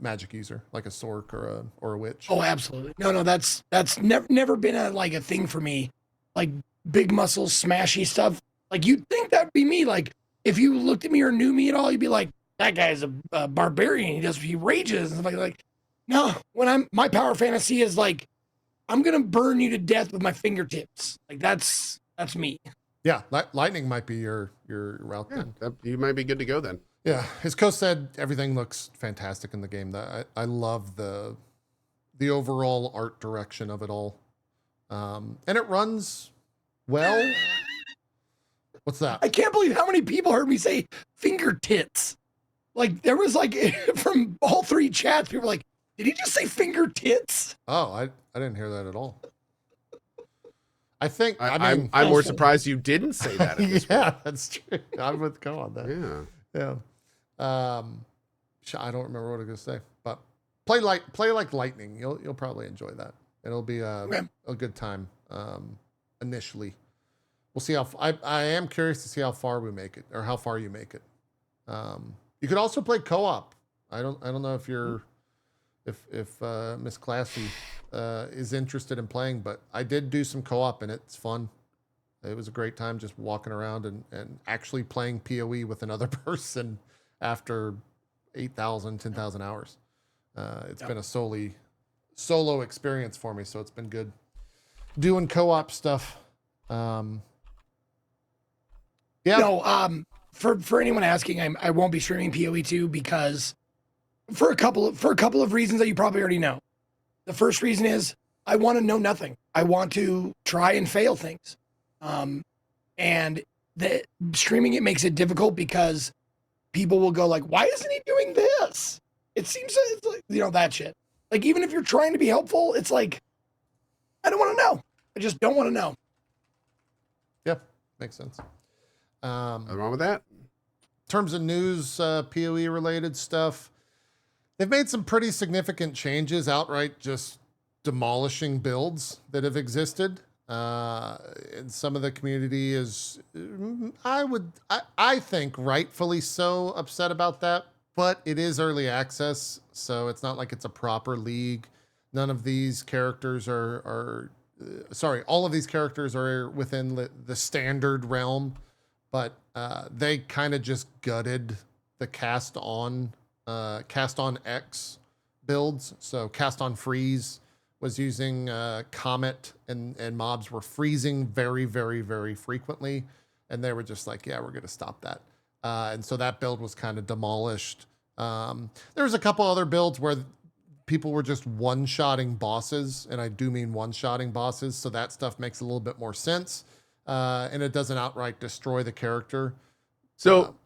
S1: magic user like a Sork or a Witch.
S5: Oh, absolutely. No, that's never been a thing for me. Like big muscles, smashy stuff. Like you'd think that'd be me. Like if you looked at me or knew me at all, you'd be like, that guy's a barbarian. He rages and stuff like. No, my power fantasy is like, I'm gonna burn you to death with my fingertips. Like that's me.
S1: Yeah, lightning might be your route then.
S4: You might be good to go then.
S1: Yeah, as Cohh said, everything looks fantastic in the game. I love the overall art direction of it all, and it runs well. What's that?
S5: I can't believe how many people heard me say fingertips. Like there was like from all three chats, people were like, did he just say fingertips?
S1: Oh, I didn't hear that at all. I think
S4: I'm more surprised you didn't say that. At this
S1: yeah, that's true. I'm with Cohh on that.
S4: point. Yeah.
S1: I don't remember what I was gonna say, but play like lightning. You'll probably enjoy that. It'll be a good time. Initially, we'll see how. I am curious to see how far we make it, or how far you make it. You could also play co-op. I don't know if you're if Miss Classy is interested in playing, but I did do some co-op and it's fun. It was a great time just walking around and actually playing PoE with another person after 8,000, 10,000 hours. It's been a solo experience for me, so it's been good doing co-op stuff. For
S5: anyone asking, I won't be streaming PoE 2 because for a couple of reasons that you probably already know. The first reason is I want to know nothing. I want to try and fail things. And the streaming it makes it difficult because people will go like, why isn't he doing this? It seems it's like, that shit. Like, even if you're trying to be helpful, it's like, I don't want to know. I just don't want to know.
S1: Yep. Makes sense.
S4: Nothing wrong with that.
S1: In terms of news, PoE related stuff, they've made some pretty significant changes, outright just demolishing builds that have existed. And some of the community is, I think rightfully so upset about that, but it is early access. So it's not like it's a proper league. None of these characters all of these characters are within the standard realm, but they kind of just gutted the cast on X builds. So cast on freeze was using Comet, and mobs were freezing very, very, very frequently. And they were just like, yeah, we're going to stop that. And so that build was kind of demolished. There was a couple other builds where people were just one-shotting bosses, and I do mean one-shotting bosses, so that stuff makes a little bit more sense. And it doesn't outright destroy the character.
S4: So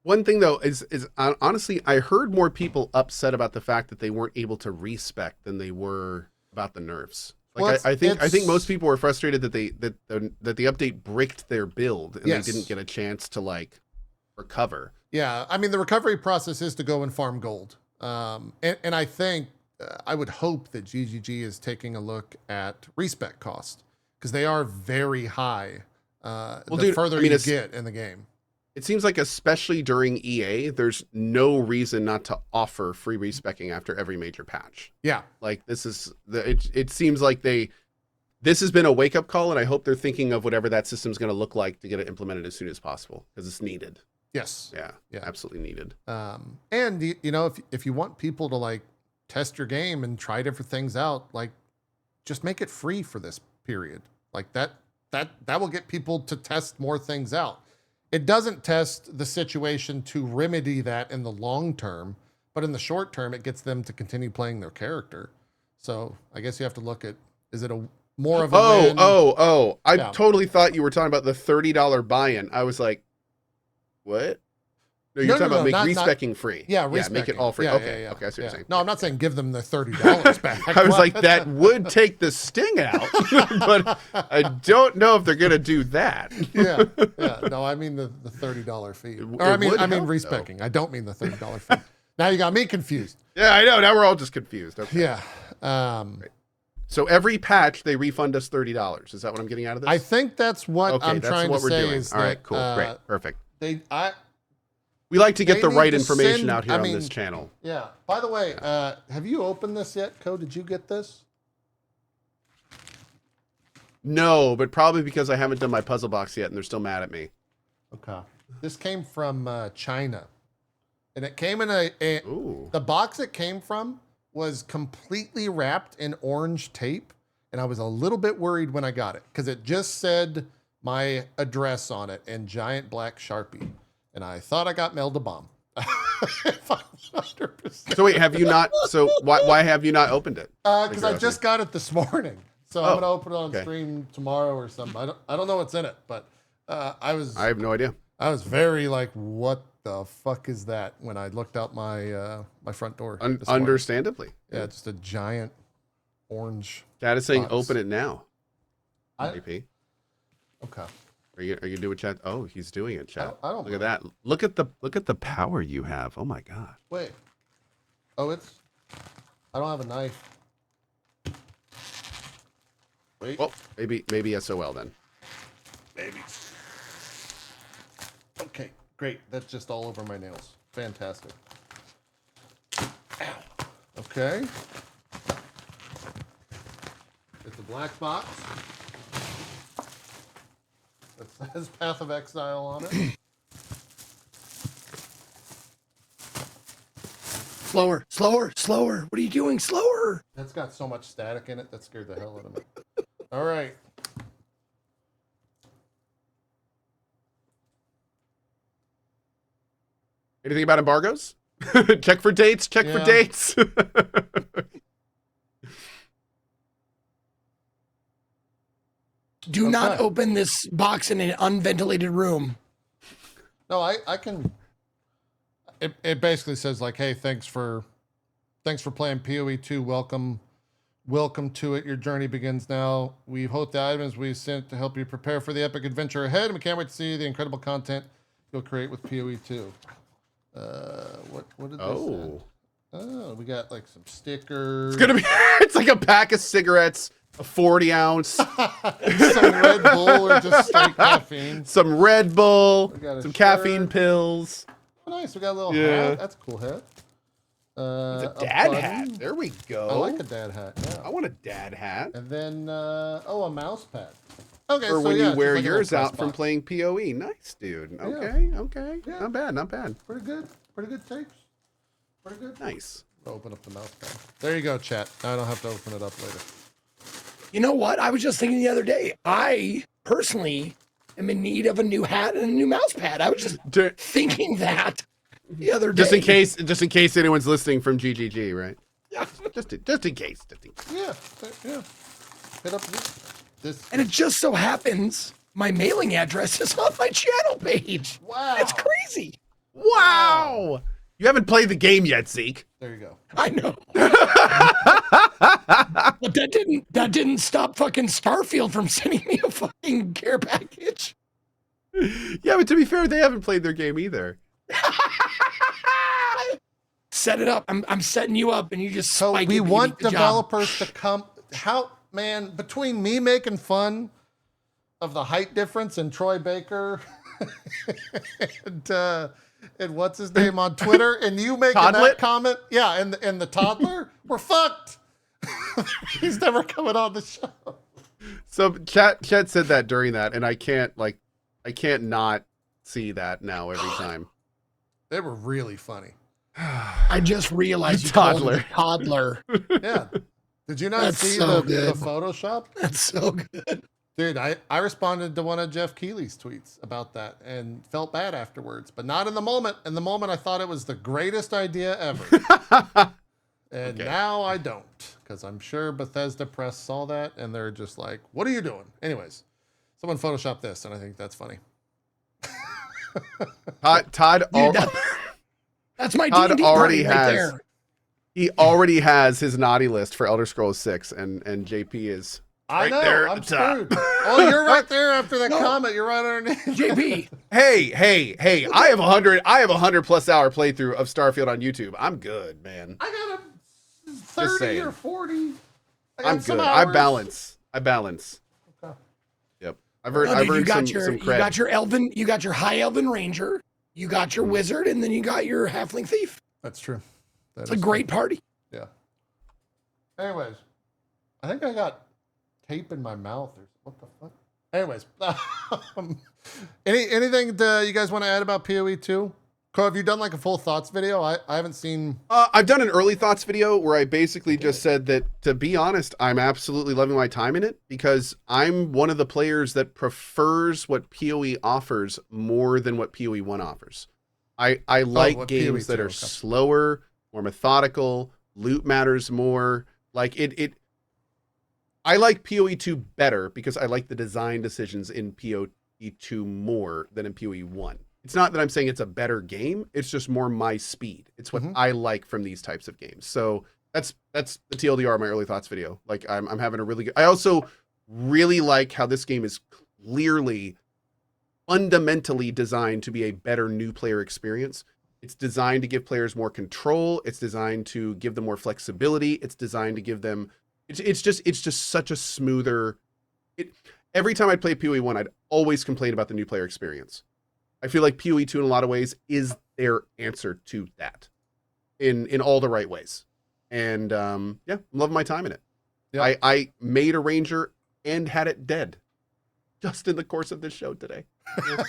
S4: one thing though is honestly, I heard more people upset about the fact that they weren't able to respec than they were about the nerfs. Like,
S1: well,
S4: I think most people were frustrated that that the update bricked their build and
S1: yes.
S4: they didn't get a chance to like recover.
S1: Yeah, I mean the recovery process is to go and farm gold. And I think I would hope that GGG is taking a look at respec cost, because they are very high. Further you get in the game.
S4: It seems like, especially during EA, there's no reason not to offer free respecking after every major patch.
S1: Yeah.
S4: Like it seems like this has been a wake up call, and I hope they're thinking of whatever that system's going to look like to get it implemented as soon as possible, because it's needed.
S1: Yes.
S4: Yeah. Absolutely needed.
S1: And if you want people to like test your game and try different things out, like just make it free for this period. Like that will get people to test more things out. It doesn't test the situation to remedy that in the long term, but in the short term, it gets them to continue playing their character. So I guess you have to look at, is it more of a win?
S4: I totally thought you were talking about the $30 buy-in. I was like, what? No, you're talking about respecking free.
S1: Yeah,
S4: make it all free.
S1: Yeah,
S4: okay,
S1: yeah.
S4: Okay, I see what you're saying.
S1: No, I'm not saying give them the $30 back.
S4: I was like, that would take the sting out, but I don't know if they're gonna do that.
S1: Yeah. No, I mean the $30 fee. I mean respecking. Though. I don't mean the $30 fee. Now you got me confused.
S4: Yeah, I know. Now we're all just confused. Okay.
S1: Yeah.
S4: Right. So every patch they refund us $30. Is that what I'm getting out of this?
S1: I think that's what I'm trying to say.
S4: All right, cool, great, perfect.
S1: We
S4: like to get the right information out here on this channel.
S1: Yeah. By the way, have you opened this yet, Cohh? Did you get this?
S4: No, but probably because I haven't done my puzzle box yet, and they're still mad at me.
S1: Okay. This came from China, and it came in the box it came from was completely wrapped in orange tape, and I was a little bit worried when I got it because it just said my address on it in giant black Sharpie. And I thought I got mailed a bomb. 100%.
S4: So wait, have you not? So why have you not opened it?
S1: Because I just got it this morning. So I'm gonna open it on stream tomorrow or something. I don't know what's in it, but I have
S4: no idea.
S1: I was very like, what the fuck is that? When I looked out my my front door.
S4: Understandably.
S1: Yeah, just a giant orange.
S4: Dad is saying
S1: box.
S4: open it now.
S1: Okay.
S4: Are you doing chat? Oh, he's doing it, chat.
S1: I don't
S4: Look at that. Look at the power you have. Oh my god.
S1: Wait. Oh, I don't have a knife. Wait.
S4: Well, maybe SOL then.
S1: Maybe. Okay, great. That's just all over my nails. Fantastic. Ow. Okay. It's a black box. That says Path of Exile on it.
S5: Slower, slower, slower. What are you doing? Slower.
S1: That's got so much static in it that scared the hell out of me. All right.
S4: Anything about embargoes? Check for dates. Check for dates.
S5: Do not open this box in an unventilated room.
S1: No, I can. It basically says like, hey, thanks for playing PoE 2. Welcome to it. Your journey begins now. We hope the items we sent to help you prepare for the epic adventure ahead, and we can't wait to see the incredible content you'll create with PoE 2. What did they say? Oh, we got like some stickers.
S4: It's gonna be. It's like a pack of cigarettes, a 40-ounce,
S1: some Red Bull or just straight caffeine.
S4: some Red Bull, some
S1: shirt.
S4: caffeine pills.
S1: Oh, nice. We got a little hat. That's a cool hat.
S4: It's a dad
S1: button.
S4: hat. There we go.
S1: I like a dad hat. Yeah.
S4: I want a dad hat.
S1: And then, a mouse pad. Okay,
S4: Or
S1: so
S4: when
S1: yeah,
S4: you wear
S1: like
S4: yours out from
S1: box.
S4: playing PoE. Nice, dude. Okay, okay.
S1: Yeah.
S4: Not bad, not bad.
S1: Pretty good. Pretty good tapes. Pretty good.
S4: Nice.
S1: Open up the mouse pad. There you go, chat. Now I don't have to open it up later.
S5: You know what? I was just thinking the other day. I personally am in need of a new hat and a new mouse pad. I was just thinking that the other day.
S4: Just in case anyone's listening from GGG, right?
S5: Yeah.
S4: Just in case.
S1: Yeah. Hit up this.
S5: And it just so happens my mailing address is on my channel page.
S1: Wow.
S5: It's crazy.
S4: Wow. You haven't played the game yet, Zeke.
S1: There you go.
S5: I know. But that didn't stop fucking Starfield from sending me a fucking care package.
S4: Yeah, but to be fair, they haven't played their game either.
S5: Set it up. I'm setting you up, and you just
S1: So
S5: spike
S1: we
S5: it, baby.
S1: want
S5: Good job.
S1: developers to come. Man, between me making fun of the height difference and Troy Baker and what's his name on Twitter, and you making that comment, yeah, and the toddler, we're fucked. He's never coming on the show.
S4: So chat said that during that, and I can't not see that now every time.
S1: They were really funny.
S5: I just realized you called him a toddler.
S1: Yeah. Did you not
S5: That's
S1: see
S5: so
S1: the
S5: good.
S1: Photoshop?
S5: That's so good.
S1: Dude, I responded to one of Jeff Keighley's tweets about that and felt bad afterwards, but not in the moment. In the moment, I thought it was the greatest idea ever. And now I don't, because I'm sure Bethesda Press saw that and they're just like, what are you doing? Anyways, someone photoshopped this, and I think that's funny.
S4: Todd
S5: Dude, that's my
S4: Todd
S5: D&D
S4: already
S5: party right
S4: has.
S5: there.
S4: He already has his naughty list for Elder Scrolls 6, and JP is
S1: I
S4: right
S1: know,
S4: there at
S1: I'm
S4: the top.
S1: screwed. Oh, you're right there after that comment. You're right underneath.
S5: JP.
S4: Hey, I have a 100 plus hour playthrough of Starfield on YouTube. I'm good, man.
S1: I got a 30
S4: saying.
S1: or 40.
S4: I'm good. I balance.
S1: Okay.
S4: Yep. I've
S5: Oh,
S4: earned
S5: dude, you got
S4: some
S5: your
S4: cred.
S5: you got your high elven ranger, you got your wizard, and then you got your halfling thief.
S1: That's true.
S5: It's a great party.
S1: Yeah. Anyways, I think I got tape in my mouth or what the fuck. Anyways, anything you guys want to add about PoE 2? Cohh, have you done like a full thoughts video? I haven't seen.
S4: I've done an early thoughts video where I basically just said that, to be honest, I'm absolutely loving my time in it because I'm one of the players that prefers what PoE offers more than what PoE 1 offers. I like games that are slower, more methodical, loot matters more. Like I like PoE 2 better because I like the design decisions in PoE 2 more than in PoE 1. It's not that I'm saying it's a better game. It's just more my speed. It's what I like from these types of games. So that's the TLDR, my early thoughts video. Like I'm having a really good. I also really like how this game is clearly fundamentally designed to be a better new player experience. It's designed to give players more control. It's designed to give them more flexibility. It's designed to give them, it's just such a smoother, every time I'd play PoE 1, I'd always complain about the new player experience. I feel like PoE 2 in a lot of ways is their answer to that in all the right ways. And yeah, I'm loving my time in it.
S1: Yeah.
S4: I made a ranger and had it dead just in the course of this show today. Yeah.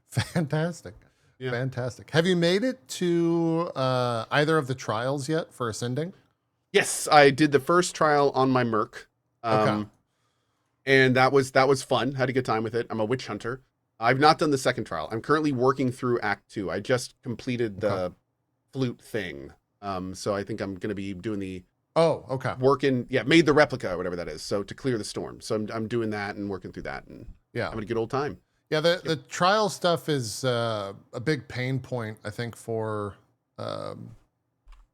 S1: Fantastic.
S4: Yeah.
S1: Fantastic. Have you made it to either of the trials yet for ascending?
S4: Yes, I did the first trial on my Merc.
S1: Okay.
S4: And that was fun. Had a good time with it. I'm a witch hunter. I've not done the second trial. I'm currently working through Act 2. I just completed the flute thing. So I think I'm going to be doing the made the replica or whatever that is. So to clear the storm. So I'm doing that and working through that and having a good old time.
S1: Yeah, the trial stuff is a big pain point, I think, for a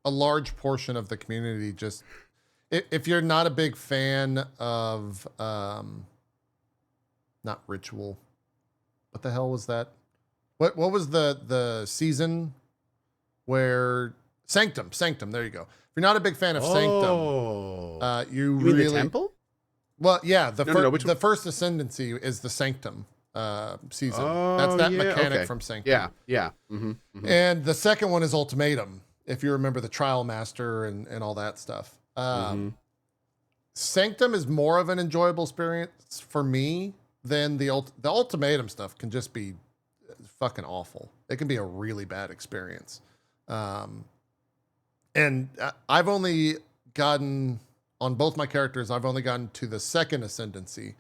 S1: large portion of the community. Just if you're not a big fan of not ritual, what the hell was that? What was the season where Sanctum? There you go. If you're not a big fan of Sanctum, you
S4: mean
S1: really
S4: the temple?
S1: Well, yeah, the
S4: No,
S1: first ascendancy is the Sanctum season. That's that mechanic from Sanctum.
S4: Yeah. Mm-hmm.
S1: And the second one is Ultimatum, if you remember the Trial Master and all that stuff. Sanctum is more of an enjoyable experience for me than the Ultimatum stuff can just be fucking awful. It can be a really bad experience. And I've only gotten, on both my characters, I've only gotten to the second ascendancy,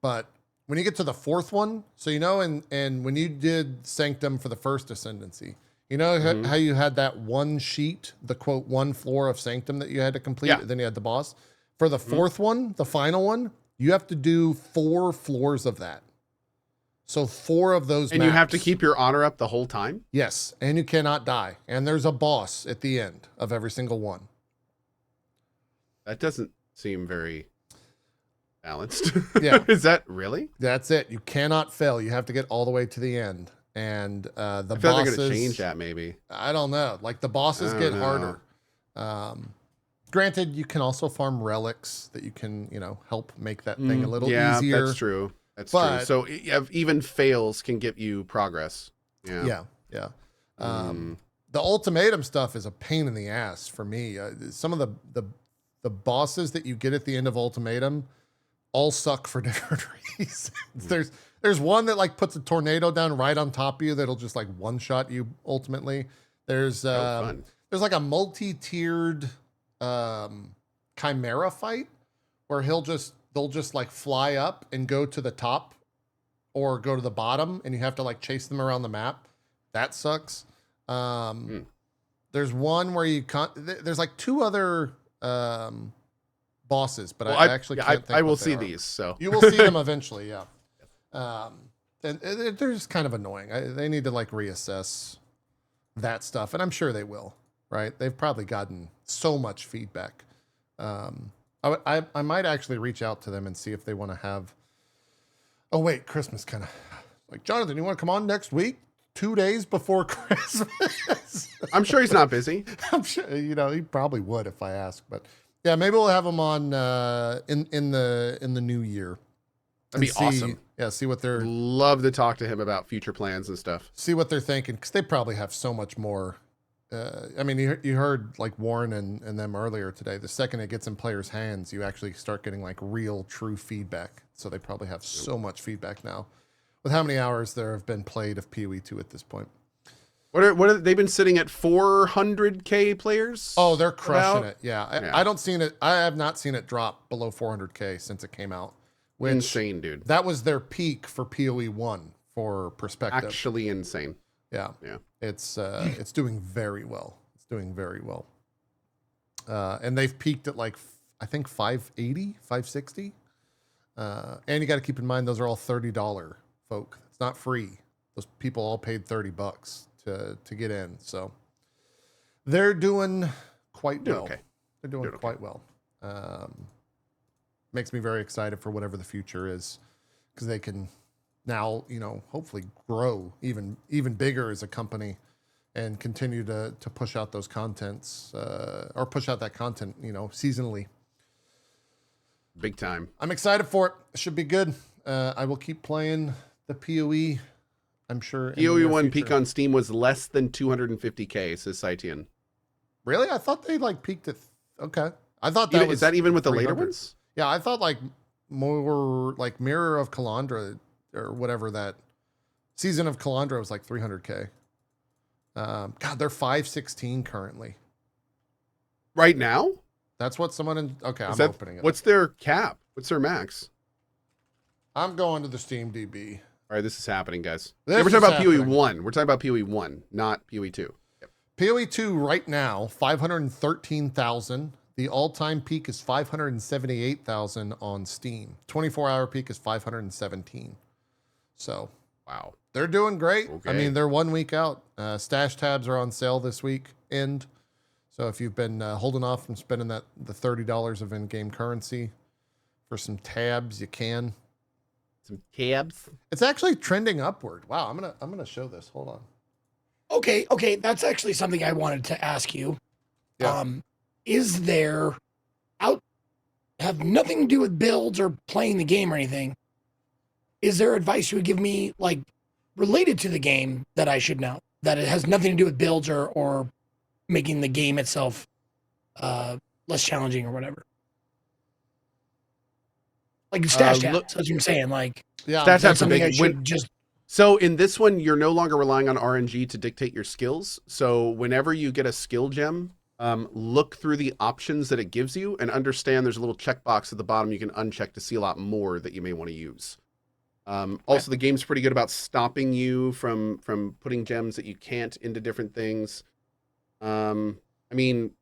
S1: but when you get to the fourth one, so and when you did Sanctum for the first ascendancy, how you had that one sheet, the quote one floor of Sanctum that you had to complete, and then you had the boss. For the fourth one, the final one, you have to do 4 floors of that. So 4 of those
S4: And
S1: maps.
S4: you have to keep your honor up the whole time?
S1: Yes, and you cannot die. And there's a boss at the end of every single one.
S4: That doesn't seem very balanced.
S1: Yeah.
S4: Is that really?
S1: That's it. You cannot fail. You have to get all the way to the end. And the
S4: I feel
S1: bosses,
S4: like they're going to change that maybe.
S1: I don't know. Like the bosses get harder. Granted, you can also farm relics that you can, help make that thing a little easier.
S4: That's true. That's true. So even fails can get you progress. Yeah.
S1: The Ultimatum stuff is a pain in the ass for me. Some of the bosses that you get at the end of Ultimatum all suck for different reasons. There's one that like puts a tornado down right on top of you that'll just like one shot you ultimately. There's like a multi-tiered chimera fight where they'll just like fly up and go to the top or go to the bottom and you have to like chase them around the map. That sucks. There's one where there's like 2 other bosses, but I actually can't think.
S4: I will see these. So
S1: you will see them eventually. Yeah. And they're just kind of annoying. They need to like reassess that stuff. And I'm sure they will, right? They've probably gotten so much feedback. I might actually reach out to them and see if they want to have, Christmas kind of like, Jonathan, you want to come on next week? 2 days before Christmas.
S4: I'm sure he's not busy.
S1: I'm sure, he probably would if I asked, but yeah, maybe we'll have him on, in the new year.
S4: That'd be awesome.
S1: Yeah. See what they're,
S4: love to talk to him about future plans and stuff.
S1: see what they're thinking. 'Cause they probably have so much more. I mean, you heard like Warren and them earlier today. The second it gets in players' hands, you actually start getting like real, true feedback. So they probably have so much feedback now, with how many hours there have been played of PoE 2 at this point.
S4: What are they've been sitting at 400K players?
S1: Oh, they're crushing it. Yeah. I have not seen it drop below 400K since it came out. Which,
S4: insane, dude.
S1: That was their peak for PoE 1 for perspective.
S4: Actually insane.
S1: Yeah. It's doing very well. It's doing very well. And they've peaked at like, I think 580, 560. And you got to keep in mind, those are all $30 folk. It's not free. Those people all paid $30 to get in. So they're doing quite well.
S4: Okay.
S1: They're doing quite well. Makes me very excited for whatever the future is, because they can now, hopefully grow even bigger as a company and continue to push out those contents or push out that content, seasonally.
S4: Big time.
S1: I'm excited for it. It should be good. I will keep playing the PoE. I'm sure.
S4: PoE 1 peak on Steam was less than 250K, says Saitian.
S1: Really? I thought they peaked at. Okay. I thought that was.
S4: Is that even with the
S1: 300.
S4: later ones?
S1: Yeah, I thought more like Mirror of Calandra or whatever that Season of Calandra was 300K. God, they're 516 currently.
S4: Right now?
S1: That's what someone in. Okay, I'm opening it.
S4: What's their cap? What's their max?
S1: I'm going to the Steam DB.
S4: All right, this is happening, guys.
S1: This
S4: we're talking
S1: is
S4: about
S1: happening.
S4: PoE 1. We're talking about PoE 1, not PoE 2. Yep.
S1: PoE 2 right now, 513,000. The all-time peak is 578,000 on Steam. 24-hour peak is 517. So,
S4: wow.
S1: They're doing great.
S4: Okay.
S1: I mean, they're 1 week out. Stash tabs are on sale this weekend. So if you've been holding off from spending the $30 of in-game currency for some tabs, you can.
S4: Some tabs.
S1: It's actually trending upward. Wow, I'm gonna show this. Hold on.
S5: Okay, that's actually something I wanted to ask you.
S1: Yeah.
S5: Is there have nothing to do with builds or playing the game or anything? Is there advice you would give me related to the game that I should know? That it has nothing to do with builds or making the game itself less challenging or whatever. Stash tabs, that's what I'm saying.
S1: Yeah,
S4: Stash tabs are
S5: something I
S4: big.
S5: should just.
S4: So in this one, you're no longer relying on RNG to dictate your skills. So whenever you get a skill gem, look through the options that it gives you and understand there's a little checkbox at the bottom you can uncheck to see a lot more that you may want to use. Also, the game's pretty good about stopping you from putting gems that you can't into different things. I mean,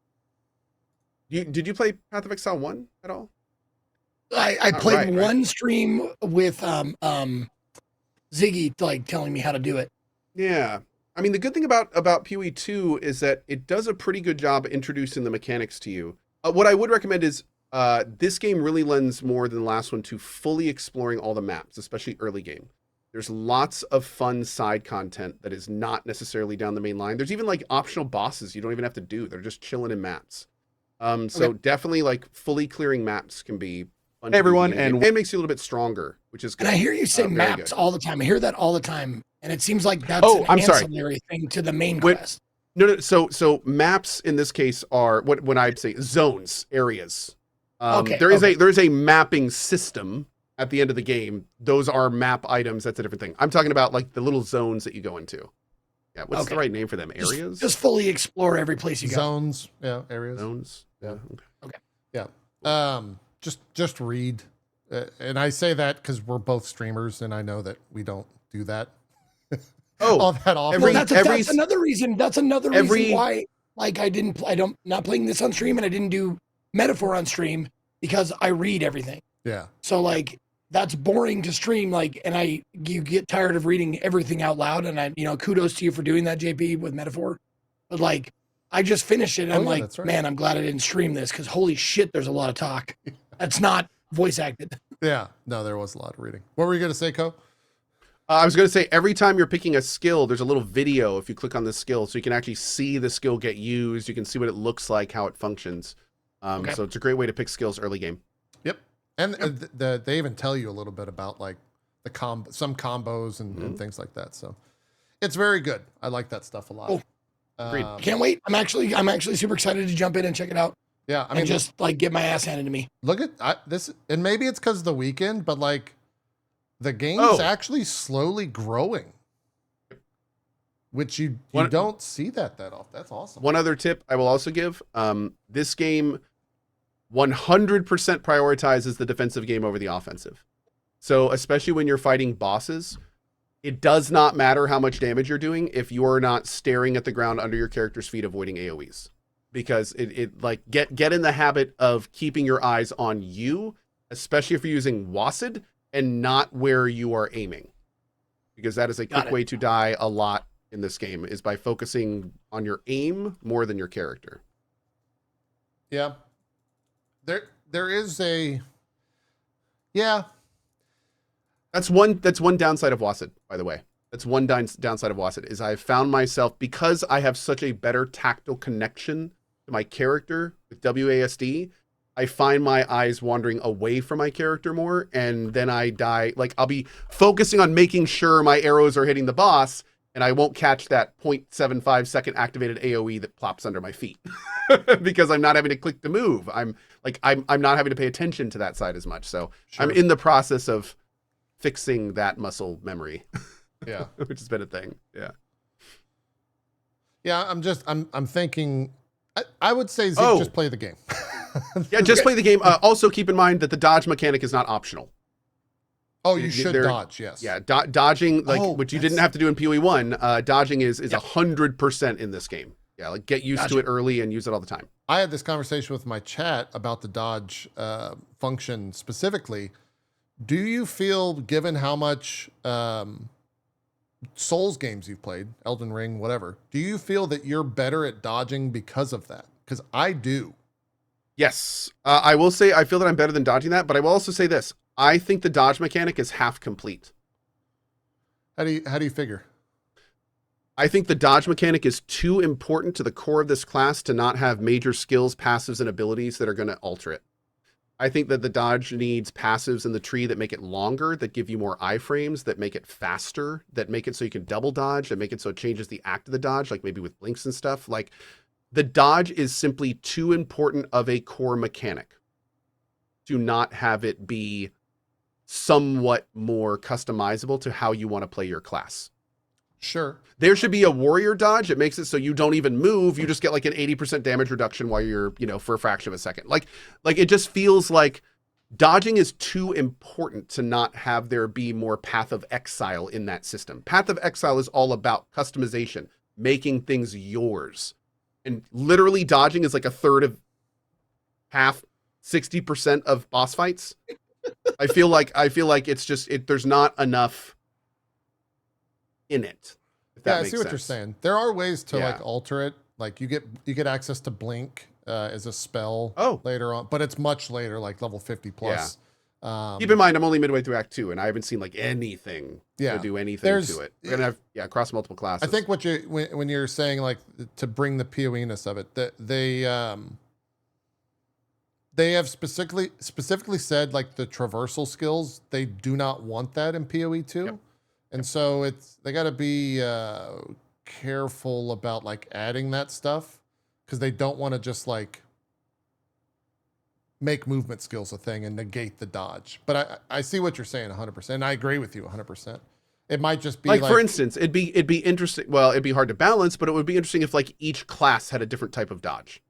S4: did you play Path of Exile 1 at all?
S5: I played
S4: right.
S5: one stream with Ziggy telling me how to do it.
S4: Yeah. I mean, the good thing about PoE 2 is that it does a pretty good job introducing the mechanics to you. What I would recommend is this game really lends more than the last one to fully exploring all the maps, especially early game. There's lots of fun side content that is not necessarily down the main line. There's even optional bosses you don't even have to do. They're just chilling in maps. So definitely fully clearing maps can be fun. Hey, everyone, and it makes you a little bit stronger, which is good.
S5: And I hear you say maps all the time. I hear that all the time. And it seems like that's an ancillary thing to the main quest.
S4: No. So maps in this case are what I'd say zones, areas. There is a mapping system at the end of the game. Those are map items. That's a different thing. I'm talking about the little zones that you go into. Yeah, what's the right name for them? Areas?
S5: Just fully explore every place you go.
S1: Zones. Yeah, areas.
S4: Zones.
S1: Yeah.
S5: Okay.
S1: Yeah. Just read. And I say that because we're both streamers, and I know that we don't do that. All that often.
S5: That's another reason. That's another reason why, I'm not playing this on stream, and I didn't do Metaphor on stream because I read everything.
S1: Yeah.
S5: So that's boring to stream. And you get tired of reading everything out loud. And kudos to you for doing that, JP, with Metaphor. But I just finished it. And I'm right. Man, I'm glad I didn't stream this because holy shit, there's a lot of talk. That's not voice acted.
S1: Yeah. No, there was a lot of reading. What were you going to say, Cohh?
S4: I was going to say, every time you're picking a skill, there's a little video if you click on the skill, so you can actually see the skill get used. You can see what it looks like, how it functions. So it's a great way to pick skills early game.
S1: Yep. And they even tell you a little bit about some combos and things like that. So it's very good. I like that stuff a lot.
S5: Oh,
S4: agreed.
S5: Can't wait. I'm actually super excited to jump in and check it out.
S1: Yeah. I mean,
S5: just get my ass handed to me.
S1: Look at this. And maybe it's because of the weekend, but the game's actually slowly growing, which you don't see that often. That's awesome.
S4: One other tip I will also give, this game 100% prioritizes the defensive game over the offensive. So especially when you're fighting bosses, it does not matter how much damage you're doing if you're not staring at the ground under your character's feet avoiding AoEs. Because get in the habit of keeping your eyes on you, especially if you're using WASD, and not where you are aiming. Because that is a quick way to die a lot in this game, is by focusing on your aim more than your character.
S1: Yeah. There is a... Yeah.
S4: That's one downside of WASD, by the way. That's one downside of WASD is I've found myself, because I have such a better tactile connection to my character with WASD, I find my eyes wandering away from my character more, and then I die. Like, I'll be focusing on making sure my arrows are hitting the boss, and I won't catch that 0.75 second activated AoE that plops under my feet because I'm not having to click to move. I'm not having to pay attention to that side as much. So
S1: Sure.
S4: I'm in the process of fixing that muscle memory.
S1: Yeah.
S4: Which has been a thing. Yeah.
S1: Yeah, I'm thinking, I would say, Zeke, just play the game.
S4: Yeah, just play the game. Also keep in mind that the dodge mechanic is not optional.
S1: Oh, you should dodge, yes.
S4: Yeah, dodging, which you didn't have to do in PoE 1, dodging is 100% in this game. Yeah, like get used to it early and use it all the time.
S1: I had this conversation with my chat about the dodge function specifically. Do you feel, given how much Souls games you've played, Elden Ring, whatever, do you feel that you're better at dodging because of that? Because I do.
S4: Yes. I will say I feel that I'm better than dodging that, but I will also say this. I think the dodge mechanic is half complete.
S1: How do you figure?
S4: I think the dodge mechanic is too important to the core of this class to not have major skills, passives, and abilities that are going to alter it. I think that the dodge needs passives in the tree that make it longer, that give you more iframes, that make it faster, that make it so you can double dodge, that make it so it changes the act of the dodge, like maybe with blinks and stuff. Like, the dodge is simply too important of a core mechanic to not have it be somewhat more customizable to how you want to play your class.
S1: Sure.
S4: There should be a warrior dodge. It makes it so you don't even move. You just get like an 80% damage reduction while you're, for a fraction of a second. Like it just feels like dodging is too important to not have there be more Path of Exile in that system. Path of Exile is all about customization, making things yours. And literally dodging is like a third of half, 60% of boss fights. I feel like it's just, there's not enough in it.
S1: Yeah, I see what you're saying. There are ways to like alter it. Like you get access to blink as a spell later on, but it's much later, like level 50 plus. Yeah.
S4: Keep in mind, I'm only midway through Act 2, and I haven't seen like anything to do anything to it. We're gonna have across multiple classes.
S1: I think what when you're saying like to bring the PoE-ness of it, that they have specifically said like the traversal skills, they do not want that in PoE 2. Yep. And so they got to be careful about like adding that stuff, because they don't want to just like make movement skills a thing and negate the dodge. But I see what you're saying 100%. And I agree with you 100%. It might just be
S4: like for instance, it'd be interesting. Well, it'd be hard to balance, but it would be interesting if like each class had a different type of dodge.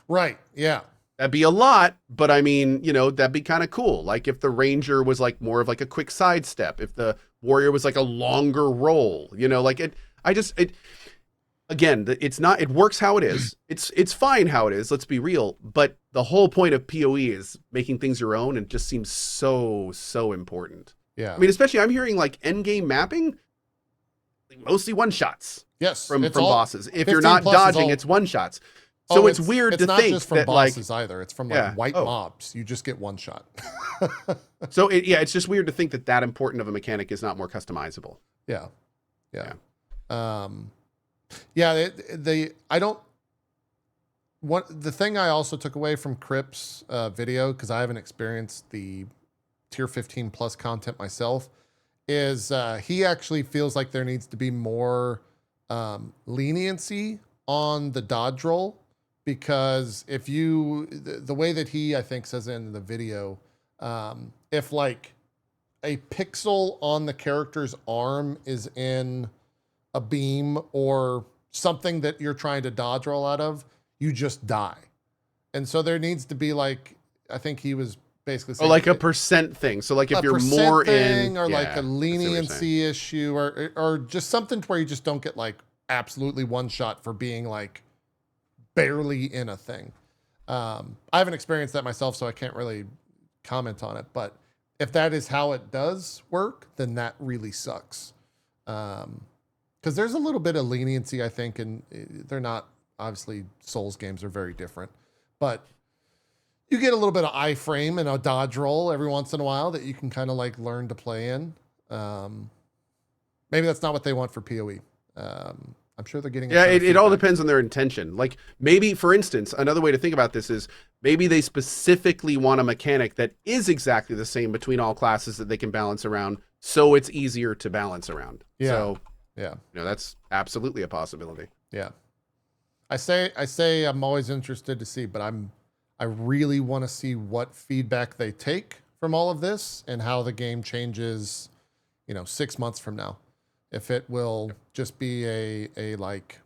S1: Right. Yeah.
S4: That'd be a lot, but I mean, that'd be kind of cool. Like if the ranger was like more of like a quick sidestep, if the warrior was like a longer roll, like again, it works how it is. It's fine how it is. Let's be real. But the whole point of PoE is making things your own, and it just seems so important.
S1: Yeah.
S4: I mean, especially I'm hearing like end game mapping, mostly one shots.
S1: Yes.
S4: From bosses. If you're not dodging, it's one shots. So it's weird to think that
S1: just from bosses either. It's from like white mobs. You just get one shot.
S4: So it's just weird to think that important of a mechanic is not more customizable.
S1: Yeah. The thing I also took away from Crip's video, because I haven't experienced the tier 15 plus content myself, is he actually feels like there needs to be more leniency on the dodge roll. Because if the way that he, I think, says in the video, if like a pixel on the character's arm is in a beam or something that you're trying to dodge roll out of, you just die. And so there needs to be like, I think he was basically saying,
S4: like a percent thing. So like if you're more in,
S1: or like a leniency issue, or just something to where you just don't get like absolutely one shot for being like barely in a thing. I haven't experienced that myself, so I can't really comment on it. But if that is how it does work, then that really sucks. Because there's a little bit of leniency, I think, and they're not, obviously, Souls games are very different. But you get a little bit of iframe and a dodge roll every once in a while that you can kind of like learn to play in. Maybe that's not what they want for PoE. I'm sure they're getting.
S4: Yeah, it all depends on their intention. Like maybe, for instance, another way to think about this is maybe they specifically want a mechanic that is exactly the same between all classes that they can balance around, so it's easier to balance around.
S1: Yeah.
S4: So,
S1: yeah,
S4: that's absolutely a possibility.
S1: Yeah. I say I'm always interested to see, but I really want to see what feedback they take from all of this and how the game changes, 6 months from now. If it will just be a like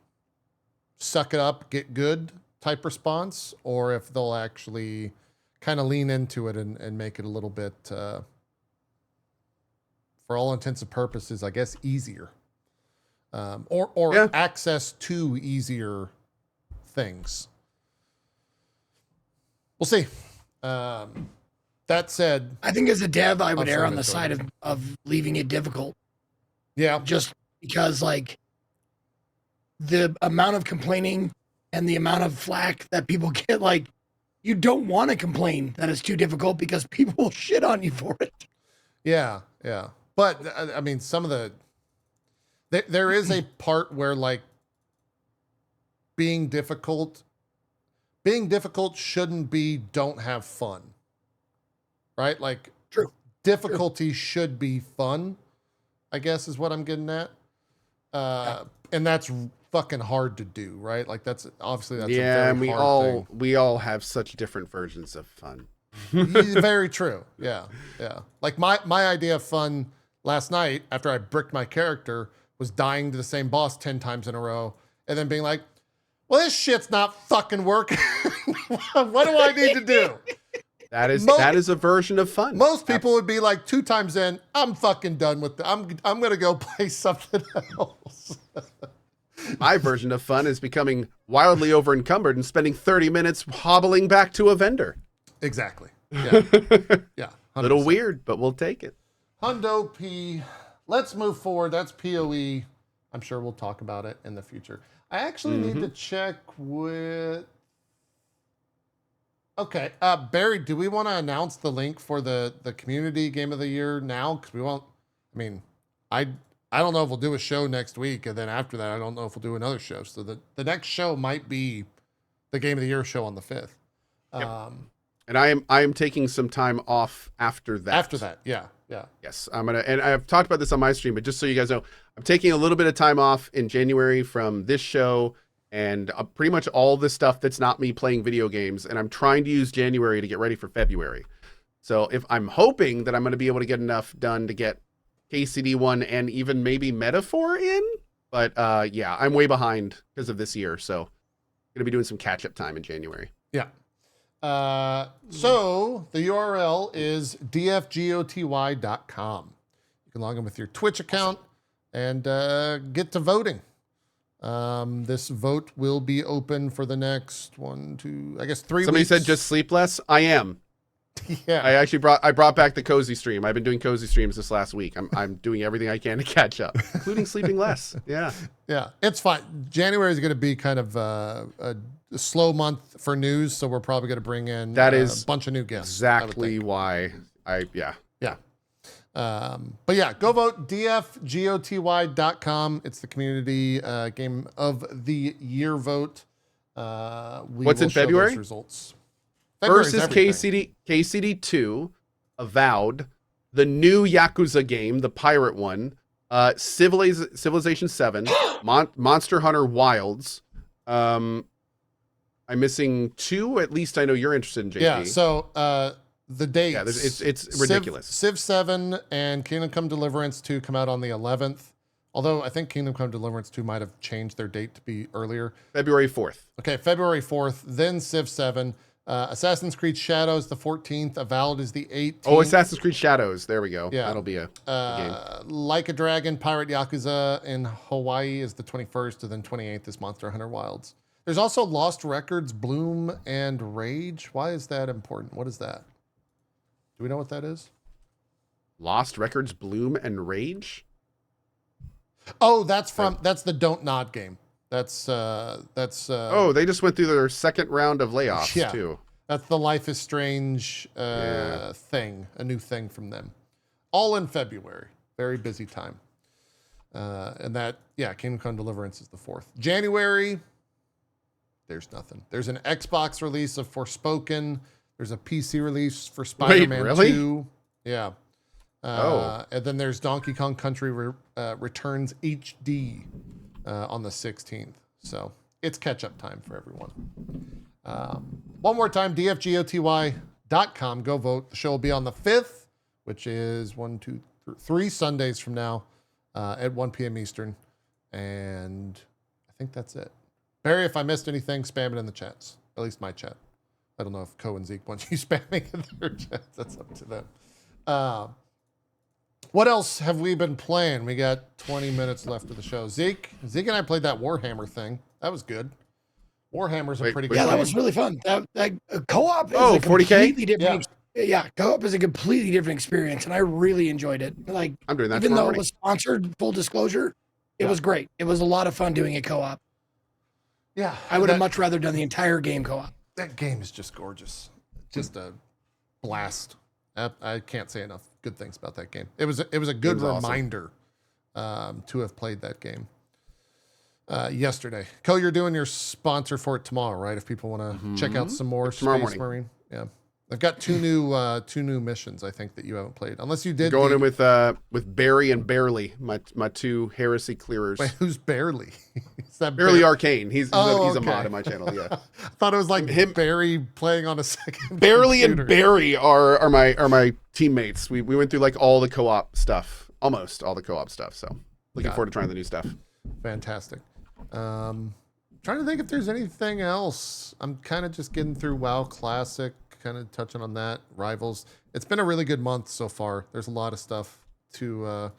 S1: suck it up, get good type response, or if they'll actually kind of lean into it and make it a little bit, for all intents and purposes, I guess, easier. Or access to easier things. We'll see. That said,
S5: I think as a dev, I would err on the side of leaving it difficult.
S1: Yeah.
S5: Just because like the amount of complaining and the amount of flack that people get, like you don't want to complain that it's too difficult because people will shit on you for it.
S1: Yeah. Yeah. But I mean, some of there is a part where like being difficult shouldn't be don't have fun. Right? Like
S5: True.
S1: Difficulty should be fun, I guess is what I'm getting at. And that's fucking hard to do, right? Like that's a very
S4: and
S1: hard thing.
S4: we all have such different versions of fun.
S1: Very true. Yeah. Yeah. Like my idea of fun last night after I bricked my character was dying to the same boss 10 times in a row and then being like, well, this shit's not fucking working. What do I need to do?
S4: That is a version of fun.
S1: Most people would be like 2 times in, I'm fucking done with it. I'm going to go play something else.
S4: My version of fun is becoming wildly over encumbered and spending 30 minutes hobbling back to a vendor.
S1: Exactly. Yeah. Yeah. 100%.
S4: Little weird, but we'll take it.
S1: Hundo P. Let's move forward. That's PoE. I'm sure we'll talk about it in the future. I actually need to check with... Okay. Barry, do we want to announce the link for the community game of the year now? Because we won't... I mean, I don't know if we'll do a show next week, and then after that, I don't know if we'll do another show. So the next show might be the game of the year show on the 5th.
S4: Yep. And I am taking some time off after that.
S1: After that, yeah. Yeah.
S4: Yes, and I've talked about this on my stream, but just so you guys know, I'm taking a little bit of time off in January from this show and pretty much all the stuff that's not me playing video games, and I'm trying to use January to get ready for February. So if I'm hoping that I'm going to be able to get enough done to get KCD1 and even maybe Metaphor in, but yeah, I'm way behind because of this year, so I'm going to be doing some catch-up time in January.
S1: Yeah. So the URL is dfgoty.com. You can log in with your Twitch account and get to voting. This vote will be open for the next 3 weeks.
S4: Somebody said just sleep less. I am.
S1: Yeah.
S4: I actually brought back the cozy stream. I've been doing cozy streams this last week. I'm doing everything I can to catch up, including sleeping less. Yeah.
S1: Yeah. It's fine. January is going to be kind of a slow month for news, so we're probably going to bring in a bunch of new guests.
S4: Exactly why yeah.
S1: But yeah, go vote dfgoty.com. It's the community game of the year vote.
S4: What's in February?
S1: Those results.
S4: Versus KCD2, Avowed, the new Yakuza game, the pirate one, Civilization 7, Monster Hunter Wilds. I'm missing 2. At least I know you're interested in, JP.
S1: Yeah, so the dates.
S4: Yeah, it's ridiculous.
S1: Civ 7 and Kingdom Come Deliverance 2 come out on the 11th. Although I think Kingdom Come Deliverance 2 might have changed their date to be earlier.
S4: February 4th.
S1: Okay, February 4th, then Civ 7. Assassin's Creed Shadows the 14th. Avowed is the 18th.
S4: Oh, Assassin's Creed Shadows. There we go.
S1: Yeah.
S4: That'll be a game.
S1: Like a Dragon, Pirate Yakuza in Hawaii is the 21st, and then 28th is Monster Hunter Wilds. There's also Lost Records, Bloom, and Rage. Why is that important? What is that? Do we know what that is?
S4: Lost Records, Bloom, and Rage?
S1: Oh, that's the Don't Nod game. That's
S4: oh, they just went through their second round of layoffs too.
S1: That's the Life is Strange thing, a new thing from them. All in February. Very busy time. And that, Kingdom Come Deliverance is the 4th. January, there's nothing. There's an Xbox release of Forspoken. There's a PC release for Spider-Man
S4: really?
S1: 2. Yeah. And then there's Donkey Kong Country Returns HD on the 16th. So it's catch-up time for everyone. One more time, dfgoty.com. Go vote. The show will be on the 5th, which is 3 Sundays from now at 1 p.m. Eastern. And I think that's it. Barry, if I missed anything, spam it in the chats. At least my chat. I don't know if Cohh and Zeke want you spamming in their chats. That's up to them. What else have we been playing? We got 20 minutes left of the show. Zeke and I played that Warhammer thing. That was good. Warhammer's a pretty good
S5: Yeah, that
S1: game.
S5: was really fun. That co-op is a
S4: 40K?
S5: completely different. Yeah, co-op is a completely different experience, and I really enjoyed it. Like,
S4: I'm doing that
S5: even
S4: tomorrow
S5: though
S4: morning.
S5: it was sponsored, full disclosure, it was great. It was a lot of fun doing a co-op.
S1: Yeah,
S5: I would have much rather done the entire game co-op.
S1: That game is just gorgeous. Just a blast. I can't say enough good things about that game. It was a good reminder to have played that game yesterday. Cohh, you're doing your sponsor for it tomorrow, right? If people want to check out some more
S4: Tomorrow
S1: Space
S4: morning.
S1: Marine. Yeah. I've got two new missions I think that you haven't played. Unless you did
S4: Going in with Barry and Barely, my 2 heresy clearers.
S1: Wait, who's Barely? Is that
S4: Barely Arcane. He's a
S1: okay.
S4: mod on my channel, yeah.
S1: I thought it was like Barry playing on a second.
S4: Barely
S1: computer.
S4: and Barry are my teammates. We went through like all the co-op stuff. Almost all the co-op stuff. So looking forward to trying the new stuff.
S1: Fantastic. Trying to think if there's anything else. I'm kind of just getting through WoW Classic, kind of touching on that. Rivals. It's been a really good month so far. There's a lot of stuff to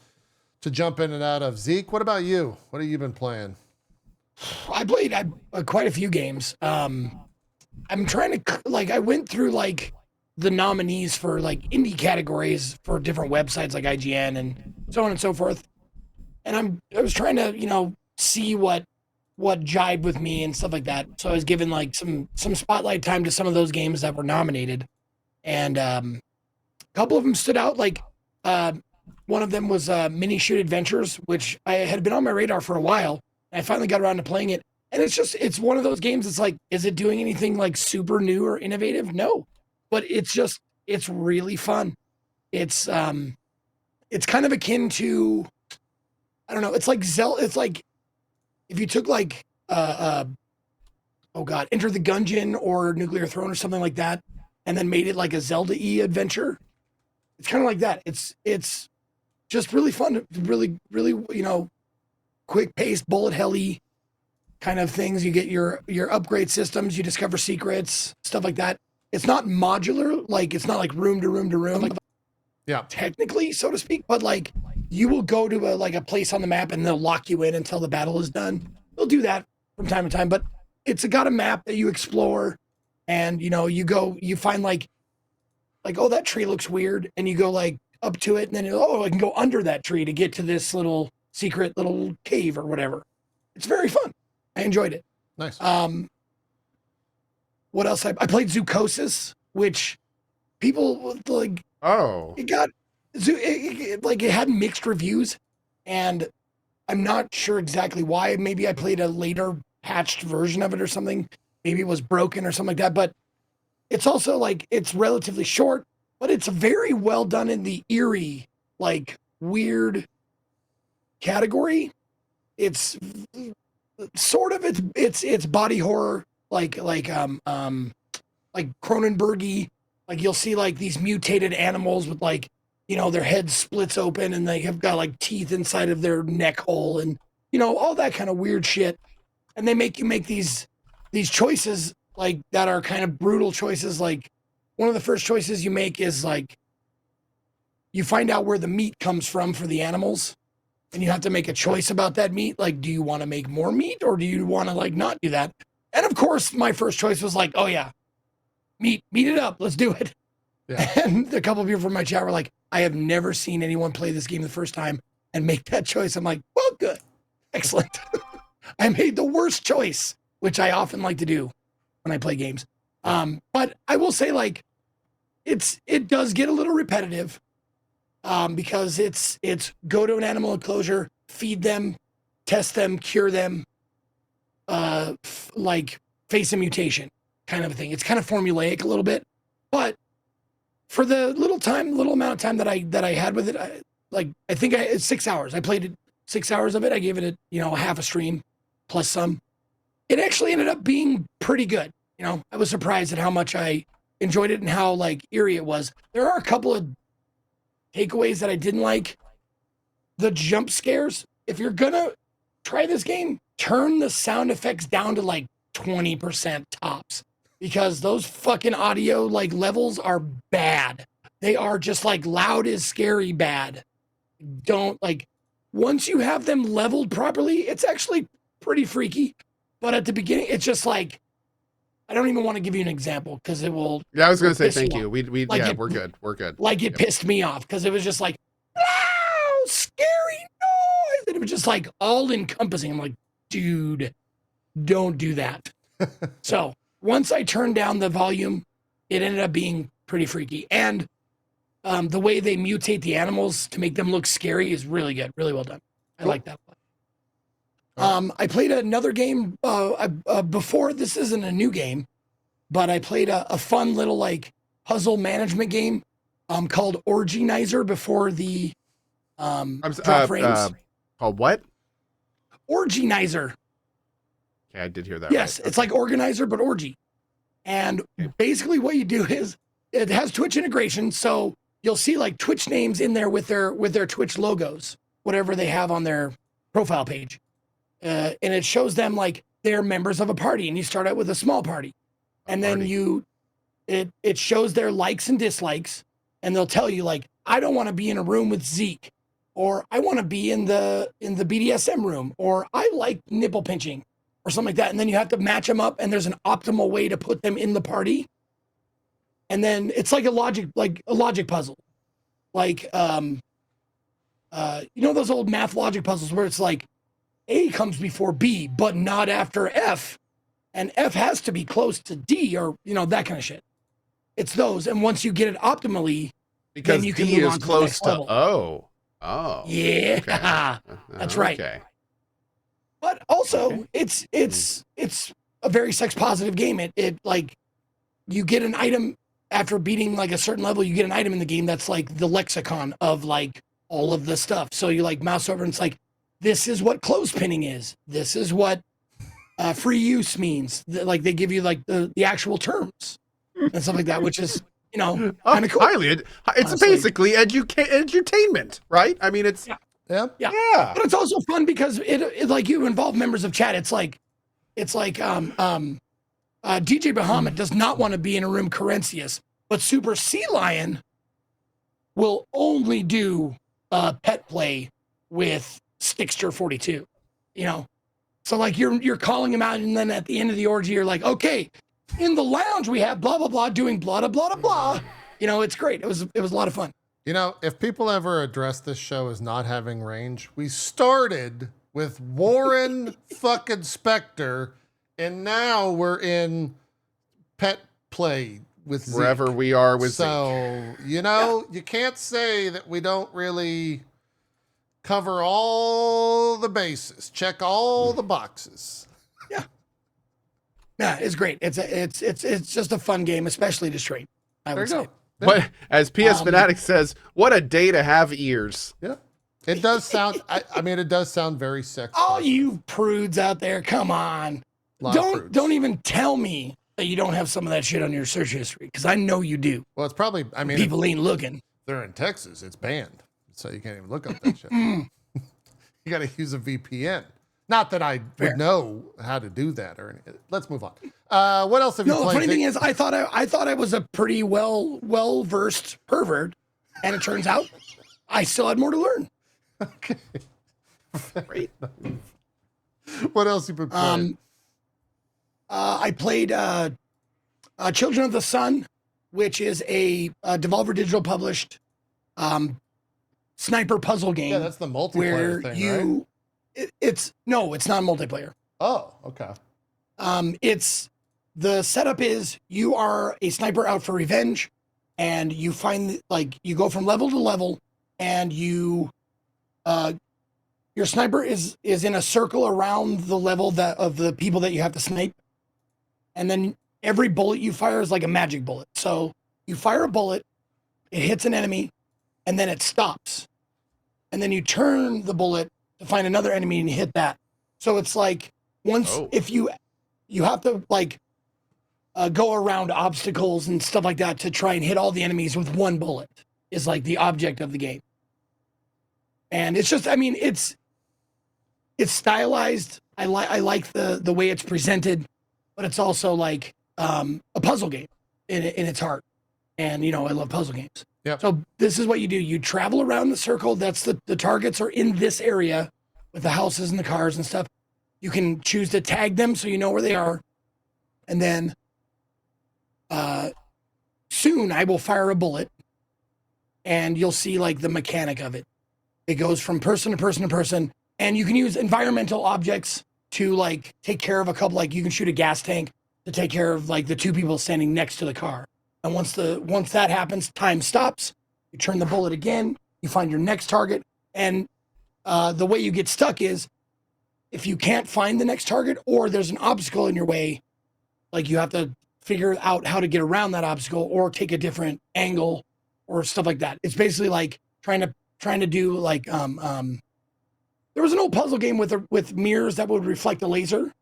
S1: jump in and out of. Zeke, what about you? What have you been playing?
S5: I played quite a few games. I'm trying to I went through like the nominees for like indie categories for different websites like IGN and so on and so forth. And I was trying to, see what jibed with me and stuff like that. So I was given like some spotlight time to some of those games that were nominated. And a couple of them stood out. Like one of them was Mini Shoot Adventures, which I had been on my radar for a while. I finally got around to playing it. And it's one of those games. It's like, is it doing anything like super new or innovative? No, but it's really fun. It's kind of akin to, I don't know. It's like It's like if you took like, Enter the Gungeon or Nuclear Throne or something like that, and then made it like a Zelda-y adventure. It's kind of like that. It's just really fun. Really, really, quick-paced, bullet hell-y kind of things. You get your upgrade systems, you discover secrets, stuff like that. It's not modular, like it's not like room to room to room, technically, so to speak, but like you will go to a place on the map and they'll lock you in until the battle is done. They'll do that from time to time, but it's got a map that you explore, and you find like oh, that tree looks weird, and you go like up to it, and then I can go under that tree to get to this little secret little cave or whatever. It's very fun. I enjoyed it.
S1: Nice.
S5: What else? I played Zoocosis, which people like.
S4: Oh.
S5: It had mixed reviews, and I'm not sure exactly why. Maybe I played a later patched version of it or something. Maybe it was broken or something like that. But it's also like it's relatively short, but it's very well done in the eerie, like weird category. It's sort of it's body horror, like Cronenberg-y. Like you'll see like these mutated animals with like, their head splits open and they have got like teeth inside of their neck hole and, all that kind of weird shit. And they make you make these choices like that are kind of brutal choices. Like one of the first choices you make is like, you find out where the meat comes from for the animals, and you have to make a choice about that meat. Like, do you want to make more meat or do you want to like not do that? And of course my first choice was like, oh yeah, meat it up. Let's do it.
S1: Yeah.
S5: And a couple of people from my chat were like, I have never seen anyone play this game the first time and make that choice. I'm like, well, good. Excellent. I made the worst choice, which I often like to do when I play games. But I will say, like, it does get a little repetitive, because it's go to an animal enclosure, feed them, test them, cure them, like face a mutation kind of a thing. It's kind of formulaic a little bit, but for the little amount of time that I had with it, I think it's 6 hours. I played it 6 hours of it. I gave it a half a stream plus some. It actually ended up being pretty good. I was surprised at how much I enjoyed it and how like eerie it was. There are a couple of takeaways that I didn't like. The jump scares. If you're gonna try this game, turn the sound effects down to like 20% tops, because those fucking audio like levels are bad. They are just like loud is scary bad. Don't like, once you have them leveled properly, it's actually pretty freaky. But at the beginning, it's just like, I don't even want to give you an example because it will.
S4: Yeah, I was going to say
S5: piss
S4: thank
S5: you
S4: you.
S5: off.
S4: We're good. We're good.
S5: Like it pissed me off because it was just like, wow, scary noise. And it was just like all encompassing. I'm like, dude, don't do that. So once I turned down the volume, it ended up being pretty freaky. And the way they mutate the animals to make them look scary is really good. Really well done. I like that one. I played another game before. This isn't a new game, but I played a fun little like puzzle management game called Orginizer before the drop frames.
S4: Called what?
S5: Orginizer.
S4: Okay, I did hear that.
S5: Yes,
S4: right.
S5: it's like Organizer, but orgy. And basically what you do is it has Twitch integration. So you'll see like Twitch names in there with their Twitch logos, whatever they have on their profile page. And it shows them like they're members of a party, and you start out with a small party. And then it shows their likes and dislikes, and they'll tell you like, I don't want to be in a room with Zeke, or I want to be in the BDSM room, or I like nipple pinching, or something like that. And then you have to match them up, and there's an optimal way to put them in the party. And then it's like a logic puzzle. Like those old math logic puzzles where it's like A comes before B, but not after F. And F has to be close to D, or that kind of shit. It's those. And once you get it optimally,
S4: because
S5: then you can
S4: D
S5: move
S4: is
S5: on to
S4: close
S5: the next
S4: to
S5: level.
S4: Oh.
S5: Yeah.
S4: Okay.
S5: That's right.
S4: Okay.
S5: But also it's a very sex positive game. It like, you get an item after beating like a certain level, you get an item in the game that's like the lexicon of like all of the stuff. So you like mouse over and it's like, this is what clothespinning is. This is what free use means. Like they give you like the actual terms and stuff like that, which is, kind of cool.
S4: It's
S5: honestly.
S4: basically edutainment, right? I mean, it's
S1: Yeah.
S5: But it's also fun because it like you involve members of chat. It's like DJ Bahamut does not want to be in a room Corencius, but Super Sea Lion will only do pet play with Stickster 42. So like you're calling him out, and then at the end of the orgy, you're like, okay, in the lounge we have blah blah blah doing blah blah blah blah. It's great. It was a lot of fun.
S1: If people ever address this show as not having range, we started with Warren fucking Spector, and now we're in pet play with Zeke.
S4: wherever we are with Zeke.
S1: So, you can't say that we don't really cover all the bases, check all the boxes.
S5: Yeah, it's great. It's just a fun game, especially to stream. I would say.
S4: What, as PS Fanatic says, what a day to have ears.
S1: Yeah. It does sound, it does sound very sexy.
S5: All you prudes out there, come on. Don't even tell me that you don't have some of that shit on your search history, because I know you do.
S1: Well, it's probably,
S5: People ain't looking.
S1: they're in Texas, it's banned. So you can't even look up that shit. You got to use a VPN. Not that I would know how to do that or anything. Let's move on. What else have you
S5: No,
S1: played?
S5: the funny thing is, I thought I was a pretty well-versed pervert, and it turns out I still had more to learn.
S1: Okay. Great. What else have you been playing?
S5: I played Children of the Sun, which is a Devolver Digital published sniper puzzle game.
S1: Yeah, that's the multiplayer
S5: where
S1: thing, right?
S5: It's not multiplayer.
S1: Oh, okay.
S5: It's the setup is you are a sniper out for revenge, and you find like you go from level to level, and you your sniper is in a circle around the level that of the people that you have to snipe, and then every bullet you fire is like a magic bullet. So you fire a bullet, it hits an enemy, and then it stops, and then you turn the bullet to find another enemy and you hit that. So it's like once if you have to like go around obstacles and stuff like that to try and hit all the enemies with one bullet is like the object of the game. And it's just, I mean, it's stylized. I like the way it's presented, but it's also like a puzzle game in its heart. And you know, I love puzzle games.
S1: Yeah.
S5: So this is what you do. You travel around the circle. That's the targets are in this area with the houses and the cars and stuff. You can choose to tag them so you know where they are. And then soon I will fire a bullet and you'll see like the mechanic of it. It goes from person to person to person, and you can use environmental objects to like take care of a couple, like you can shoot a gas tank to take care of like the two people standing next to the car. And once that happens, time stops, you turn the bullet again, you find your next target. And the way you get stuck is if you can't find the next target or there's an obstacle in your way, like you have to figure out how to get around that obstacle or take a different angle or stuff like that. It's basically like trying to do like there was an old puzzle game with mirrors that would reflect a laser.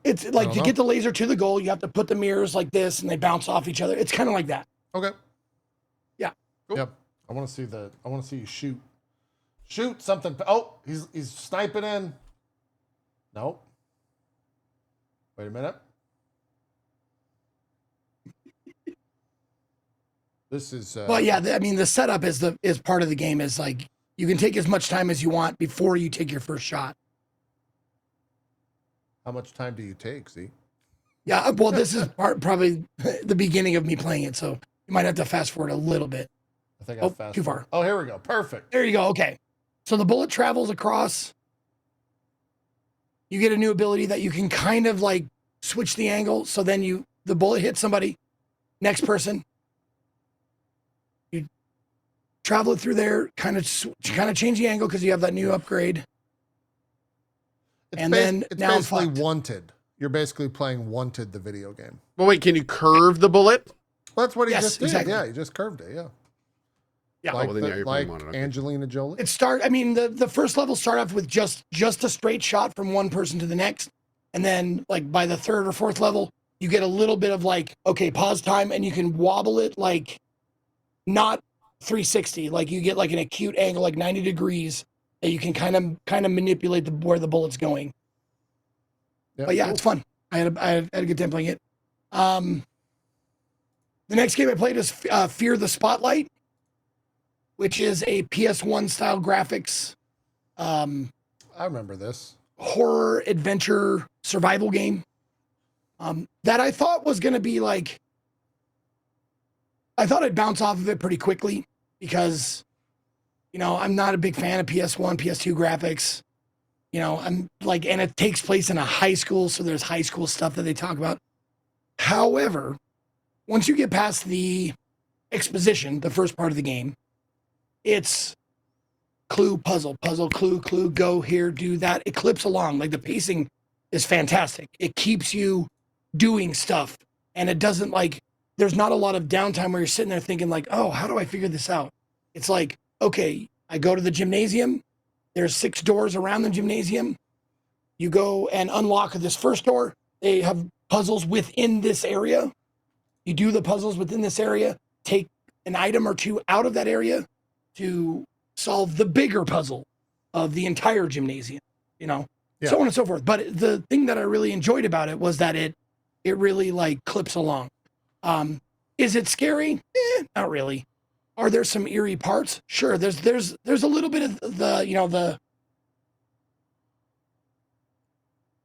S5: It's like to get the laser to the goal, you have to put the mirrors like this and they bounce off each other. It's kind of like that.
S1: Okay.
S5: Yeah.
S1: Cool. Yep. I want to see you shoot something. Oh, he's sniping in. Nope. Wait a minute. This is
S5: well, yeah, I mean the setup is part of the game is like you can take as much time as you want before you take your first shot.
S1: How much time do you take, Zeke?
S5: Yeah, well, this is probably the beginning of me playing it, so you might have to fast forward a little bit.
S1: I think I fast
S5: too far.
S1: Oh, here we go. Perfect.
S5: There you go. Okay. So the bullet travels across. You get a new ability that you can kind of like switch the angle. So then the bullet hits somebody, next person. You travel it through there, kind of change the angle because you have that new upgrade.
S1: It's basically Wanted. You're basically playing Wanted, the video game.
S4: Well, wait, can you curve the bullet?
S1: Well, that's what he just did.
S5: Exactly.
S1: Yeah, he just curved it. Yeah.
S5: Yeah.
S1: Like,
S4: well, then, you're
S1: like
S4: playing on it.
S1: Angelina Jolie.
S5: I mean, the first level start off with just a straight shot from one person to the next. And then like by the third or fourth level, you get a little bit of like, okay, pause time, and you can wobble it like not 360. Like you get like an acute angle, like 90 degrees that you can kind of manipulate where the bullet's going.
S1: Yeah,
S5: but yeah,
S1: cool.
S5: It's fun. I had a good time playing it. The next game I played is Fear the Spotlight, which is a PS1 style graphics.
S1: I remember this.
S5: Horror adventure survival game that I thought was going to be like, I thought I'd bounce off of it pretty quickly because, you know, I'm not a big fan of PS1, PS2 graphics. You know, I'm like, and it takes place in a high school, so there's high school stuff that they talk about. However, once you get past the exposition, the first part of the game, it's clue, puzzle, clue, go here, do that. It clips along. Like the pacing is fantastic. It keeps you doing stuff, and it doesn't like, there's not a lot of downtime where you're sitting there thinking like, oh, how do I figure this out? It's like, okay, I go to the gymnasium. There's 6 doors around the gymnasium. You go and unlock this first door. They have puzzles within this area. You do the puzzles within this area, take an item or two out of that area to solve the bigger puzzle of the entire gymnasium, you know, so on and so forth. But the thing that I really enjoyed about it was that it really like clips along. Is it scary? Not really. Are there some eerie parts? Sure. There's a little bit of the, you know, the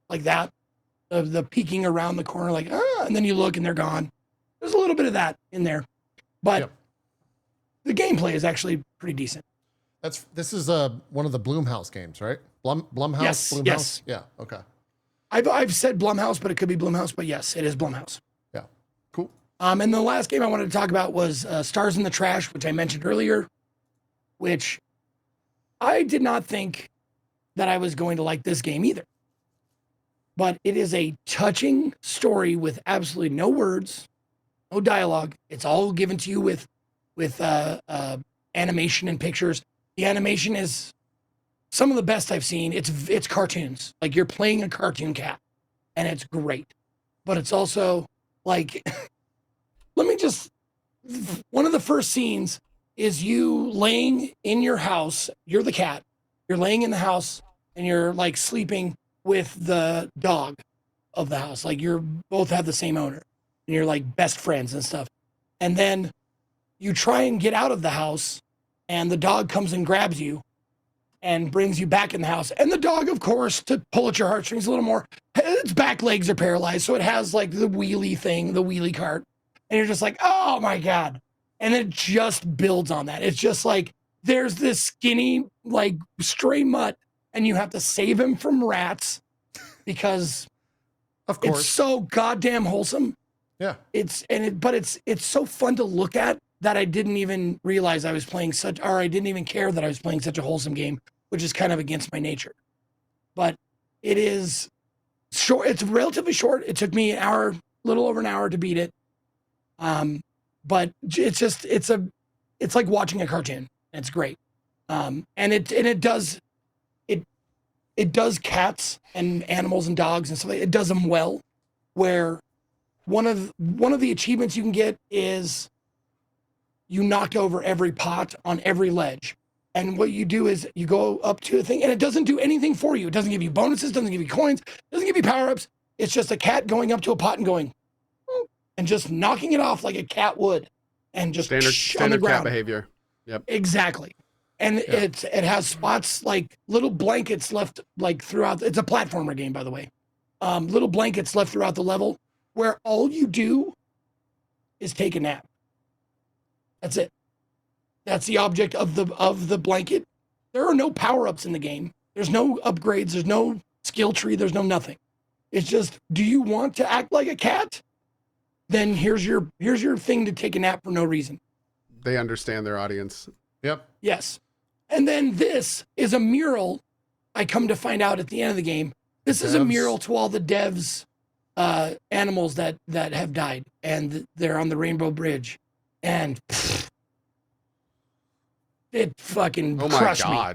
S5: like that, the peeking around the corner, like, and then you look and they're gone. There's a little bit of that in there, but the gameplay is actually pretty decent.
S1: This is one of the Blumhouse games, right? Blumhouse.
S5: Yes,
S1: Blumhouse?
S5: yes.
S1: Yeah. Okay.
S5: I've said Blumhouse, but it could be Blumhouse. But yes, it is Blumhouse.
S1: Yeah. Cool.
S5: And the last game I wanted to talk about was Stars in the Trash, which I mentioned earlier, which I did not think that I was going to like this game either. But it is a touching story with absolutely no words, no dialogue. It's all given to you with animation and pictures. The animation is some of the best I've seen. It's cartoons. Like you're playing a cartoon cat, and it's great. But it's also like, one of the first scenes is you laying in your house. You're the cat. You're laying in the house, and you're like sleeping with the dog of the house. Like you're both have the same owner, and you're like best friends and stuff. And then you try and get out of the house, and the dog comes and grabs you and brings you back in the house. And the dog, of course, to pull at your heartstrings a little more, its back legs are paralyzed. So it has like the wheelie thing, the wheelie cart. And you're just like, oh my God. And it just builds on that. It's just like, there's this skinny, like stray mutt, and you have to save him from rats because
S1: Of course.
S5: it's so goddamn wholesome.
S1: Yeah.
S5: But it's so fun to look at that I didn't even realize I was playing I didn't even care that I was playing such a wholesome game, which is kind of against my nature. But it is short. It's relatively short. It took me little over an hour to beat it. But it's like watching a cartoon. It's great. And it does cats and animals and dogs and stuff. It does them well, where one of the achievements you can get is you knocked over every pot on every ledge. And what you do is you go up to a thing, and it doesn't do anything for you. It doesn't give you bonuses, doesn't give you coins, doesn't give you power-ups. It's just a cat going up to a pot and going, and just knocking it off like a cat would, and just
S4: Standard
S5: on the
S4: cat
S5: ground.
S4: behavior. Yep.
S5: Exactly. And it has spots like little blankets left like throughout. It's a platformer game, by the way. Little blankets left throughout the level where all you do is take a nap. That's it. That's the object of the blanket. There are no power-ups in the game. There's no upgrades. There's no skill tree. There's no nothing. It's just, do you want to act like a cat? Then here's your thing to take a nap for no reason.
S4: They understand their audience.
S1: Yep.
S5: Yes. And then this is a mural. I come to find out at the end of the game, this is a mural to all the devs' animals that have died, and they're on the Rainbow Bridge. And it fucking crushed me.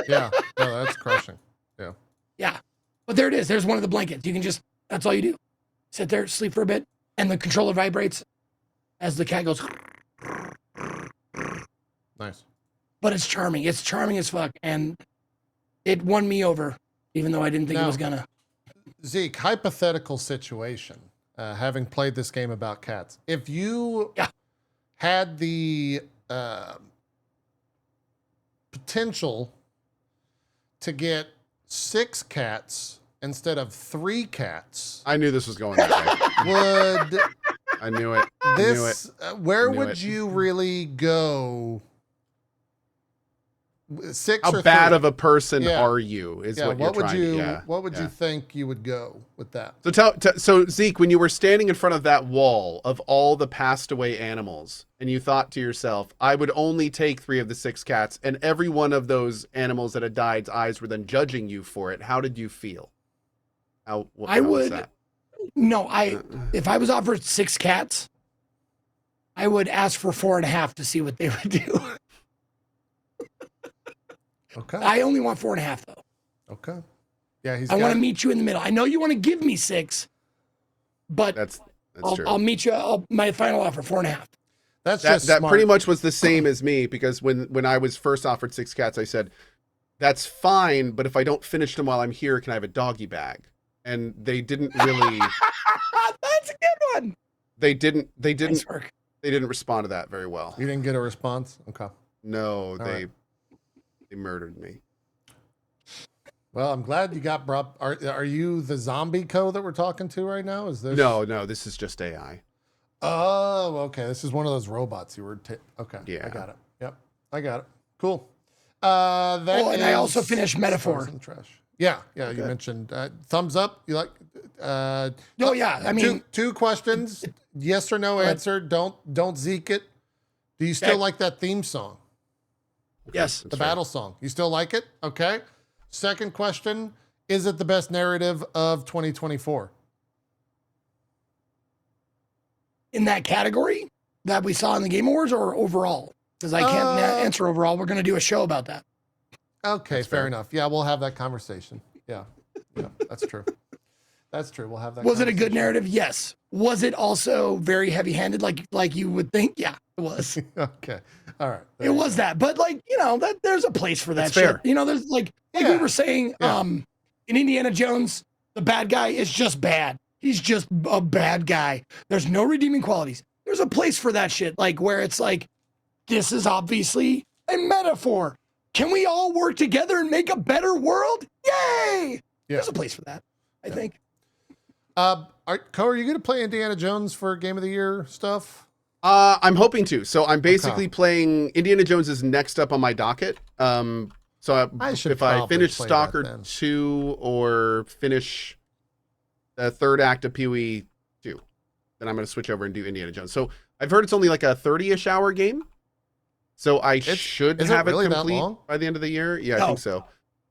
S1: Yeah. No, that's crushing. Yeah.
S5: Yeah. But there it is. There's one of the blankets. You can just, that's all you do. Sit there, sleep for a bit, and the controller vibrates as the cat goes.
S1: Nice.
S5: But it's charming. It's charming as fuck. And it won me over, even though I didn't think it was gonna.
S1: Zeke, hypothetical situation, having played this game about cats. If you had the potential to get 6 cats instead of 3 cats,
S4: I knew this was going that way.
S1: would
S4: I knew it.
S1: where
S4: Knew
S1: would
S4: it.
S1: you really go? 6
S4: How
S1: or
S4: bad
S1: 3?
S4: of a person are you? Is what you're trying to.
S1: What would you think you would go with that?
S4: So so Zeke, when you were standing in front of that wall of all the passed away animals, and you thought to yourself, I would only take 3 of the 6 cats, and every one of those animals that had died's eyes were then judging you for it. How did you feel? How was that?
S5: No, if I was offered 6 cats, I would ask for 4.5 to see what they would do.
S1: Okay.
S5: I only want 4.5 though.
S1: Okay. Yeah,
S5: I want to meet you in the middle. I know you want to give me 6, but
S4: That's true.
S5: I'll meet you. My final offer 4.5.
S1: That's just
S4: that
S1: smart.
S4: pretty much was the same as me, because when I was first offered 6 cats, I said, that's fine, but if I don't finish them while I'm here, can I have a doggy bag? And they didn't really.
S5: That's a good one.
S4: They didn't
S5: Nice work.
S4: They didn't respond to that very well.
S1: You didn't get a response? Okay.
S4: No,
S1: All
S4: they
S1: right.
S4: murdered me.
S1: Well, I'm glad you got brought. Are you the zombie Cohh that we're talking to right now? Is this?
S4: No, this is just AI.
S1: Oh, okay. This is one of those robots you were. Okay.
S4: Yeah.
S1: I got it. Yep. I got it. Cool.
S5: And I also finished Metaphor.
S1: Stars in the Trash. Yeah, you
S3: Okay.
S1: mentioned thumbs up. You like?
S5: Oh yeah, I mean,
S1: two questions, yes or no
S5: Go ahead.
S1: answer. Don't Zeke it. Do you still
S5: Okay.
S1: like that theme song,
S5: yes.
S1: the battle song? You still like it? Okay. Second question: is it the best narrative of 2024?
S5: In that category that we saw in the Game Awards, or overall? Because I can't answer overall. We're going to do a show about that.
S1: Okay,
S4: That's
S1: fair
S4: fair.
S1: enough. Yeah, we'll have that conversation. Yeah, that's true. That's true. We'll have that.
S5: Was it a good
S1: conversation.
S5: narrative? Yes. Was it also very heavy-handed, like you would think? Yeah, it was.
S1: Okay. All right.
S5: It was that, but that there's a place for that
S4: That's
S5: shit.
S4: fair.
S5: There's like we
S1: Yeah.
S5: were saying,
S1: Yeah.
S5: in Indiana Jones, the bad guy is just bad. He's just a bad guy. There's no redeeming qualities. There's a place for that shit, like where it's like, this is obviously a metaphor. Can we all work together and make a better world? Yay!
S1: Yeah.
S5: There's a place for that, I think.
S1: Cohh, are you going to play Indiana Jones for Game of the Year stuff?
S4: I'm hoping to. So I'm basically playing Indiana Jones is next up on my docket. So
S1: I should
S4: if I
S1: probably
S4: finish
S1: play that
S4: Stalker
S1: then.
S4: 2 or finish the third act of Pee-wee 2, then I'm going to switch over and do Indiana Jones. So I've heard it's only like a 30-ish hour game. So I should
S1: is it
S4: have
S1: really
S4: it
S1: that
S4: complete
S1: long?
S4: by the end of the year. Yeah, I
S5: No.
S4: think so.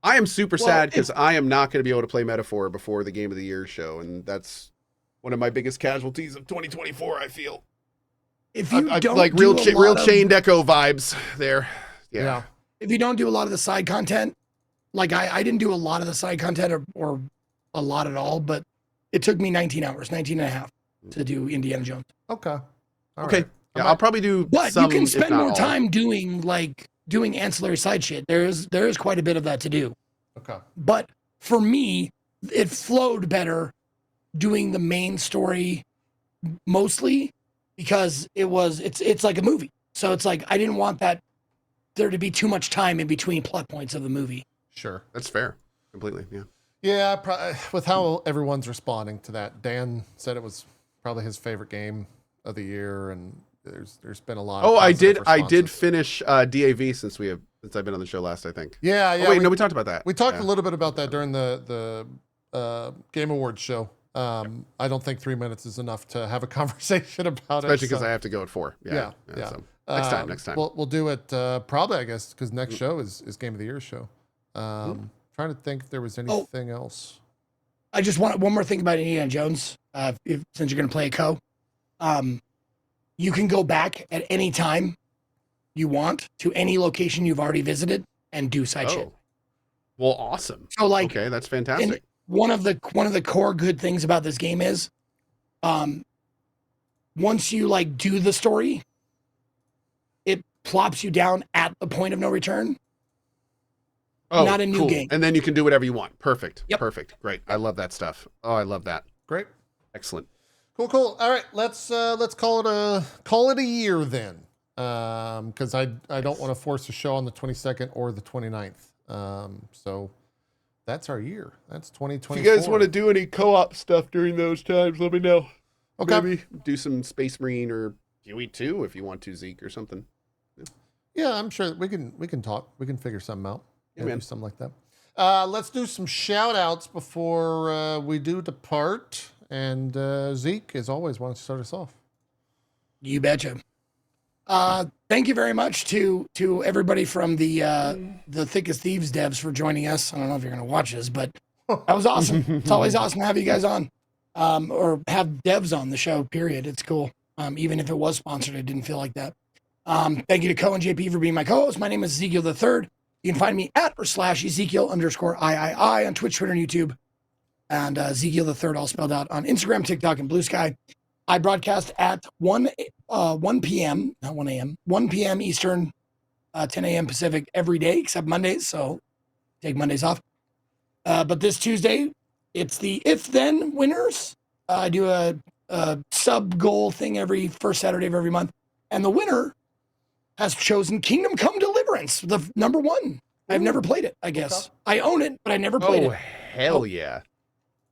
S4: I am super
S5: Well,
S4: sad because I am not going to be able to play Metaphor before the Game of the Year show. And that's one of my biggest casualties of 2024, I feel.
S5: If you
S4: I
S5: don't
S4: like
S5: do
S4: real
S5: a
S4: real
S5: lot of-
S4: Chained Echo vibes there. Yeah.
S5: if you don't do a lot of the side content, like I didn't do a lot of the side content or a lot at all, but it took me 19 hours, 19 and a half to do Indiana Jones.
S1: Okay. All
S4: Okay.
S1: right.
S4: Yeah, I'll probably do
S5: But
S4: some,
S5: you can
S4: if
S5: spend
S4: not
S5: more
S4: all.
S5: time doing ancillary side shit. There is quite a bit of that to do.
S1: Okay.
S5: But for me, it flowed better doing the main story mostly because it's like a movie. So it's like I didn't want there to be too much time in between plot points of the movie.
S1: Sure.
S4: That's fair. Completely. Yeah.
S1: Yeah, with how everyone's responding to that, Dan said it was probably his favorite game of the year, and there's been a lot.
S4: Oh,
S1: of
S4: I did
S1: responses.
S4: finish DAV since I've been on the show last, I think.
S1: Yeah, yeah.
S4: Oh, wait, no, we talked about that.
S1: We talked
S4: Yeah.
S1: a little bit about that during the Game Awards show. I don't think 3 minutes is enough to have a conversation about
S4: Especially
S1: it.
S4: because I have to go at 4. Yeah.
S1: Yeah.
S4: So next time.
S1: We'll do it probably, I guess, because next show is Game of the Year show. Trying to think if there was anything else.
S5: I just want one more thing about Indiana Jones. Since you're going to play a Cohh, you can go back at any time you want to any location you've already visited and do side shit.
S4: Oh. Well, awesome.
S5: So like,
S4: Okay, that's fantastic.
S5: one of the core good things about this game is, once you like do the story, it plops you down at the point of no return.
S4: Oh,
S5: not a new
S4: cool.
S5: game.
S4: And then you can do whatever you want. Perfect.
S5: Yep.
S4: Perfect. Great. I love that stuff. Oh, I love that.
S1: Great.
S4: Excellent.
S1: Cool. All right, let's call it a year then, because I don't want to force a show on the 22nd or the 29th. So that's our year. That's 2024.
S4: If you guys want to do any co-op stuff during those times, let me know.
S1: Okay.
S4: Maybe do some Space Marine or Huey 2 if you want to, Zeke, or something.
S1: Yeah, I'm sure we can talk. We can figure something out.
S4: Yeah,
S1: Maybe
S4: man.
S1: something like that. Let's do some shout outs before we do depart. And Zeke, as always, why don't you start us off?
S5: You betcha. Thank you very much to everybody from the Thick as Thieves devs for joining us. I don't know if you're going to watch this, but that was awesome. It's always awesome to have you guys on, or have devs on the show, period. It's cool. Even if it was sponsored, it didn't feel like that. Thank you to Cohh and JP for being my co-host. My name is Ezekiel the Third. You can find me at or / Ezekiel_III on Twitch, Twitter, and YouTube. And Ezekiel the Third, all spelled out, on Instagram, TikTok, and Blue Sky. I broadcast at 1 p.m., not 1 a.m., 1 p.m. Eastern, 10 a.m. Pacific every day except Mondays, so take Mondays off. But this Tuesday, it's the If Then winners. I do a sub-goal thing every first Saturday of every month. And the winner has chosen Kingdom Come Deliverance, the number one. I've never played it, I guess.
S1: Okay.
S5: I own it, but I never played it.
S4: Hell yeah.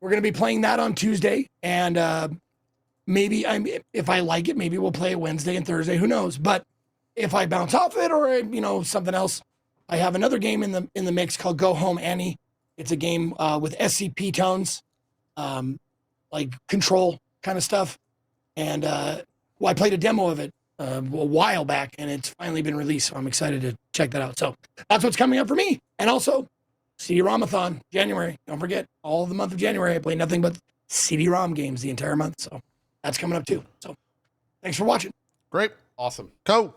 S5: We're going to be playing that on Tuesday, and maybe if I like it, maybe we'll play it Wednesday and Thursday. Who knows? But if I bounce off it or something else, I have another game in the mix called Go Home Annie. It's a game with SCP tones, like Control kind of stuff. And I played a demo of it a while back, and it's finally been released. So I'm excited to check that out. So that's what's coming up for me. And also, CD-ROM-a-thon, January. Don't forget, all the month of January, I play nothing but CD-ROM games the entire month. So that's coming up too. So thanks for watching.
S1: Great.
S4: Awesome.
S1: Go.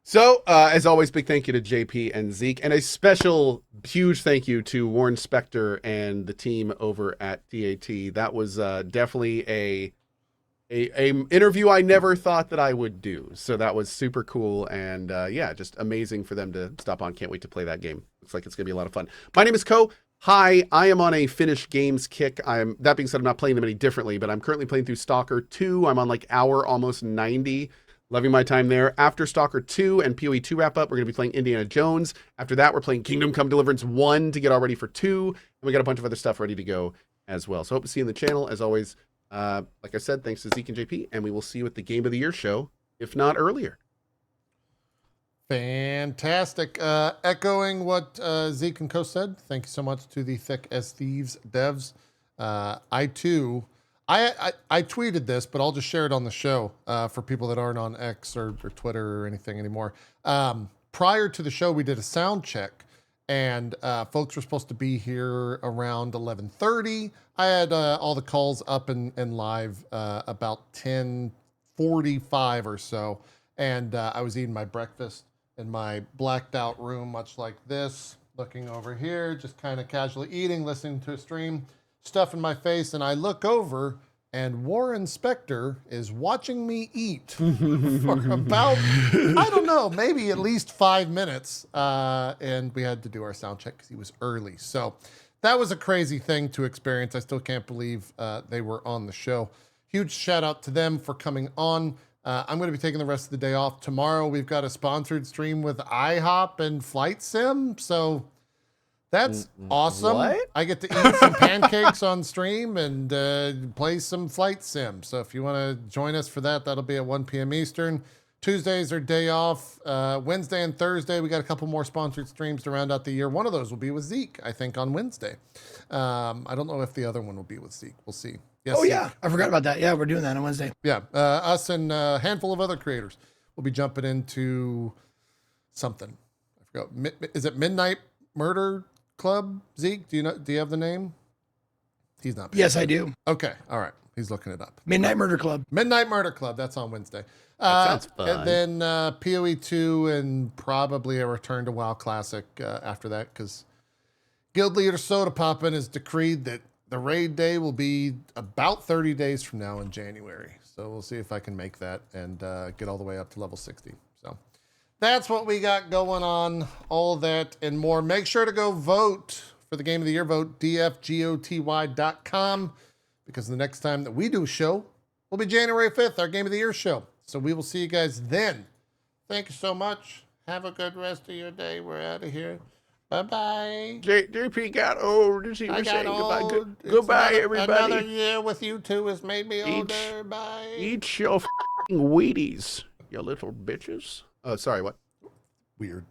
S4: So, as always, big thank you to JP and Zeke, and a special huge thank you to Warren Spector and the team over at DAT. That was definitely a interview I never thought that I would do. So that was super cool, and yeah, just amazing for them to stop on. Can't wait to play that game. Looks like it's gonna be a lot of fun. My name is Cohh. Hi, I am on a finished games kick. That being said, I'm not playing them any differently, but I'm currently playing through Stalker 2. I'm on like hour almost 90. Loving my time there. After Stalker 2 and PoE 2 wrap up, we're going to be playing Indiana Jones. After that, we're playing Kingdom Come Deliverance 1 to get all ready for 2. And we got a bunch of other stuff ready to go as well. So hope to see you in the channel. As always, like I said, thanks to Zeke and JP, and we will see you at the Game of the Year show, if not earlier.
S1: Fantastic. Echoing what Zeke and Cohh said, thank you so much to the Thick as Thieves devs. I too... I tweeted this, but I'll just share it on the show for people that aren't on X or Twitter or anything anymore. Prior to the show, we did a sound check, and folks were supposed to be here around 11:30. I had all the calls up and live about 10:45 or so, and I was eating my breakfast in my blacked out room, much like this, looking over here, just kind of casually eating, listening to a stream. Stuff in my face, and I look over, and Warren Spector is watching me eat for about, I don't know, maybe at least 5 minutes. And we had to do our sound check because he was early. So that was a crazy thing to experience. I still can't believe they were on the show. Huge shout out to them for coming on. I'm going to be taking the rest of the day off. Tomorrow, we've got a sponsored stream with IHOP and Flight Sim. So that's awesome.
S4: What?
S1: I get to eat some pancakes on stream and play some Flight Sim. So if you want to join us for that, that'll be at 1 p.m. Eastern. Tuesdays are day off. Wednesday and Thursday, we got a couple more sponsored streams to round out the year. One of those will be with Zeke, I think, on Wednesday. I don't know if the other one will be with Zeke. We'll see. Yes,
S5: Oh,
S1: Zeke.
S5: yeah. I forgot about that. Yeah, we're doing that on Wednesday.
S1: Yeah, us and a handful of other creators will be jumping into something. I forgot. Is it Midnight Murder Club? Zeke, do you have the name? He's not.
S5: Yes, I do.
S1: Okay, all right. He's looking it up.
S5: Midnight Murder Club.
S1: Midnight Murder Club. That's on Wednesday.
S4: That sounds fun.
S1: And then PoE 2 and probably a return to WoW Classic after that, because Guild Leader Soda Poppin' has decreed that the raid day will be about 30 days from now in January. So we'll see if I can make that and get all the way up to level 60. So that's what we got going on. All that and more. Make sure to go vote for the Game of the Year. Vote dfgoty.com, because the next time that we do a show will be January 5th, our Game of the Year show. So we will see you guys then. Thank you so much. Have a good rest of your day. We're out of here. Bye-bye.
S4: JP got old. He
S1: I
S4: was
S1: got
S4: saying goodbye.
S1: old. It's
S4: Goodbye, everybody.
S1: Another year with you two has made me older. Bye.
S4: Eat your f***ing Wheaties, you little bitches. Oh, sorry, what?
S1: Weird.